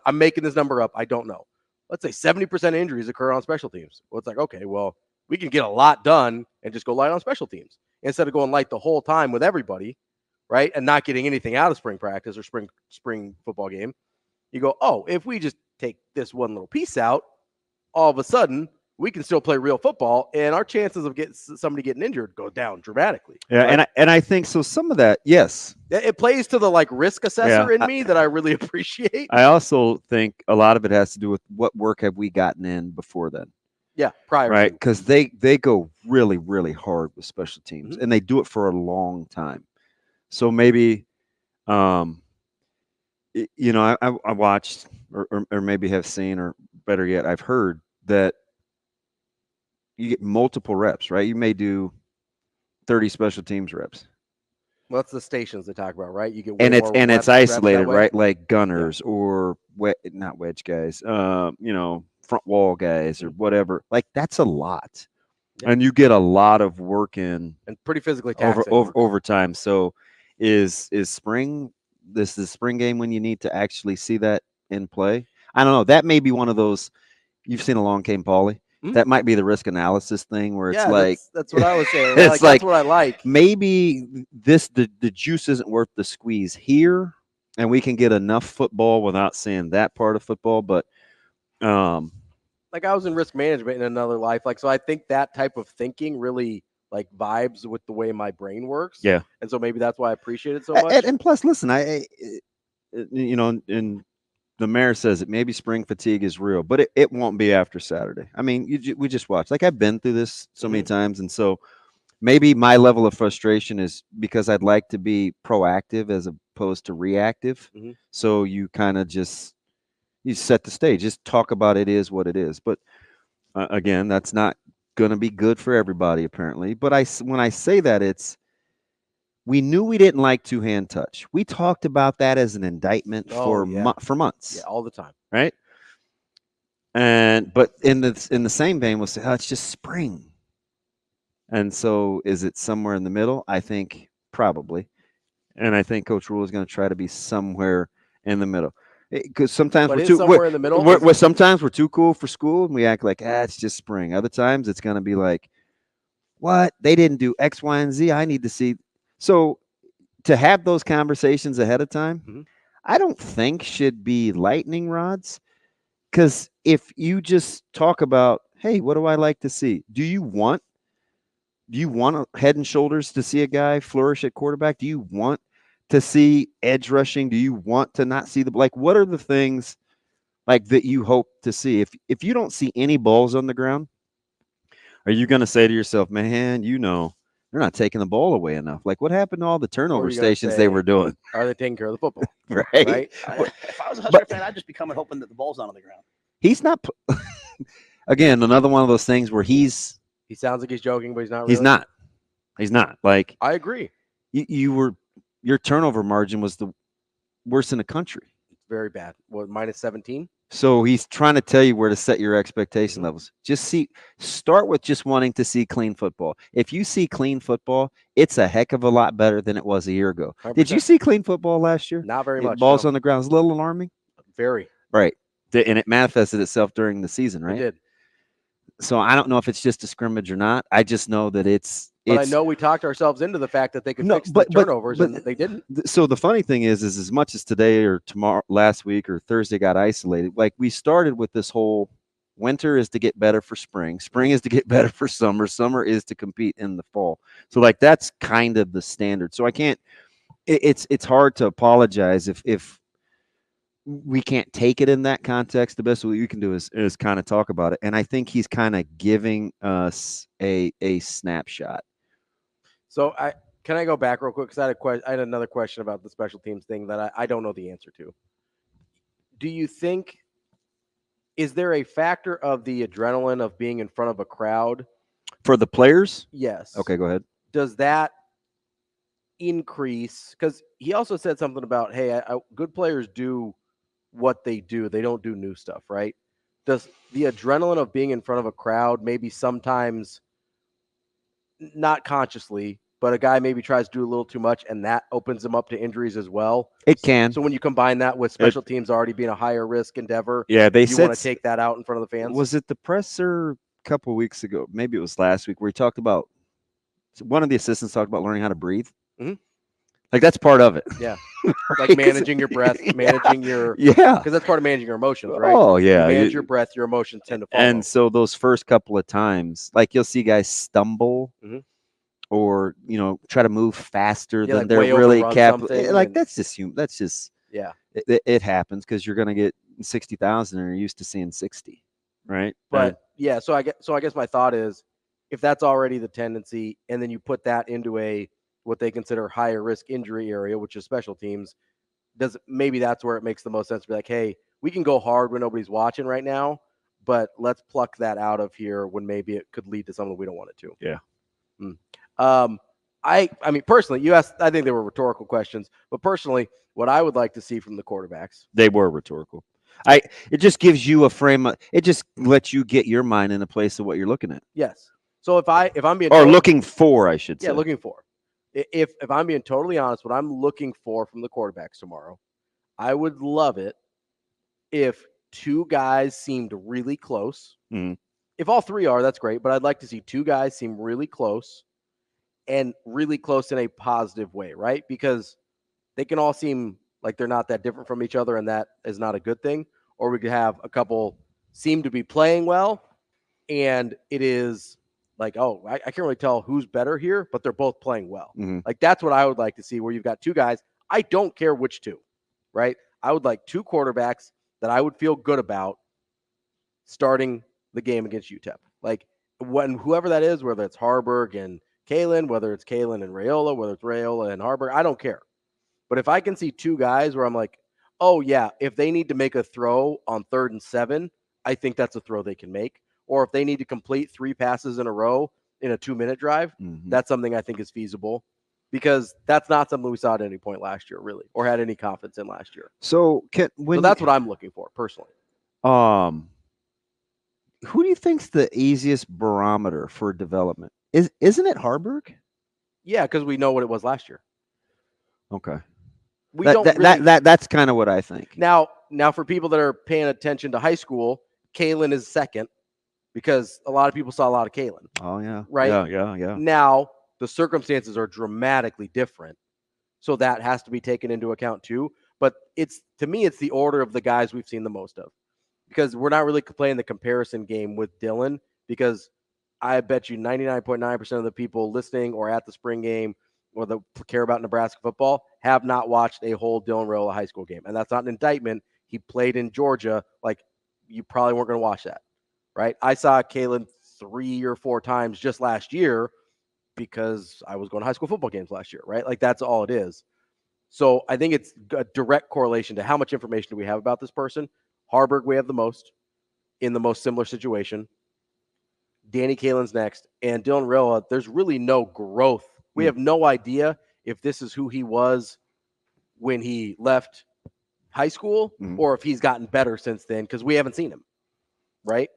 I'm making this number up. I don't know. Let's say 70% injuries occur on special teams. Well, it's like, okay, well, we can get a lot done and just go light on special teams instead of going light the whole time with everybody, right? And not getting anything out of spring practice or spring football game. You go, oh, if we just take this one little piece out, all of a sudden we can still play real football, and our chances of somebody getting injured go down dramatically. Yeah, right? and I think so. Some of that, yes, it plays to the risk assessor in me that I really appreciate. I also think a lot of it has to do with what work have we gotten in before then. Yeah, prior, right? Because they go really, really hard with special teams, and they do it for a long time. So maybe. I watched or maybe have seen, or better yet, I've heard that you get multiple reps, right? You may do 30 special teams reps. Well, that's the stations they talk about, right? You get it's isolated, right? Like gunners or not wedge guys, front wall guys or whatever. Like that's a lot, and you get a lot of work in and pretty physically taxing over time. So, is spring? This is the spring game when you need to actually see that in play. I don't know. That may be one of those. You've seen Along Came Polly. Mm-hmm. That might be the risk analysis thing where it's like that's what I was saying. It's that's what I like. Maybe the juice isn't worth the squeeze here, and we can get enough football without seeing that part of football. But I was in risk management in another life, so I think that type of thinking really like vibes with the way my brain works. Yeah. And so maybe that's why I appreciate it so much. And plus, listen, and the mayor says it. Maybe spring fatigue is real, but it won't be after Saturday. I mean, we just watched. Like, I've been through this so many times, and so maybe my level of frustration is because I'd like to be proactive as opposed to reactive. So you kind of you set the stage. Just talk about it is what it is. But again, that's not going to be good for everybody apparently. But when I say that, we knew we didn't like two-hand touch. We talked about that as an indictment for months. Yeah, all the time. Right? But in the same vein, we'll say, it's just spring. And so is it somewhere in the middle? I think probably. And I think Coach Rhule is going to try to be somewhere in the middle. Because sometimes somewhere in the middle. Sometimes we're too cool for school and we act like, it's just spring. Other times it's going to be like, what? They didn't do X, Y, and Z. I need to see. So to have those conversations ahead of time, I don't think should be lightning rods. Because if you just talk about, hey, what do I like to see? Do you want head and shoulders to see a guy flourish at quarterback? Do you want to see edge rushing? Do you want to not see what are the things like that you hope to see? If you don't see any balls on the ground, are you going to say to yourself, man, they're not taking the ball away enough? Like, what happened to all the turnover stations they were doing? Are they taking care of the football? Right. If I was a Husker fan, I'd just be coming hoping that the ball's not on the ground. He's not. Again, another one of those things where he sounds like he's joking, but he's not really. He's not. Like, I agree. Your turnover margin was the worst in the country. It's very bad. What, -17? So he's trying to tell you where to set your expectation levels. Start with just wanting to see clean football. If you see clean football, it's a heck of a lot better than it was a year ago. 100%. Did you see clean football last year? Not very much. Balls on the ground. It's a little alarming. Very. Right. And it manifested itself during the season, right? It did. So I don't know if it's just a scrimmage or not. I just know that But I know we talked ourselves into the fact that they could fix the turnovers, and they didn't. So the funny thing is as much as today or tomorrow, last week or Thursday got isolated, like we started with this whole winter is to get better for spring. Spring is to get better for summer. Summer is to compete in the fall. So like that's kind of the standard. So I can't. It's hard to apologize if we can't take it in that context. The best way you can do is kind of talk about it. And I think he's kind of giving us a snapshot. So can I go back real quick? Because I had another question about the special teams thing that I don't know the answer to. Do you think, is there a factor of the adrenaline of being in front of a crowd? For the players? Yes. Okay, go ahead. Does that increase? Because he also said something about, hey, good players do what they do. They don't do new stuff, right? Does the adrenaline of being in front of a crowd maybe sometimes, not consciously, but a guy maybe tries to do a little too much and that opens him up to injuries as well? It can. So when you combine that with special teams already being a higher risk endeavor, you want to take that out in front of the fans? Was it the presser a couple of weeks ago? Maybe it was last week where he talked about, one of the assistants talked about learning how to breathe. Mm-hmm. Like that's part of it. Yeah. Like managing your breath, managing your because that's part of managing your emotions, right? Oh yeah. You manage your breath, your emotions tend to follow. And so those first couple of times, like you'll see guys stumble or try to move faster than like they're really capable. Like that's just human. That's just it happens because you're gonna get 60,000 and you're used to seeing 60, right? But so I guess my thought is, if that's already the tendency, and then you put that into what they consider higher risk injury area, which is special teams, maybe that's where it makes the most sense to be like, hey, we can go hard when nobody's watching right now, but let's pluck that out of here when maybe it could lead to something we don't want it to. Yeah. I mean, personally, you asked, I think they were rhetorical questions, but personally, what I would like to see from the quarterbacks. They were rhetorical. It just gives you a frame. It just lets you get your mind in a place of what you're looking at. Yes. So if I'm being looking for, I should say. Yeah, looking for. If I'm being totally honest, what I'm looking for from the quarterbacks tomorrow, I would love it if two guys seemed really close. Mm-hmm. If all three are, that's great, but I'd like to see two guys seem really close and really close in a positive way, right? Because they can all seem like they're not that different from each other, and that is not a good thing. Or we could have a couple seem to be playing well, and it is like, oh, I can't really tell who's better here, but they're both playing well. Mm-hmm. Like, that's what I would like to see, where you've got two guys. I don't care which two, right? I would like two quarterbacks that I would feel good about starting the game against UTEP. Like, when whoever that is, whether it's Harburg and Kalen, whether it's Kalen and Rayola, whether it's Rayola and Harburg, I don't care. But if I can see two guys where I'm like, oh, yeah, if they need to make a throw on 3rd and 7, I think that's a throw they can make. Or if they need to complete 3 passes in a row in a 2-minute drive, that's something I think is feasible, because that's not something we saw at any point last year, really, or had any confidence in last year. So that's what I'm looking for personally. Who do you think's the easiest barometer for development? Isn't it Harburg? Yeah, because we know what it was last year. Okay. That's kind of what I think. Now for people that are paying attention to high school, Kalen is second, because a lot of people saw a lot of Kalen. Oh, yeah. Right? Yeah. Now, the circumstances are dramatically different, so that has to be taken into account too. But to me, it's the order of the guys we've seen the most of, because we're not really playing the comparison game with Dylan, because I bet you 99.9% of the people listening or at the spring game or that care about Nebraska football have not watched a whole Dylan Rayola high school game. And that's not an indictment. He played in Georgia. Like, you probably weren't going to watch that, right? I saw Kalen 3 or 4 times just last year because I was going to high school football games last year, right? Like, that's all it is. So I think it's a direct correlation to how much information do we have about this person. Harburg, we have the most in the most similar situation. Danny Kalen's next. And Dylan Rayola, there's really no growth. We have no idea if this is who he was when he left high school or if he's gotten better since then, because we haven't seen him, right?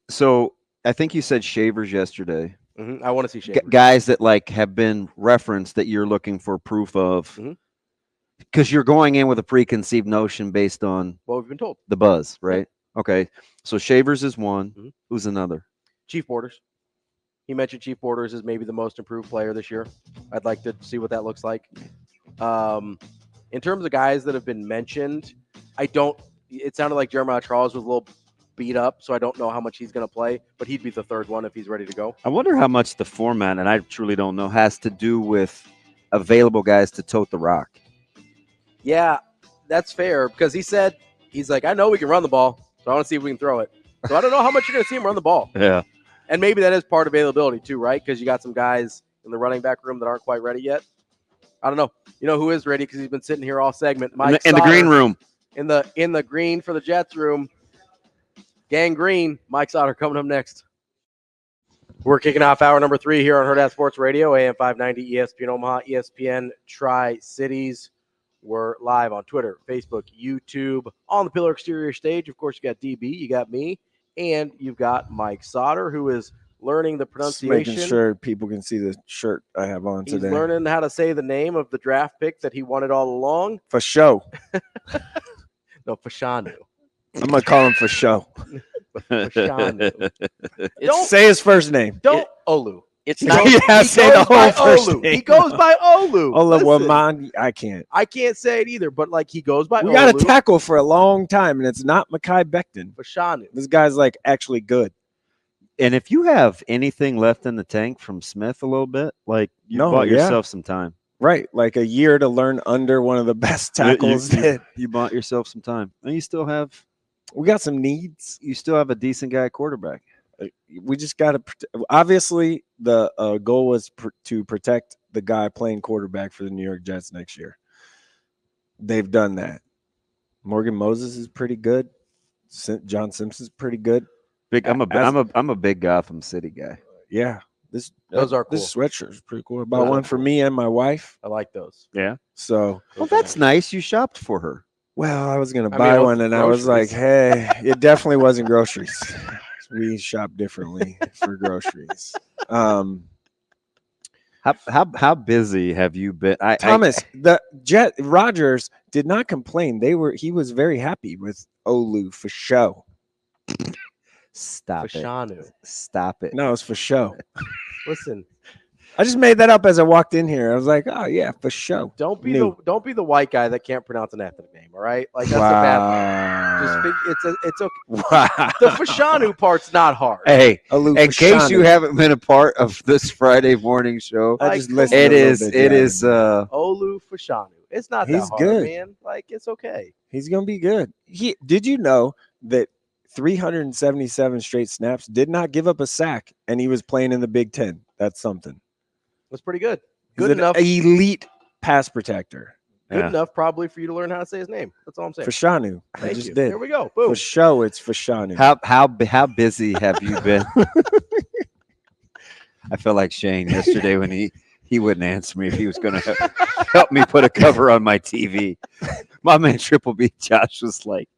So I think you said Shavers yesterday. I want to see Schaefer. Guys that like have been referenced that you're looking for proof of, because you're going in with a preconceived notion based on what we've been told, the buzz, right? Yeah. Okay, so Shavers is one. Who's another? Chief Borders. He mentioned Chief Borders is maybe the most improved player this year. I'd like to see what that looks like. In terms of guys that have been mentioned, it sounded like Jeremiah Charles was a little beat up, so I don't know how much he's going to play, but he'd be the third one if he's ready to go. I wonder how much the format, and I truly don't know, has to do with available guys to tote the rock. Yeah, that's fair, because he's like, I know we can run the ball, so I want to see if we can throw it. So I don't know how much you're going to see him run the ball. Yeah. And maybe that is part of availability too, right? Because you got some guys in the running back room that aren't quite ready yet. I don't know. You know who is ready, because he's been sitting here all segment. Mike in the green room. In the green for the Jets room. Gang green. Mike Sautter coming up next. We're kicking off hour number 3 here on Hurrdat Sports Radio, AM 590, ESPN Omaha, ESPN Tri-Cities. We're live on Twitter, Facebook, YouTube, on the Pillar Exterior stage. Of course, you got DB, you got me, and you've got Mike Sautter, who is learning the pronunciation. Just making sure people can see the shirt I have on today. He's learning how to say the name of the draft pick that he wanted all along. For show. No, Fashanu. I'm going to call him for show. Fashanu. Say his first name. Olu. It's not. Say the whole first name. He goes by Olu. Olu, I can't. I can't say it either, but like he goes by Olu. We got a tackle for a long time, and it's not Mekhi Becton. Fashanu. This guy's like actually good. And if you have anything left in the tank from Smith a little bit, like you bought yourself some time. Right. Like a year to learn under one of the best tackles. You bought yourself some time. And you still have. We got some needs. You still have a decent guy quarterback. We just got to obviously the goal was to protect the guy playing quarterback for the New York Jets next year. They've done that. Morgan Moses is pretty good. John Simpson's pretty good. I'm a big Gotham City guy. Yeah, those are cool. This sweatshirt is pretty cool. I bought one for me and my wife. I like those. Yeah. So well, that's nice. You shopped for her. Well, I was gonna buy one, and I was like, "Hey, it definitely wasn't groceries. We shop differently for groceries." How busy have you been? The Rogers did not complain. He was very happy with Olu for show. Stop Fashanu. it. Stop it. No, it's for show. Listen, I just made that up as I walked in here. I was like, oh yeah, for sure. Don't be New. the white guy that can't pronounce an ethnic name. All right, like that's a bad one. It's okay. Wow. The Fashanu part's not hard. Hey, Alou in case you Fashanu. haven't been a part of this Friday morning show, I just Like, listened it a little is. bit, It yeah, is. Olu Fashanu. It's not He's that hard, good. man. Like it's okay. He's gonna be good. Did you know that 377 straight snaps, did not give up a sack, and he was playing in the Big Ten? That's something. That's pretty good. He's Good an enough. elite pass protector. Good Yeah. enough, probably, for you to learn how to say his name. That's all I'm saying. Fashanu. I Thank just you. did. There we go. For Boom. show, it's Fashanu. How busy have you been? I felt like Shane yesterday when he wouldn't answer me if he was going to help me put a cover on my TV. My man Triple B Josh was like,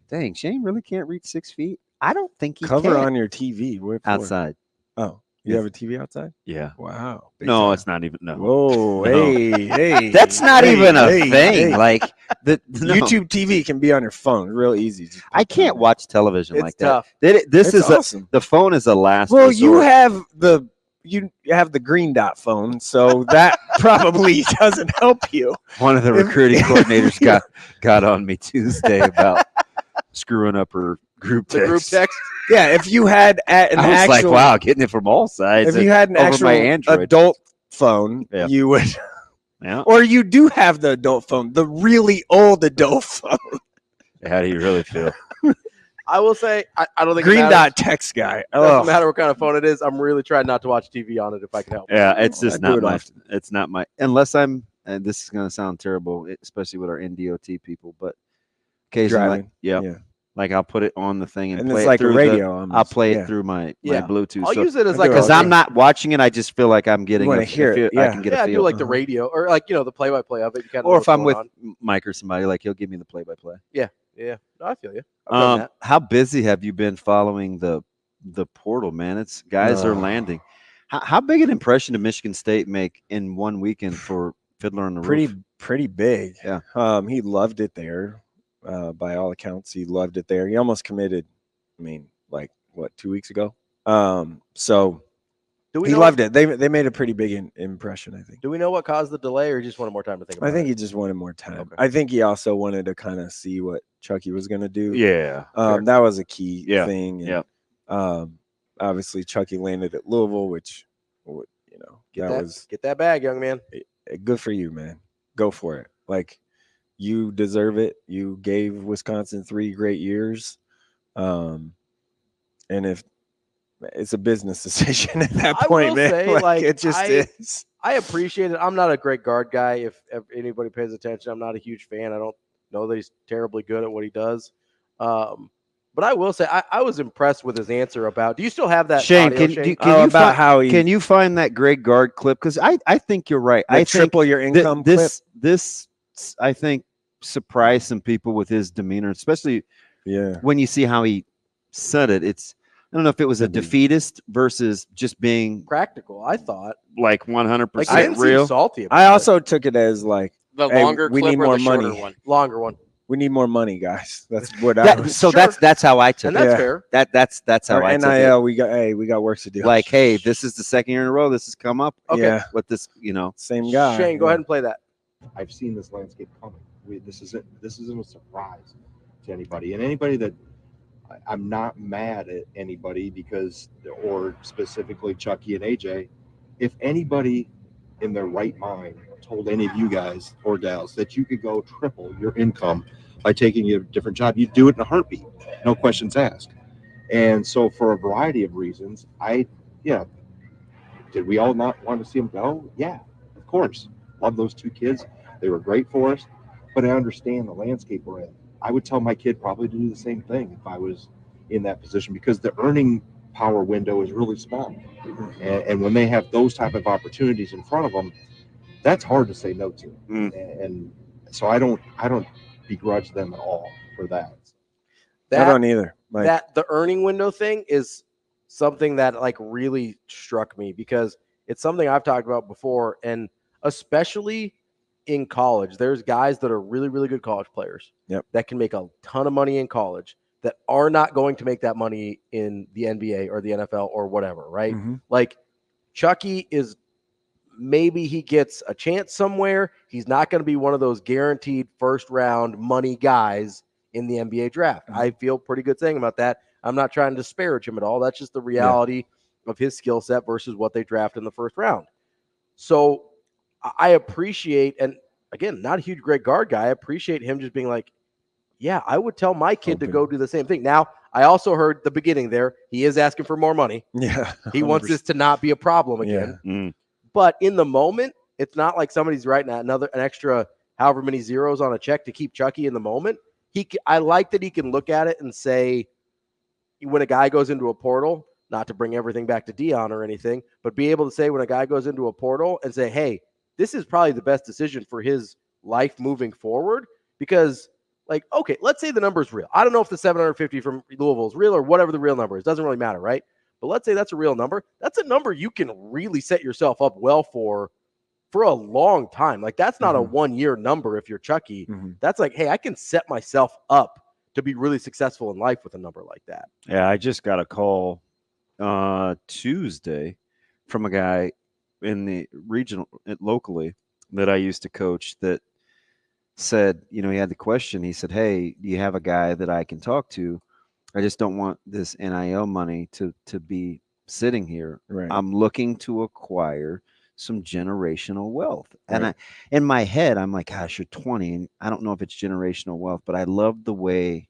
"Dang, Shane really can't reach 6 feet. I don't think he Cover can." on your TV. Where for? Outside. Oh, you have a TV outside? Yeah. Wow. Big No, time. it's not even. No. Whoa, No. hey. That's not hey, even a hey, thing. hey. Like no. YouTube TV can be on your phone, real easy. Just I can't watch television It's like tough. that. This It's is awesome. the phone is a last. Well, you resort. have the green dot phone, so that probably doesn't help you. One of the If- recruiting coordinators got on me Tuesday about screwing up her group The text. group text. Yeah, if you had an I was actual, like, wow, getting it from all sides. if you had an over actual my Android. adult phone, Yeah. you would, Yeah. or you do have the adult phone, the really old adult phone. How do you really feel? I will say, I don't think it Green matters. dot text guy. Doesn't Oh, matter what kind of phone it is. I'm really trying not to watch TV on it if I can help. Yeah, it's I just do not it my. often. It's not my. Unless I'm, and this is going to sound terrible, especially with our NDOT people, but occasionally, driving. yeah, like I'll put it on the thing and And play it's it like a through radio. I'll play yeah. it through my Yeah. Bluetooth. I'll use it as I like do a because I'm not watching it. I just feel like I'm getting. wanna hear it, I yeah. can get Yeah, a I feel. do like the radio or like the play-by-play of it. You kind of Or if I'm with Mike or somebody, like he'll give me the play-by-play. yeah, no, I feel you. I've done that. How busy have you been following the portal, man? It's guys are No. landing. How big an impression did Michigan State make in one weekend for Fiddler on the Roof? Pretty big. Yeah. He loved it there. By all accounts, he loved it there. He almost committed. I mean, like what, 2 weeks ago? So Do we he know loved it. They made a pretty big impression, I think. Do we know what caused the delay, or he just wanted more time to think about it? I think he just wanted more time. Okay. I think he also wanted to kind of see what Chucky was going to do. Yeah. That was a key Yeah. thing. And, Yeah. obviously, Chucky landed at Louisville, which, Get that bag, young man. good for you, man. Go for it. Like, you deserve it. You gave Wisconsin 3 great years. And if it's a business decision at that I point, will man, say, like, it just is. I appreciate it. I'm not a great guard guy. If anybody pays attention, I'm not a huge fan. I don't know that he's terribly good at what he does. But I will say I was impressed with his answer about. Do you still have that? Shane, audio, can Shane? you About find, how he can you find that Greg Gard clip? Because I think you're right. I think triple your income this I think surprised some people with his demeanor, especially Yeah. when you see how he said it. It's I don't know if it was a Could be. defeatist versus just being Practical. I thought. like Like, 100% he didn't real. seem salty about I it. also took it as like, The Hey, longer we clip need or more the shorter money. one? Longer one. we need more money, guys. That's what I was. So Sure. that's how I took And it. that's Yeah. fair. That's how Our I took NIL, we got work to do. it. Like, hey, this is the second year in a row this has come up. Okay. Yeah. With this, Same guy. Shane, go yeah. ahead and play that. I've seen this landscape coming. This isn't a surprise to anybody, and anybody that I'm not mad at anybody because, or specifically Chucky and AJ. If anybody in their right mind told any of you guys or gals that you could go triple your income by taking a different job, you'd do it in a heartbeat, no questions asked. And so, for a variety of reasons, did we all not want to see them go? Yeah, of course. Love those 2 kids. They were great for us, but I understand the landscape we're in. I would tell my kid probably to do the same thing if I was in that position, because the earning power window is really small. And when they have those type of opportunities in front of them, that's hard to say no to. And so I don't begrudge them at all for that. I don't either. Like, That the earning window thing is something that like really struck me, because it's something I've talked about before, and especially in college, there's guys that are really, really good college players that can make a ton of money in college that are not going to make that money in the NBA or the NFL or whatever, right? Mhm. Like Chucky is maybe he gets a chance somewhere. He's not going to be one of those guaranteed first-round money guys in the NBA draft. I feel pretty good saying about that. I'm not trying to disparage him at all. That's just the reality of his skill set versus what they draft in the first round. So I appreciate, and again, not a huge great guard guy. I appreciate him just being like, yeah, I would tell my kid to go do the same thing. Now, I also heard the beginning there. He is asking for more money. Yeah. He wants this to not be a problem again. Mm. But in the moment, it's not like somebody's writing an extra however many zeros on a check to keep Chucky in the moment. I like that he can look at it and say, when a guy goes into a portal, not to bring everything back to Dion or anything, but be able to say when a guy goes into a portal and say, hey, this is probably the best decision for his life moving forward. Because, like, okay, let's say the number is real. I don't know if the 750 from Louisville is real or whatever the real number is. Doesn't really matter, right? But let's say that's a real number. That's a number you can really set yourself up well for a long time. Like, that's not a 1 year number if you're Chucky. That's like, hey, I can set myself up to be really successful in life with a number like that. Yeah, I just got a call Tuesday from a guy in the regional locally that I used to coach that said, he had the question. He said, hey, do you have a guy that I can talk to? I just don't want this NIL money to be sitting here. Right. I'm looking to acquire some generational wealth. Right. And in my head, I'm like, gosh, you're 20 and I don't know if it's generational wealth, but I love the way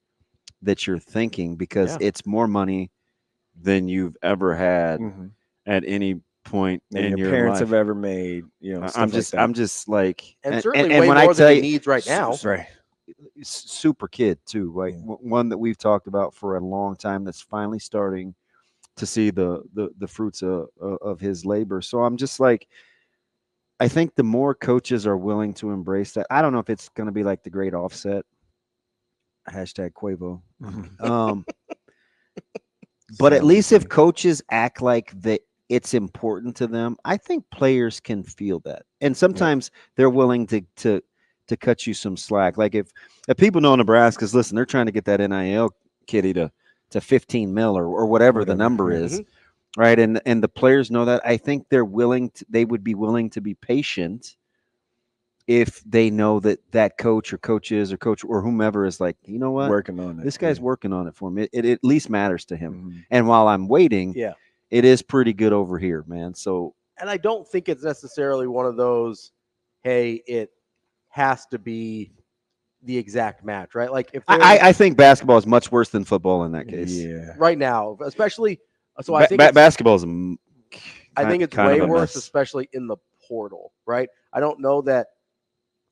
that you're thinking because it's more money than you've ever had at any point in your parents life. have ever made. I'm just like, and certainly and way when more I than tell he needs right now. Right. Super kid too, right? One that we've talked about for a long time that's finally starting to see the fruits of his labor. So I'm just like, I think the more coaches are willing to embrace that, I don't know if it's going to be like the great offset, #Quavo. But at least if coaches act like that it's important to them, I think players can feel that. And sometimes they're willing to cut you some slack. Like if people know Nebraska's, listen, they're trying to get that NIL kitty to 15 mil or whatever the number is. Right. And the players know that. I think they would be willing to be patient if they know that coach or coaches or coach or whomever is like, you know what? Working on it. This guy's working on it for me. It at least matters to him. And while I'm waiting, it is pretty good over here, man. So, and I don't think it's necessarily one of those, hey, it has to be the exact match, right? Like if I think basketball is much worse than football in that case. Yeah. Right now, especially so I think basketball is I think it's way worse, especially in the portal, right? I don't know that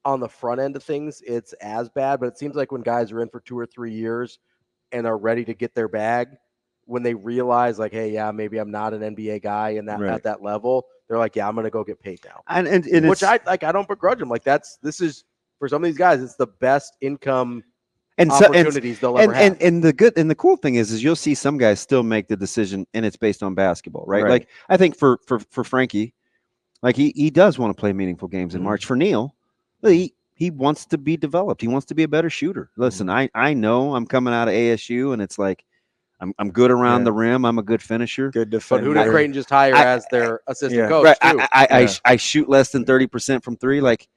on the front end of things it's as bad, but it seems like when guys are in for 2 or 3 years and are ready to get their bag, when they realize like, hey, yeah, maybe I'm not an NBA guy and that at that level, they're like, yeah, I'm gonna go get paid now. And which I like. I don't begrudge them. Like this is for some of these guys, it's the best income and opportunities they'll ever have. And the cool thing is you'll see some guys still make the decision and it's based on basketball, right? Like I think for Frankie, like he does want to play meaningful games in March. For Neil, he wants to be developed. He wants to be a better shooter. Listen, I know I'm coming out of ASU and it's like I'm good around the rim. I'm a good finisher. Good defender. But who did Creighton just hire as their assistant coach? Right. Too? I shoot less than 30% from three. Like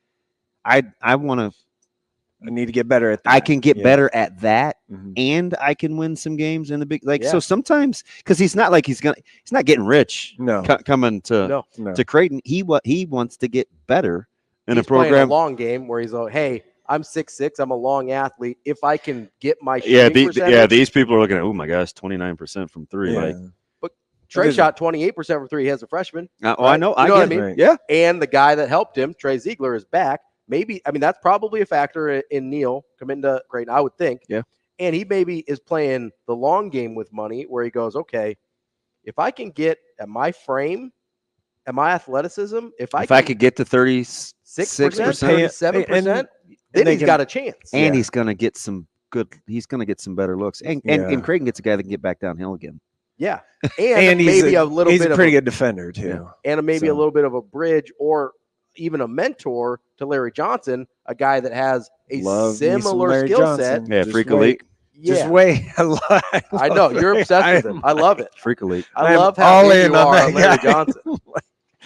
I want to. I need to get better at that. I can get better at that, and I can win some games in the big. Like so, sometimes because he's not getting rich. No, coming to Creighton, he wants to get better in a program. Playing a long game where he's like, hey, I'm 6'6", I'm a long athlete. If I can get my shooting percentage, these people are looking at, oh my gosh, 29% from three. Like, but Trey shot 28% from three. He has a freshman. I know. You know what I mean? Right. Yeah. And the guy that helped him, Trey Ziegler, is back. Maybe, I mean, that's probably a factor in Neil coming to Creighton, I would think. Yeah. And he maybe is playing the long game with money where he goes, okay, if I can get at my frame, at my athleticism, if I could get to 36%, 37%, then he's got a chance. And he's going to get some better looks. And Creighton gets a guy that can get back downhill again. Yeah. And maybe he's a pretty good defender too. Yeah. And maybe a little bit of a bridge or even a mentor to Larry Johnson, a guy that has a similar skill set. Yeah, Freak Elite. Yeah. Just wait a lot. I know you're obsessed with him. I love it. Freak Elite. I love how in you are on Larry Johnson.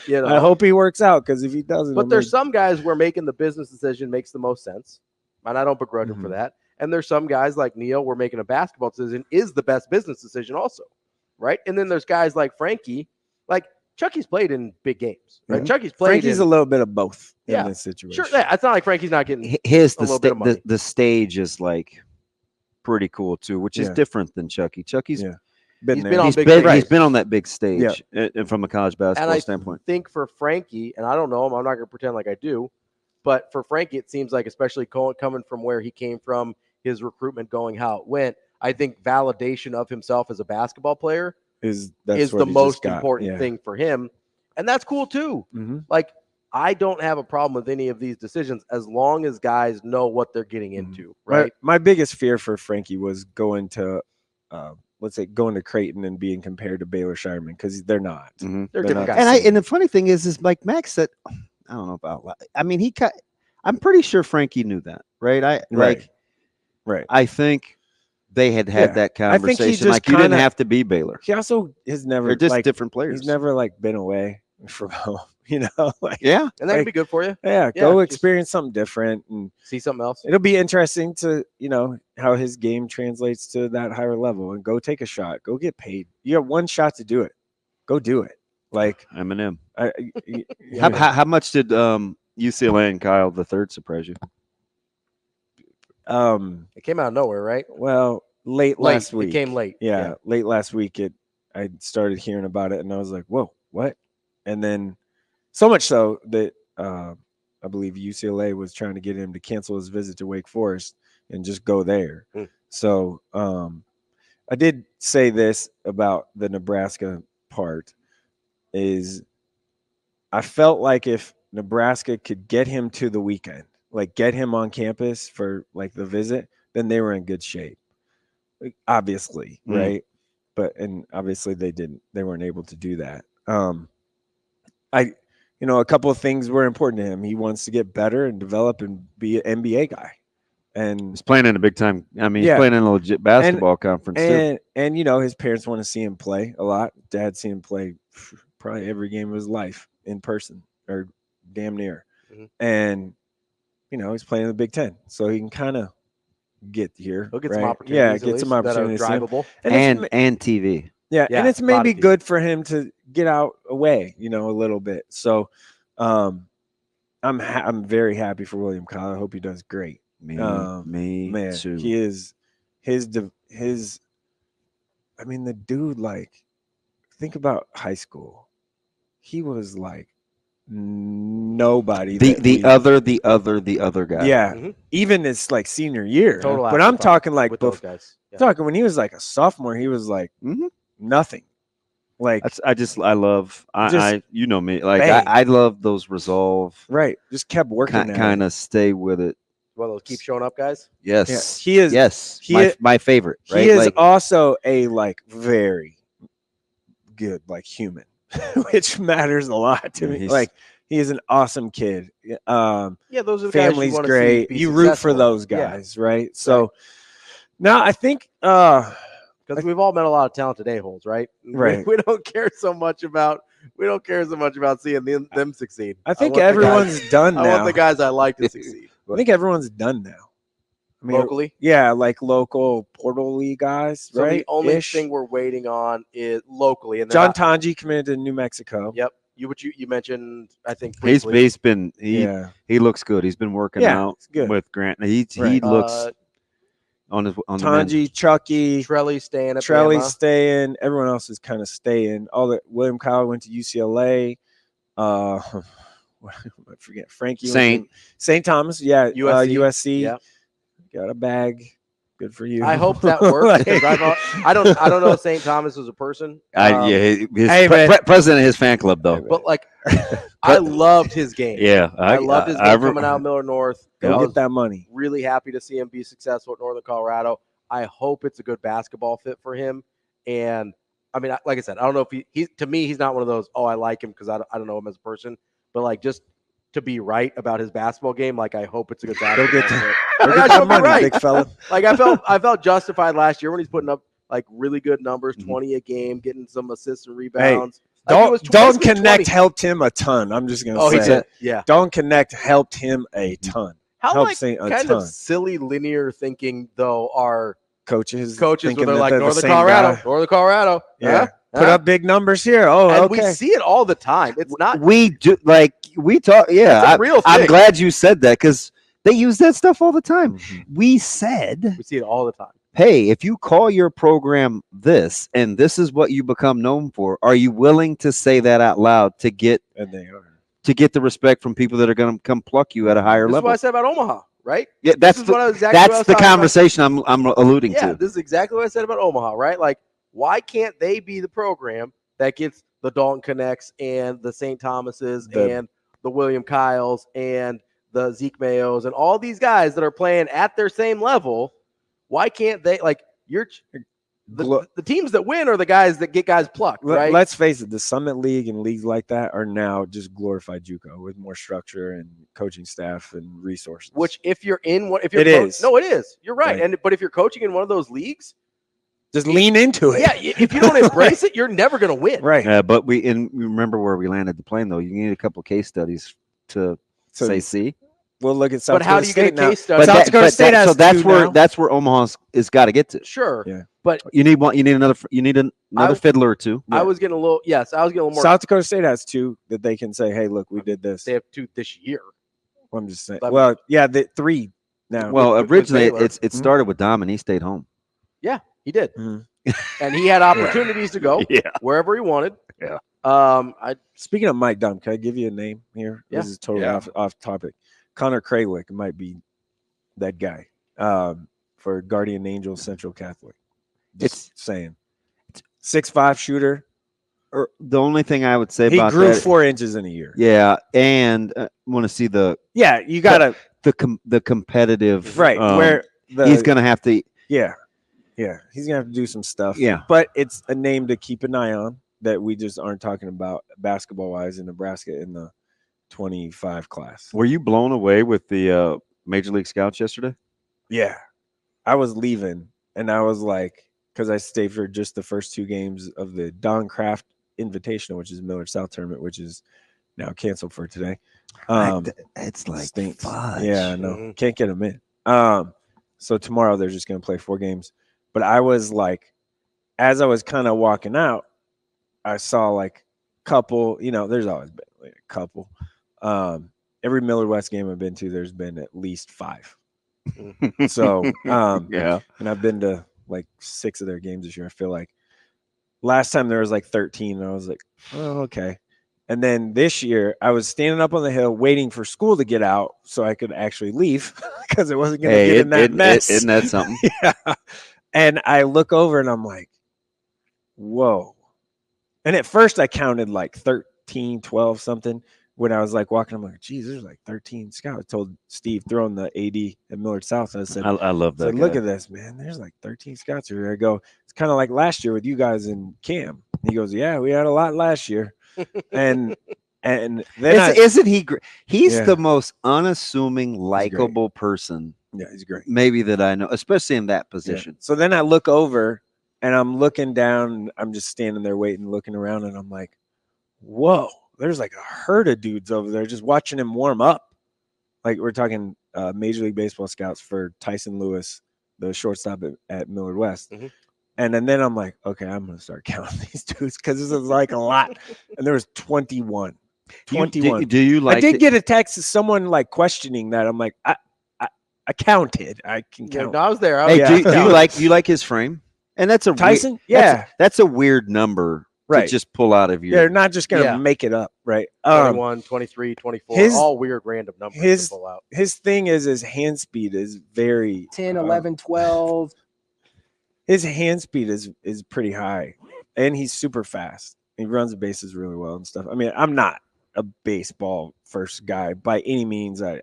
You know, I hope he works out because if he doesn't, but there's some guys where making the business decision makes the most sense, and I don't begrudge him for Mhm. that. And there's some guys like Neil where making a basketball decision is the best business decision also, right? And then there's guys like Frankie, like Chucky's played in big games, right? Yeah. Chucky's played Frankie's in, a little bit of both Yeah. in this situation. sure. Yeah, it's not like Frankie's not getting His a little bit of money. the stage is like pretty cool too, which is Yeah. different than Chucky. Chucky's Yeah. He's there. been on he's big been stages. he's been on that big stage and from a college basketball I standpoint. think for Frankie, and I don't know him, I'm not going to pretend like I do, but for Frankie, it seems like, especially coming from where he came from, his recruitment going how it went, I think validation of himself as a basketball player is the most important thing for him. And that's cool too. Mm-hmm. Like, I don't have a problem with any of these decisions as long as guys know what they're getting into, right? My biggest fear for Frankie was going to, let's say, going to Creighton and being compared to Baylor Shireman because they're not. Mhm. They're They're different not guys. And the funny thing is like Max said, I don't know about. I mean, I'm pretty sure Frankie knew that, right? Right. I think they had Yeah. that I think he conversation. just Like you didn't kinda- have to be Baylor. He also has never They're just like, different players. he's never like been away from home, like Yeah. And that can like- be good for you. yeah, Yeah, go just- experience something different and See something else. it'll be interesting to how his game translates to that higher level and go take a shot, go get paid. You have one shot to do it, go do it. Like Eminem. yeah. How much did UCLA and Kyle the third surprise you? It came out of nowhere, right? Well, late last week It came late. yeah, late last week I started hearing about it and I was like, whoa, what? And then so much so that I believe UCLA was trying to get him to cancel his visit to Wake Forest and just go there. So I did say this about the Nebraska part is I felt like if Nebraska could get him to the weekend, like get him on campus for like the visit, then they were in good shape. Like, obviously, right? But and obviously they weren't able to do that. A couple of things were important to him. He wants to get better and develop and be an NBA guy. And He's playing in a big time. I mean, he's playing in a legit basketball conference too. And his parents want to see him play a lot. Dad seen him play probably every game of his life in person or damn near. Mhm. And he's playing in the Big Ten, so he can kind of get here. He'll get right? some opportunities. Yeah, at get some least that are opportunities. to see him. drivable. And TV. Yeah, Yeah, and it's a lot maybe of good for him to get out away, a little bit. So, I'm very happy for William Kyle. I hope he does great. Me Man, too. he is his. I mean, the dude. Like, think about high school. He was like nobody. The other guy. Yeah, Mhm. even his like senior year. Total but I'm afterthought talking like with those guys. Yeah. talking when he was like a sophomore. He was like nothing. Like I love you know me. Like bang. I love those resolve. right, just kept working. at it. Kind of stay with it. One of those keep showing up guys. Yes. he is. Yes. My favorite. Right. He is Like, also a like very good like human, which matters a lot to me. he's- Like he is an awesome kid. Yeah, those are the guys Family's you wanna great. See be You root for successful. those Yeah, guys, right? So now I think because we've all met a lot of talented a-holes, right? Right. We don't care so much about seeing them succeed. I think want the guys- everyone's done I now. want the guys I like to succeed. I think everyone's done now. I mean, Locally, yeah, like local portal league guys, so right? the only Ish. thing we're waiting on is locally, and John Tanji committed to New Mexico. Yep. You mentioned, I think he's briefly. he looks good. He's been working Yeah, out it's good. with Grant. He Right. looks on the men. Tanji, Chucky, Trelly staying at Trelly's Bama. staying. Everyone else is kind of staying. All that William Kyle went to UCLA. I forget Frankie. St. Thomas. Yeah, USC. USC. Yeah. Got a bag. Good for you. I hope that works because I don't know St. Thomas as a person. His Hey, man. president of his fan club though. But like, I loved his game. Yeah, I loved his game coming out of Miller North. I Go was get that money. really happy to see him be successful at Northern Colorado. I hope it's a good basketball fit for him. And I mean, like I said, I don't know if he to me, he's not one of those, oh, I like him because I don't know him as a person. But like, just to be right about his basketball game, like I hope it's a good basketball get fit. Go Like, get I that hope money, you're right. big fella. Like I felt justified last year when he's putting up like really good numbers, Mhm. 20 a game, getting some assists and rebounds. Don't Connect helped him a ton. I'm just gonna say. He did. Yeah. Don't Connect helped him a ton. How helped like kind of silly linear thinking though are coaches where they're like Northern Colorado. Yeah. Put up big numbers here. And we see it all the time. It's not. We do we talk. Yeah, That's a real thing. I'm glad you said that because they use that stuff all the time. Mm-hmm. We said we see it all the time. Hey, if you call your program this and this is what you become known for, are you willing to say that out loud to get the respect from people that are going to come pluck you at a higher level? That's what I said about Omaha, right? Yeah, that's the conversation I'm alluding to. Yeah, this is exactly what I said about Omaha, right? Like, why can't they be the program that gets the Dalton Connects and the St. Thomases and the William Kyles and the Zeke Mayos and all these guys that are playing at their same level? Why can't they the teams that win are the guys that get guys plucked, right? Let's face it, the Summit League and leagues like that are now just glorified JUCO with more structure and coaching staff and resources. Which it is. No, it is. You're right. But if you're coaching in one of those leagues, just lean into it. Yeah, if you don't embrace it, you're never going to win. Right. But remember where we landed the plane though. You need a couple case studies to say see. We'll look at South But how do you get a case study? South Dakota State has that's where Omaha's is got to get to. Sure. Yeah. But you need another fiddler or two. I was getting a little more. South Dakota State has two that they can say, "Hey, look, we did this." They have two this year. Well, I'm just saying. Well, yeah, three now. Well, originally it started with Dom and he stayed home. Yeah, he did, and he had opportunities to go wherever he wanted. Yeah. Speaking of Mike Dom, can I give you a name here? Yeah. This is totally off topic. Connor Kralick might be that guy for Guardian Angel Central Catholic. Just saying. 6'5" shooter. Or the only thing I would say he about grew that, 4 inches in a year. Yeah, and want to see you gotta the competitive where he's gonna have to he's gonna have to do some stuff. Yeah, but it's a name to keep an eye on that we just aren't talking about basketball wise in Nebraska in the 25 class. Were you blown away with the Major League Scouts yesterday? Yeah, I was leaving and I was like, because I stayed for just the first 2 games of the Don Kraft Invitational, which is Millard South tournament, which is now canceled for today. It's like stinks. Fudge. Yeah, no, can't get them in. So tomorrow they're just going to play 4 games. But I was like, as I was kind of walking out, I saw like a couple. There's always been like a couple. Every Millard West game I've been to, there's been at least 5. So and I've been to like 6 of their games this year. I feel like last time there was like 13, and I was like, oh, okay. And then this year I was standing up on the hill waiting for school to get out so I could actually leave because it wasn't going to get in that mess. Isn't that something? Yeah. And I look over and I'm like, whoa. And at first I counted like 13, 12 something. When I was like walking, I'm like, geez, there's like 13 scouts. I told Steve throwing the AD at Millard South. And I said, I love that. Look at this, man. There's like 13 scouts here. I go, it's kind of like last year with you guys in Cam. He goes, yeah, we had a lot last year. And then isn't he great? He's the most unassuming, likable person. Yeah, he's great. Maybe that I know, especially in that position. Yeah. So then I look over and I'm looking down. I'm just standing there waiting, looking around, and I'm like, whoa. There's like a herd of dudes over there just watching him warm up. Like we're talking Major League Baseball scouts for Tyson Lewis, the shortstop at Millard West. Mm-hmm. And then I'm like, okay, I'm going to start counting these dudes because this is like a lot. And there was 21. 21. Do you like? I did get a text of someone like questioning that. I'm like, I counted. I can count. No, I was there. Do you like his frame? And that's a Tyson. That's a weird number. Right. To just pull out of your. They're not just going to make it up, right? 21, 23, 24, all weird random numbers to pull out. His thing is his hand speed is very 10, 11, 12. His hand speed is pretty high, and he's super fast. He runs the bases really well and stuff. I mean, I'm not a baseball first guy by any means. I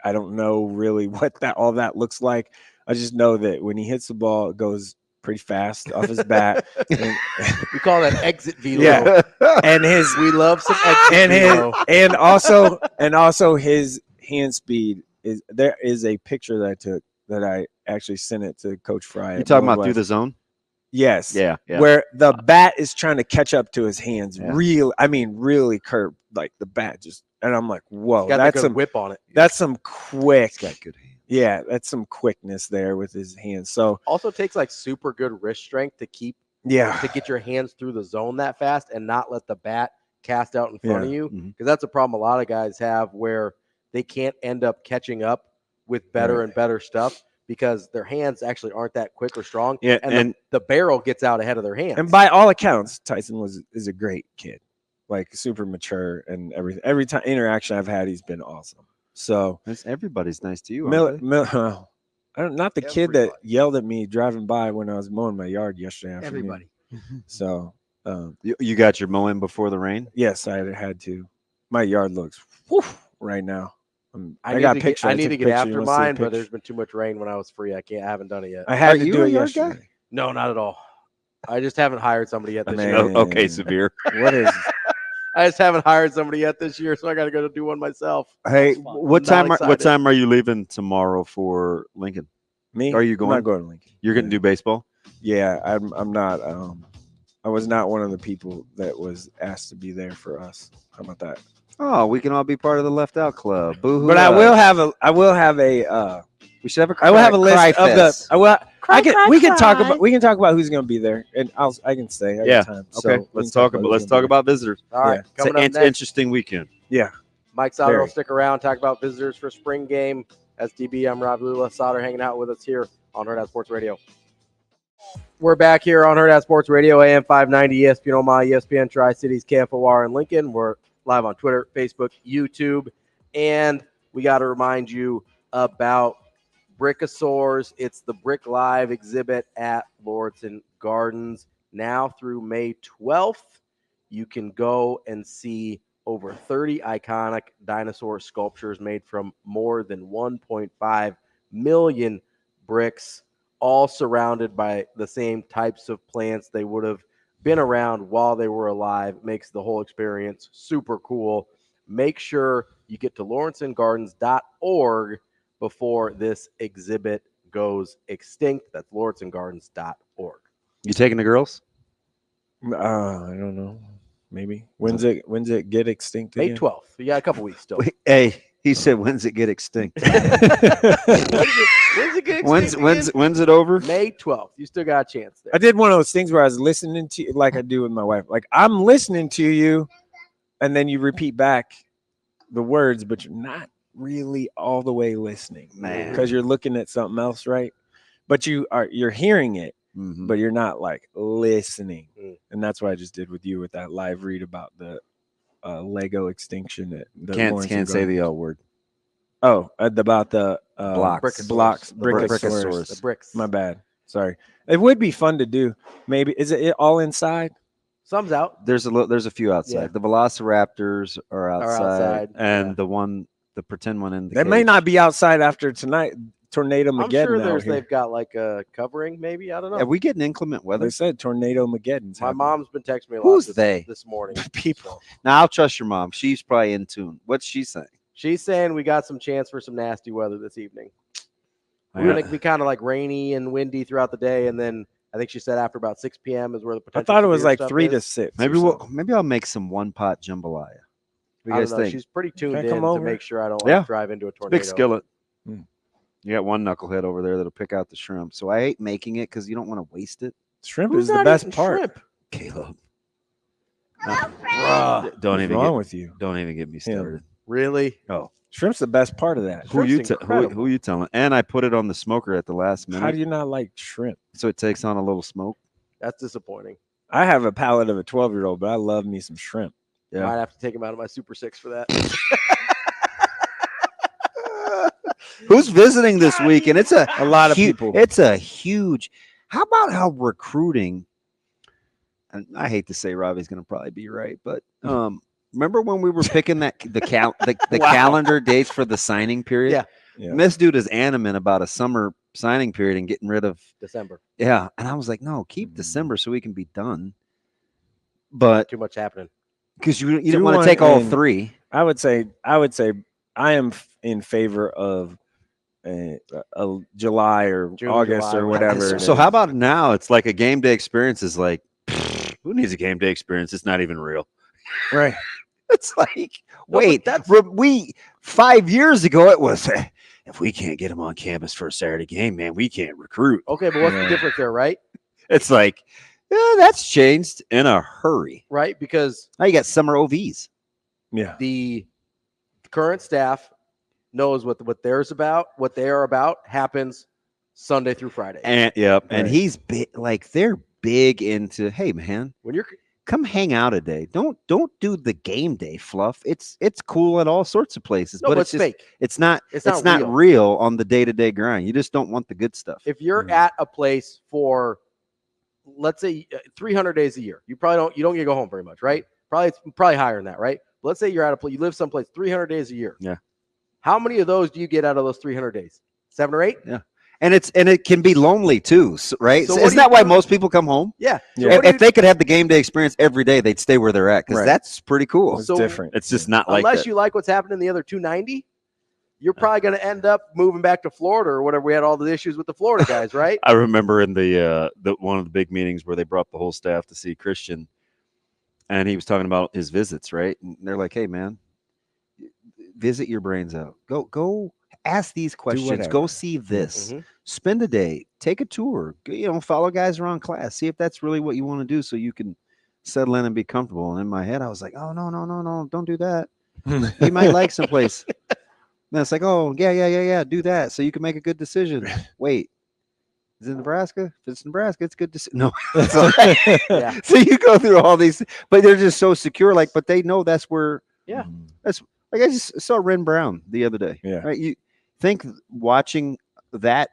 don't know really what all that looks like. I just know that when he hits the ball, it goes pretty fast off his bat. We call that exit velo. Yeah, and we love some exit velo. and also his hand speed is. There is a picture that I took that I actually sent it to Coach Fry. You talking about through the zone? Yes. Yeah. Where the bat is trying to catch up to his hands. Yeah. Really curved. Like the bat just, and I'm like, whoa, He's got that's that some good whip on it. That's some quick. He's got good hands. Yeah, that's some quickness there with his hands. So Also takes like super good wrist strength to get your hands through the zone that fast and not let the bat cast out in front of you. Because that's a problem a lot of guys have where they can't end up catching up with better and better stuff because their hands actually aren't that quick or strong. Yeah, and the barrel gets out ahead of their hands. And by all accounts, Tyson is a great kid, like super mature and everything. Every time interaction I've had, he's been awesome. So everybody's nice to you. not the kid that yelled at me driving by when I was mowing my yard yesterday afternoon. Everybody. So you got your mowing before the rain? yes, I had to. My yard looks right now. I got pictures. I need to get after mine, but there's been too much rain when I was free. I haven't done it yet. I had to do it yesterday. Guy? No, not at all. I just haven't hired somebody yet this year. Okay, severe. What is? I just haven't hired somebody yet this year, so I got to go do one myself. Hey, what time are you leaving tomorrow for Lincoln? Me? Are you going? I'm not going to Lincoln. You're going to do baseball? Yeah, I'm not. I was not one of the people that was asked to be there for us. How about that? Oh, we can all be part of the left out club. Boo-hoo. But I will have a. We should have a. I will have a list of the. We can talk about who's going to be there, and I can stay. I got time. Okay. So let's talk about visitors. All right. Yeah. It's an interesting weekend. Yeah. Mike Sautter will stick around, talk about visitors for spring game. SDB, I'm Ravi, Lulla. Sautter hanging out with us here on Hurrdat Sports Radio. We're back here on Hurrdat Sports Radio, AM 590, ESPN Omaha, ESPN Tri-Cities, KFOR, and Lincoln. We're live on Twitter, Facebook, YouTube, and we got to remind you about Brickosaurs. It's the Brick Live exhibit at Lordson Gardens now through May 12th. You can go and see over 30 iconic dinosaur sculptures made from more than 1.5 million bricks, all surrounded by the same types of plants they would have been around while they were alive. It makes the whole experience super cool. Make sure you get to lawrencegardens.org before this exhibit goes extinct. That's lawrencegardens.org. You taking the girls? I don't know. Maybe. When's it get extinct again? May 12th. You got a couple weeks still. Hey, he said, when's it get extinct? When's it get extinct? When's it over? May 12th. You still got a chance there. I did one of those things where I was listening to you, like I do with my wife. Like I'm listening to you, and then you repeat back the words, but you're not really all the way listening, man, because you're looking at something else, right? But you're hearing it, but you're not like listening. And that's what I just did with you with that live read about the Lego extinction. Can't say the L word. Oh, about the blocks, brickosaurs. The bricks. My bad. Sorry. It would be fun to do. Maybe is it all inside? Some's out. There's a few outside. Yeah. The Velociraptors are outside, and the pretend one in the They may not be outside after tonight. Tornado Mageddon. I'm sure they've got like a covering, maybe. I don't know. Are we getting inclement weather? They said Tornado Mageddon. My mom's been texting me a lot. Who's this morning? People. Now I'll trust your mom. She's probably in tune. What's she saying? She's saying we got some chance for some nasty weather this evening. We're going to be kind of like rainy and windy throughout the day, and then I think she said after about 6 p.m. is where the potential. I thought it was like stuff 3 is. to 6. Maybe I'll make some one-pot jambalaya. What do you guys think? She's pretty tuned in come to over? make sure I don't drive into a tornado. Big skillet. You got one knucklehead over there that'll pick out the shrimp. So I hate making it because you don't want to waste it. Shrimp is the best part. Shrimp? Caleb. What's wrong with you? Don't even get me started. Really? Oh. Shrimp's the best part of that. Who you telling? And I put it on the smoker at the last minute. How do you not like shrimp? So it takes on a little smoke. That's disappointing. I have a palate of a 12-year-old, but I love me some shrimp. I might have to take him out of my Super 6 for that. Who's visiting this week? And it's a lot of people. It's a huge. How about how recruiting? And I hate to say Ravi's going to probably be right, but remember when we were picking the calendar dates for the signing period? Yeah. And this dude is animate about a summer signing period and getting rid of December. Yeah, and I was like, no, keep December so we can be done. But too much happening because you don't want to take all 3. I would say I am in favor of July or June, August July, or whatever whatever. it So is. how about now? It's like a game day experience is like, who needs a game day experience? It's not even real. Right. It's like, No, but wait, that's- we 5 years ago it was if we can't get them on campus for a Saturday game, man, we can't recruit. Okay, but what's Yeah. the difference there, right? It's like, that's changed in a hurry. Right, because Now you got summer OVs. Yeah. the current staff knows what they are about happens Sunday through Friday. And and Right. he's big, like they're big into, hey man, When you're come hang out a day. Don't do the game day fluff. It's cool at all sorts of places, no, but but it's just, fake. it's not It's it's not not real on the day-to-day grind. You just don't want the good stuff. If you're Mhm. at a place for, let's say, 300 days a year, you don't get to go home very much, right? It's probably higher than that, right? But let's say you're at a place, you live someplace 300 days a year. Yeah. How many of those do you get out of those 300 days? 7 or 8? Yeah. And it can be lonely too, right? So So what isn't do you that why do? most people come home? Yeah. Yeah. So what do If they could have the game day experience every day, they'd stay where they're at because Right. that's pretty cool. It's So- different. It's just not like unless that. you like what's happening in the other 290, you're probably going to end up moving back to Florida or whatever. We had all the issues with the Florida guys, right? I remember in the one of the big meetings where they brought the whole staff to see Christian, and he was talking about his visits, right? And they're like, "Hey, man, visit your brains out. Go ask these questions. whatever. Go see this. Mhm. Spend a day. Take a tour. Follow guys around class. See if that's really what you want to do, so you can settle in and be comfortable." And in my head, I was like, "Oh no, don't do that. You might like someplace." Then it's like, "Oh yeah, do that, so you can make a good decision." Wait. Is it Nebraska? If it's Nebraska, it's good to see. No. Yeah. So you go through all these, but they're just so secure. Like, but they know that's where. Yeah. That's like I just saw Ren Brown the other day. Yeah. Right. You think watching that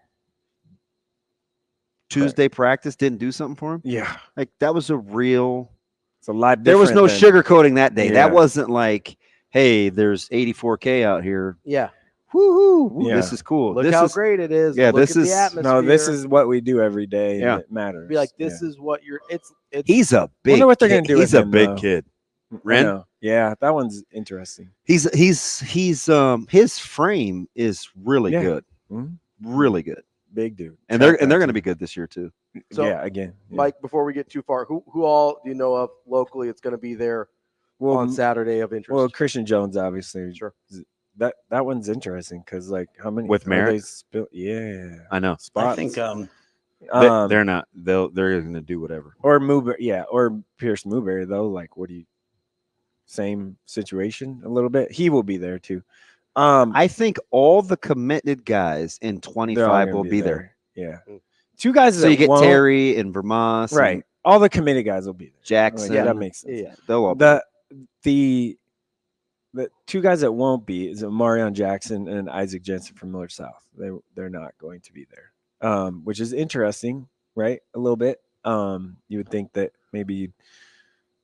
Tuesday practice didn't do something for him? Yeah. Like that was a real. It's a lot different. There was no than- sugarcoating that day. Yeah. That wasn't like, hey, there's 84K out here. Yeah. Woohoo! Yeah. This is cool. Look this how is, great it is. yeah, Look this at is- the atmosphere. No, this is what we do every day. Yeah. And it matters. Be like, this is what you're. It's. He's a big. Wonder what they're kid. gonna do He's with a him, big though. kid. I Ren? know. Yeah, that one's interesting. He's his frame is really Yeah. good, Mhm. really good, Big dude. and they're going to be good this year too. So, yeah, again. Yeah. Mike, before we get too far, who all do you know of locally? It's going to be there well, on Saturday of interest. well, Christian Jones, obviously. Sure. That one's interesting because, like, how many With are Merritt? yeah, I know spots. I think they're not. They're going to do whatever. or Moober, yeah, or Pierce Mooberry though. Like, what do you? Same situation a little bit. He will be there too. I think all the committed guys in they're all 25 gonna will be there. Yeah, two guys. So you that get won't- Terry and Vermont, right? All the committed guys will be there. Jackson. Yeah, that makes sense. yeah. They'll all be The two guys that won't be is Marion Jackson and Isaac Jensen from Miller South. They're not going to be there, which is interesting, right? A little bit. You would think that maybe you'd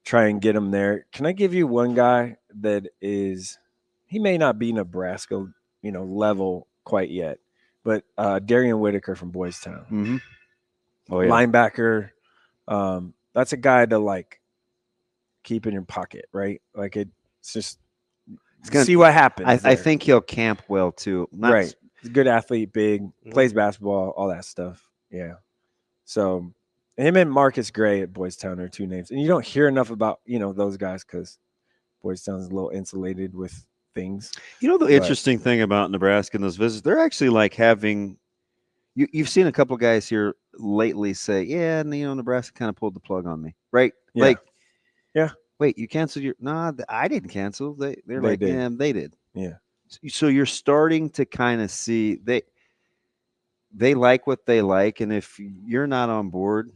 try and get them there. Can I give you one guy that is? He may not be Nebraska, level quite yet, but Darian Whitaker from Boys Town. Mhm. Oh yeah. Linebacker. That's a guy to like keep in your pocket, right? Like it's just gonna- see what happens. I there. think he'll camp well too. Not- right. He's a good athlete, big, Mhm. plays basketball, all that stuff. Yeah. So him and Marcus Gray at Boys Town are two names, and you don't hear enough about those guys because Boys Town's a little insulated with things. You know the But- interesting thing about Nebraska and those visits, they're actually like having. You've seen a couple guys here lately say, "Yeah, and Nebraska kind of pulled the plug on me," right? Yeah. Like, Yeah. Wait, you canceled your? Nah, I didn't cancel. They're They like, did. yeah, they did. Yeah. So you're starting to kind of see they like what they like, and if you're not on board,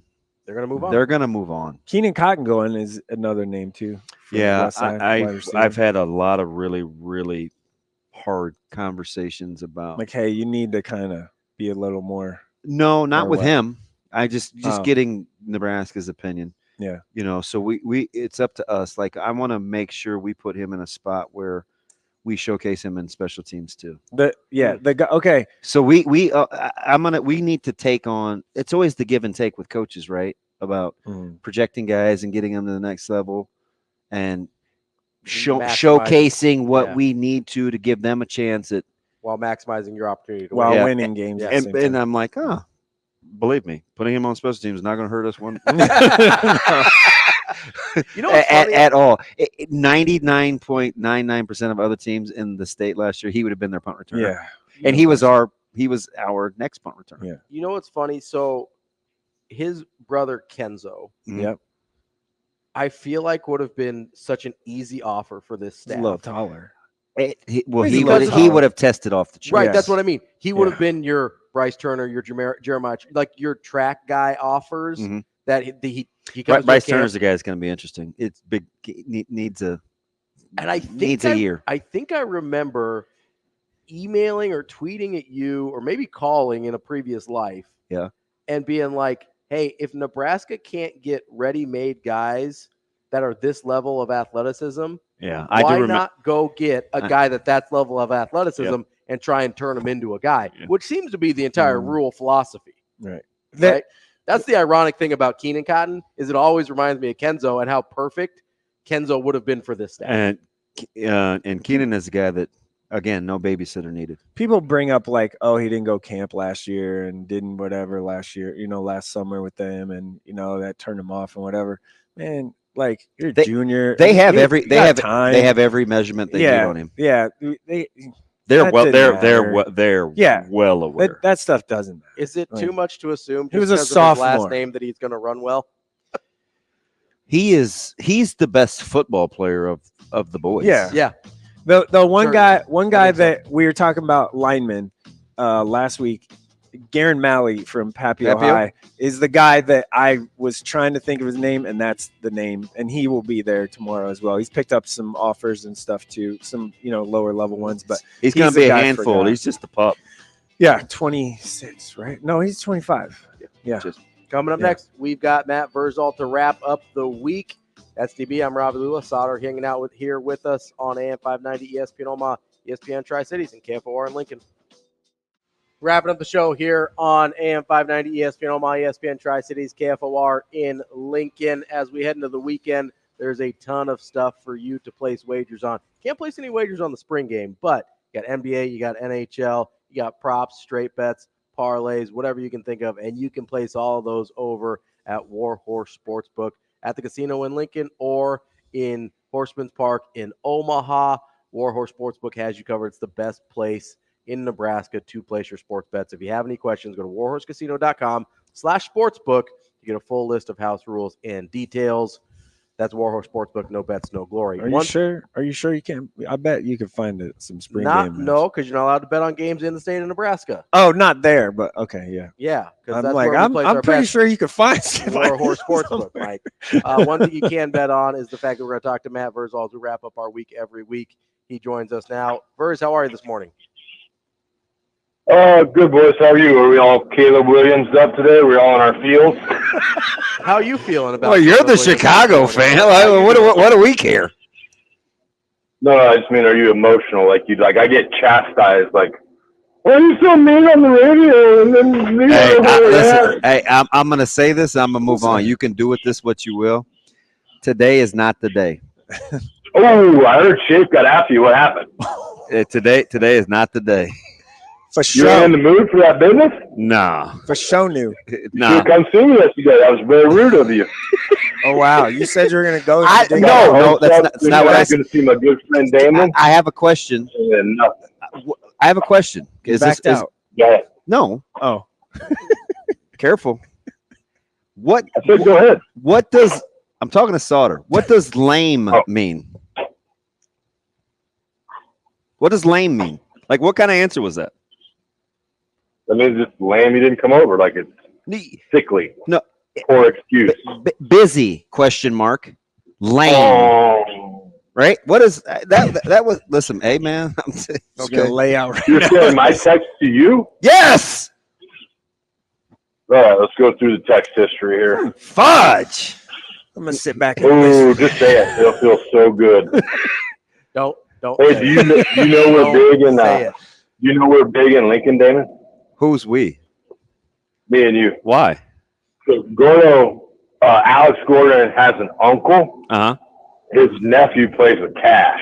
They're going to move on. they're gonna move on. Keenan Cotton going is another name too. for the Yeah, West Side wide I've receiver. had a lot of really, really hard conversations about. like, hey, you need to kind of be a little more. No, not Or with what? him. I just Oh. getting Nebraska's opinion. Yeah. So we it's up to us. Like I want to make sure we put him in a spot where we showcase him in special teams too. The guy. Okay. So we need to take on. It's always the give and take with coaches, right? About projecting guys and getting them to the next level, and Maximizing. showcasing what Yeah. we need to give them a chance at while maximizing your opportunity to while win. winning games. at the same And time. I'm like, oh, believe me, putting him on special teams is not going to hurt us one You know what's funny? at all. 99.99% of other teams in the state last year, he would have been their punt returner. Yeah. And he was our next punt returner. Yeah. You know what's funny? So his brother Kenzo, Yep. I feel like would have been such an easy offer for this He's a staff. little taller. He Because would have tested off the chart. Right, Yes. that's what I mean. He would Yeah. have been your Bryce Turner, your Jeremiah, like your track guy offers Mhm. that he comes Bryce to camp. Turner's the guy that's going to be interesting. It's big. Needs a And I think needs a year. I think I remember emailing or tweeting at you or maybe calling in a previous life. Yeah. And being like, hey, if Nebraska can't get ready-made guys that are this level of athleticism, Yeah, I do why remember. not go get a guy that level of athleticism and try and turn him into a guy, which seems to be the entire Rhule philosophy. Right. Right? That's the ironic thing about Keenan Cotton is it always reminds me of Kenzo and how perfect Kenzo would have been for this staff. And Keenan is the guy that, again, no babysitter needed. People bring up like, oh, he didn't go camp last year and didn't whatever last year, last summer with them, and that turned him off and whatever. Man, like you're a junior. They have time. They have every measurement they need on him. Yeah, They're that well. didn't They're matter. well aware. that stuff doesn't matter. Is it too much to assume He was just a because of his last sophomore. name that he's going to run well? He's the best football player of the boys. Yeah. Yeah. The one Certainly. guy that we were talking about lineman last week, Garen Malley from Papio High, is the guy that I was trying to think of his name, and that's the name. And he will be there tomorrow as well. He's picked up some offers and stuff too, some lower level ones, but he's going to the be a guy for handful. guys. He's just a pup. Yeah, 26, right? No, he's 25. Yeah. Coming up next, we've got Matt Vrzal to wrap up the week. That's DB. I'm Ravi Lulla. Sautter hanging out here with us on AM 590 ESPN Omaha, ESPN Tri-Cities, and KFOR in Lincoln. Wrapping up the show here on AM 590 ESPN Omaha, ESPN Tri-Cities, KFOR in Lincoln. As we head into the weekend, there's a ton of stuff for you to place wagers on. Can't place any wagers on the spring game, but you got NBA, you got NHL, you got props, straight bets, parlays, whatever you can think of, and you can place all of those over at Warhorse Sportsbook at the casino in Lincoln or in Horseman's Park in Omaha. Warhorse Sportsbook has you covered. It's the best place in Nebraska to place your sports bets. If you have any questions, go to warhorsecasino.com/sportsbook to get a full list of house rules and details. That's Warhorse Sportsbook. No bets, no glory. Are you sure? Are you sure you can? I bet you can find some spring game. No, because you're not allowed to bet on games in the state of Nebraska. Oh, not there, but okay, yeah. Yeah, because I'm that's like, where we place I'm our pretty bets. sure you could find Warhorse Sportsbook, Mike. One thing you can bet on is the fact that we're going to talk to Matt Vrzal as we wrap up our week every week. He joins us now. Verz, how are you this morning? Good, boys. How are you? Are we all Caleb Williams up today? We're all in our fields. How are you feeling about? Well, you're Caleb the Williams Chicago this morning? fan. What do we care? No, I just mean, are you emotional? Like I get chastised. Like, why are you so mean on the radio? And then Hey, I'm going to say this. I'm going to move on. You can do with this what you will. Today is not the day. Oh, I heard Schaefer got after you. What happened? Today is not the day. For You were in sure. the mood for that business? No. For sure new. No. You come see me yesterday. That was very rude of you. Oh, wow. You said you were going to go. No, that's not what I I'm said. going to see my good friend Damon. I have a question. And nothing. I have a question. You backed out. Yeah. No. Oh. Careful. What? I said, go ahead. What does? I'm talking to Sautter. What does lame mean? What does lame mean? Like, what kind of answer was that? That means just lame. You didn't come over. Like it's sickly. No. Poor excuse. Busy? Question mark. Lame. Oh. Right? What is that? That was. Listen, hey man. I'm Okay. Lay out right You're now. saying my text to you? Yes. All right, let's go through the text history here. Fudge. I'm going to sit back and Ooh, listen. just say it. It'll feel so good. Don't. Hey, say do it. you know we're Don't big in say it. you know we're big in Lincoln, Damon? Who's we? Me and you. Why? So Gordo, Alex Gordon has an uncle. Uh huh. His nephew plays with Cash.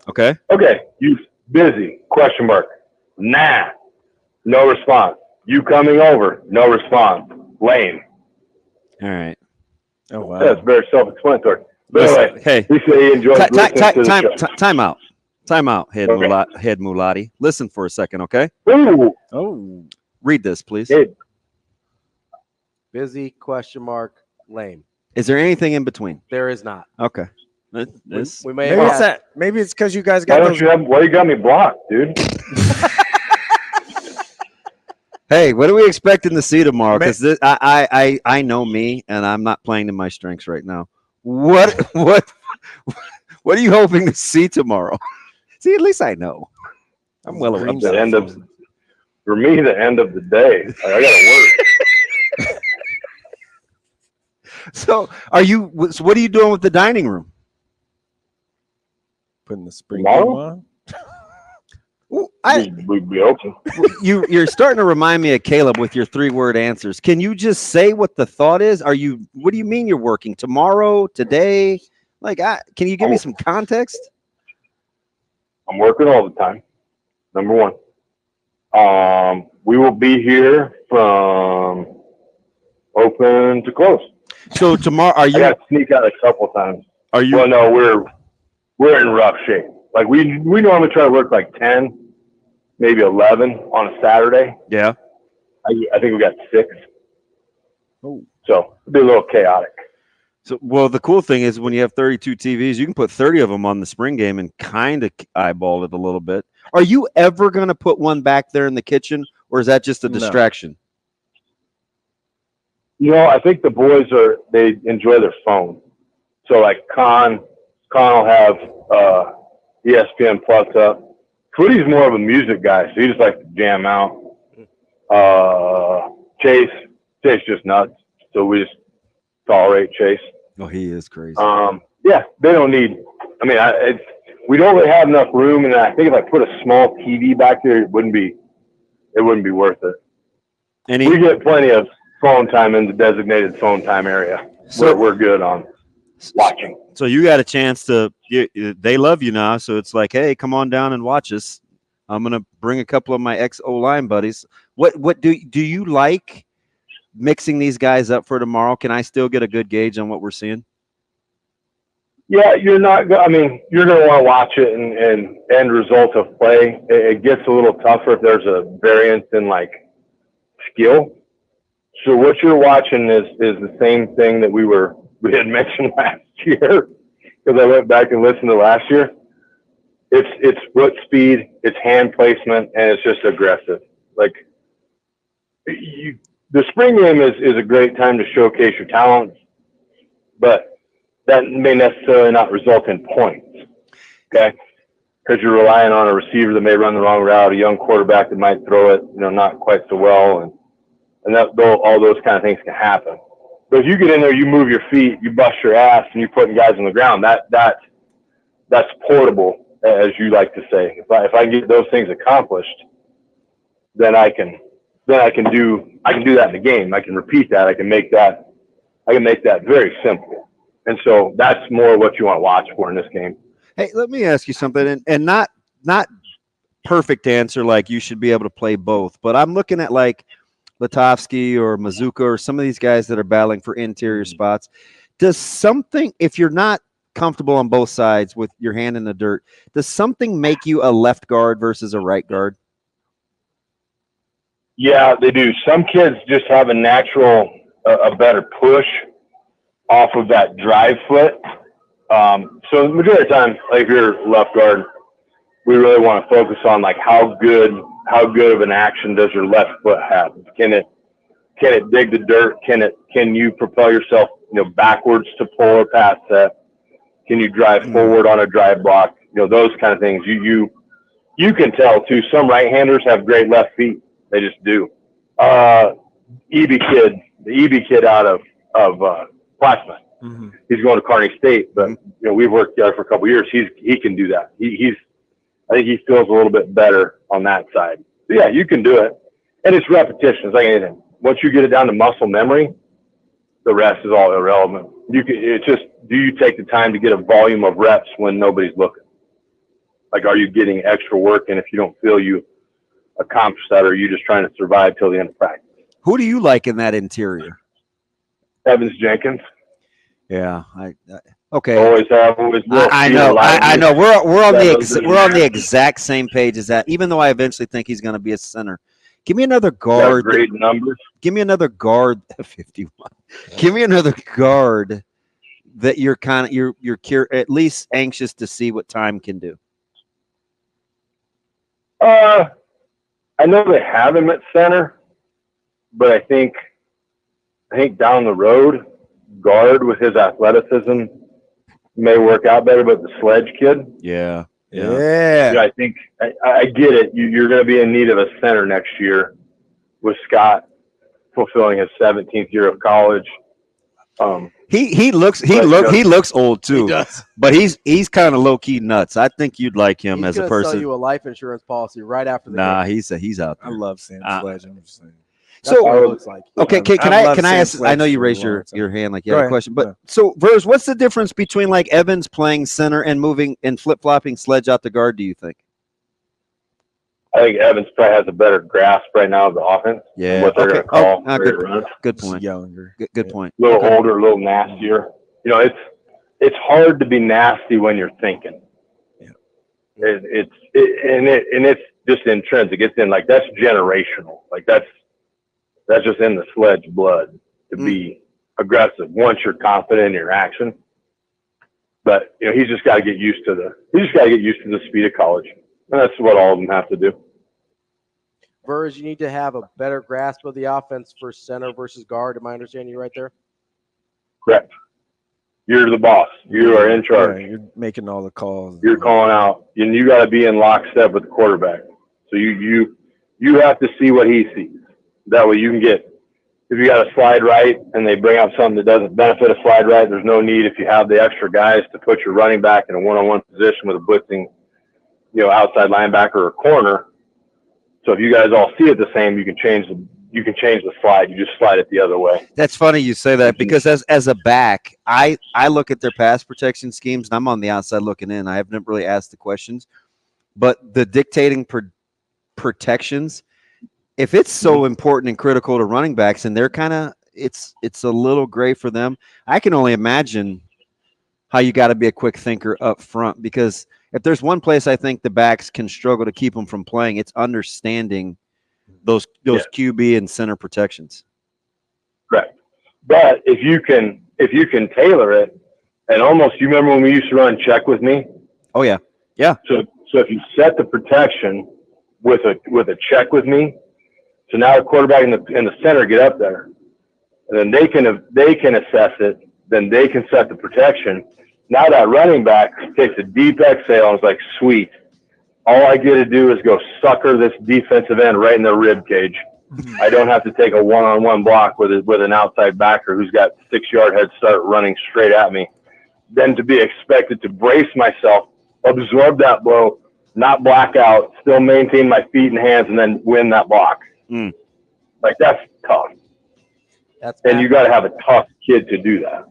Okay. Okay, you busy? Question mark. Nah. No response. You coming over? No response. Lame. All right. Oh wow. That's very self-explanatory. But Listen, anyway, hey, he said he enjoys listening to the show. time out. Time out, head Okay. Mulati. Listen for a second, okay? Ooh. Oh. Read this, please. Hey, Busy, ? Lame. Is there anything in between? There is not. Okay. We may Maybe have it's that. Maybe it's because you guys why got don't those. you have? Why you got me blocked, dude? Hey, what are we expecting to see tomorrow? Because I know me, and I'm not playing to my strengths right now. What are you hoping to see tomorrow? See, at least I know. I'm well aware. The end of for me, the end of the day. I got to work. So, what are you doing with the dining room? Putting the spring Tomorrow? game on. We'd be open. You're starting to remind me of Caleb with your 3-word answers. Can you just say what the thought is? What do you mean you're working tomorrow, today? Can you give me some context? I'm working all the time. Number one. We will be here from open to close. So tomorrow, I got to sneak out a couple times. Are you? Well, no, we're in rough shape. Like we normally try to work like 10, maybe 11 on a Saturday. Yeah. I think we got 6. Oh. So it'll be a little chaotic. So, well, the cool thing is when you have 32 TVs, you can put 30 of them on the spring game and kind of eyeball it a little bit. Are you ever going to put one back there in the kitchen, or is that just a distraction? You know, I think the boys they enjoy their phone. So like Con will have ESPN Plus up. Twitty's more of a music guy, so he just likes to jam out. Chase just nuts, so we just tolerate Chase. Oh, he is crazy. Yeah, they don't need. I mean, we don't really have enough room, and I think if I put a small TV back there, it wouldn't be worth it. We get plenty of phone time in the designated phone time area. So we're good on watching. So you got a chance to. They love you now, so it's like, hey, come on down and watch us. I'm gonna bring a couple of my ex-O-line buddies. What do you like mixing these guys up for tomorrow? Can I still get a good gauge on what we're seeing? Yeah, you're not. I mean, you're going to want to watch it and end result of play. It gets a little tougher if there's a variance in like skill. So what you're watching is the same thing that we had mentioned last year, because I went back and listened to last year. It's foot speed, it's hand placement, and it's just aggressive. Like the spring game is a great time to showcase your talents, but that may necessarily not result in points, okay? Because you're relying on a receiver that may run the wrong route, a young quarterback that might throw it, not quite so well, and all those kind of things can happen. But if you get in there, you move your feet, you bust your ass, and you're putting guys on the ground, that's portable, as you like to say. If I get those things accomplished, then I can do that in the game. I can repeat that. I can make that very simple. And so that's more what you want to watch for in this game. Hey, let me ask you something, and not perfect answer like you should be able to play both, but I'm looking at like Latovsky or Mazuka or some of these guys that are battling for interior spots. Does something, if you're not comfortable on both sides with your hand in the dirt, does something make you a left guard versus a right guard? Yeah, they do. Some kids just have a natural, a better push off of that drive foot. So the majority of the time, like if you're left guard, we really want to focus on like how good of an action does your left foot have? Can it dig the dirt? Can you propel yourself, backwards to pull a pass set? Can you drive forward on a drive block? Those kind of things. You can tell too. Some right-handers have great left feet. They just do. The EB kid out of Plattsmouth. Mm-hmm. He's going to Kearney State, but we've worked together for a couple of years. He can do that. I think he feels a little bit better on that side. So yeah, you can do it, and it's repetition. It's like anything. Once you get it down to muscle memory, the rest is all irrelevant. It's just, do you take the time to get a volume of reps when nobody's looking? Like, are you getting extra work? And if you don't feel you accomplish that, or are you just trying to survive till the end of practice? Who do you like in that interior? Evans Jenkins. Yeah, okay. Always have. Always will. I know. I know. We're on the exact same page as that. Even though I eventually think he's going to be a center. Give me another guard. Great numbers. Give me another guard. 51. Give me another guard that you're at least anxious to see what time can do. I know they have him at center, but I think down the road, guard with his athleticism may work out better. But the Sledge kid, yeah. I think I get it. You're going to be in need of a center next year with Scott fulfilling his 17th year of college. He looks old too. He does. But he's kind of low key nuts. I think you'd like him He's as a gonna person. sell you a life insurance policy right after the Nah, game. he's out there. I love Sam Sledge. I'm just saying. That's So what it looks like. okay, can I I love Sam ask? I Sledge know you for a raised long your time. hand like you Go had a ahead. question, but Yeah. so Verz, what's the difference between like Evans playing center and moving and flip flopping Sledge out the guard? Do you think? I think Evans probably has a better grasp right now of the offense. Yeah. What they're Okay. going to call. Good. runs. Good He's point. younger. Good point. A little older, a little nastier. You know, it's hard to be nasty when you're thinking. Yeah. It's just intrinsic. It's in like that's generational. Like that's just in the Sledge blood to be aggressive once you're confident in your action. But you know, he's just got to get used to the speed of college. And that's what all of them have to do. Verz, you need to have a better grasp of the offense for center versus guard. Am I understanding you right there? Correct. You're the boss. You are in charge. Yeah, you're making all the calls. You're calling out, and you got to be in lockstep with the quarterback. So you have to see what he sees. That way you can get. If you got a slide right and they bring up something that doesn't benefit a slide right, there's no need if you have the extra guys to put your running back in a one-on-one position with a blitzing, outside linebacker or corner. So if you guys all see it the same, you can change the slide. You just slide it the other way. That's funny you say that because as a back, I look at their pass protection schemes and I'm on the outside looking in. I haven't really asked the questions, but the dictating protections, if it's so important and critical to running backs and they're kind of it's a little gray for them. I can only imagine how you got to be a quick thinker up front, because if there's one place I think the backs can struggle to keep them from playing, it's understanding those QB and center protections. Correct. But if you can tailor it, and almost, you remember when we used to run check with me? Oh yeah. Yeah. So if you set the protection with a check with me, so now the quarterback and the center get up there, and then they can assess it, then they can set the protection. Now that running back takes a deep exhale and is like, sweet. All I get to do is go sucker this defensive end right in the rib cage. I don't have to take a one-on-one block with an outside backer who's got 6-yard head start running straight at me. Then to be expected to brace myself, absorb that blow, not black out, still maintain my feet and hands, and then win that block. Like, that's tough. And you got to have a tough kid to do that.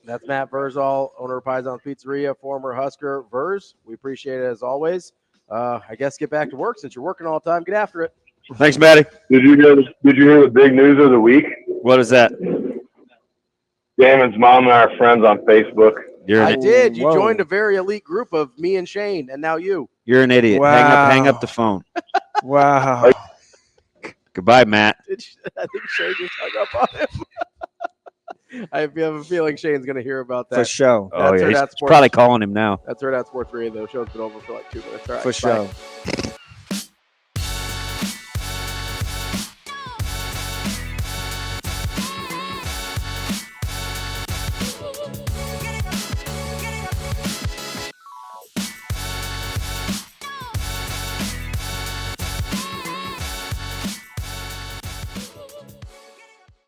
That's Matt Vrzal, owner of Paisan's Pizzeria, former Husker. Verz, we appreciate it as always. I guess get back to work since you're working all the time. Get after it. Thanks, Matty. Did you hear the big news of the week? What is that? Damon's mom and our friends on Facebook. I did. You joined a very elite group of me and Shane, and now you. You're an idiot. Wow. Hang up the phone. Wow. Goodbye, Matt. I think Shane just hung up on him. I have a feeling Shane's going to hear about that. For sure. Oh, yeah. Hurrdat He's Sports. probably calling him now. That's Hurrdat Sports Radio. The show's been over for like 2 minutes. All right, For bye. sure.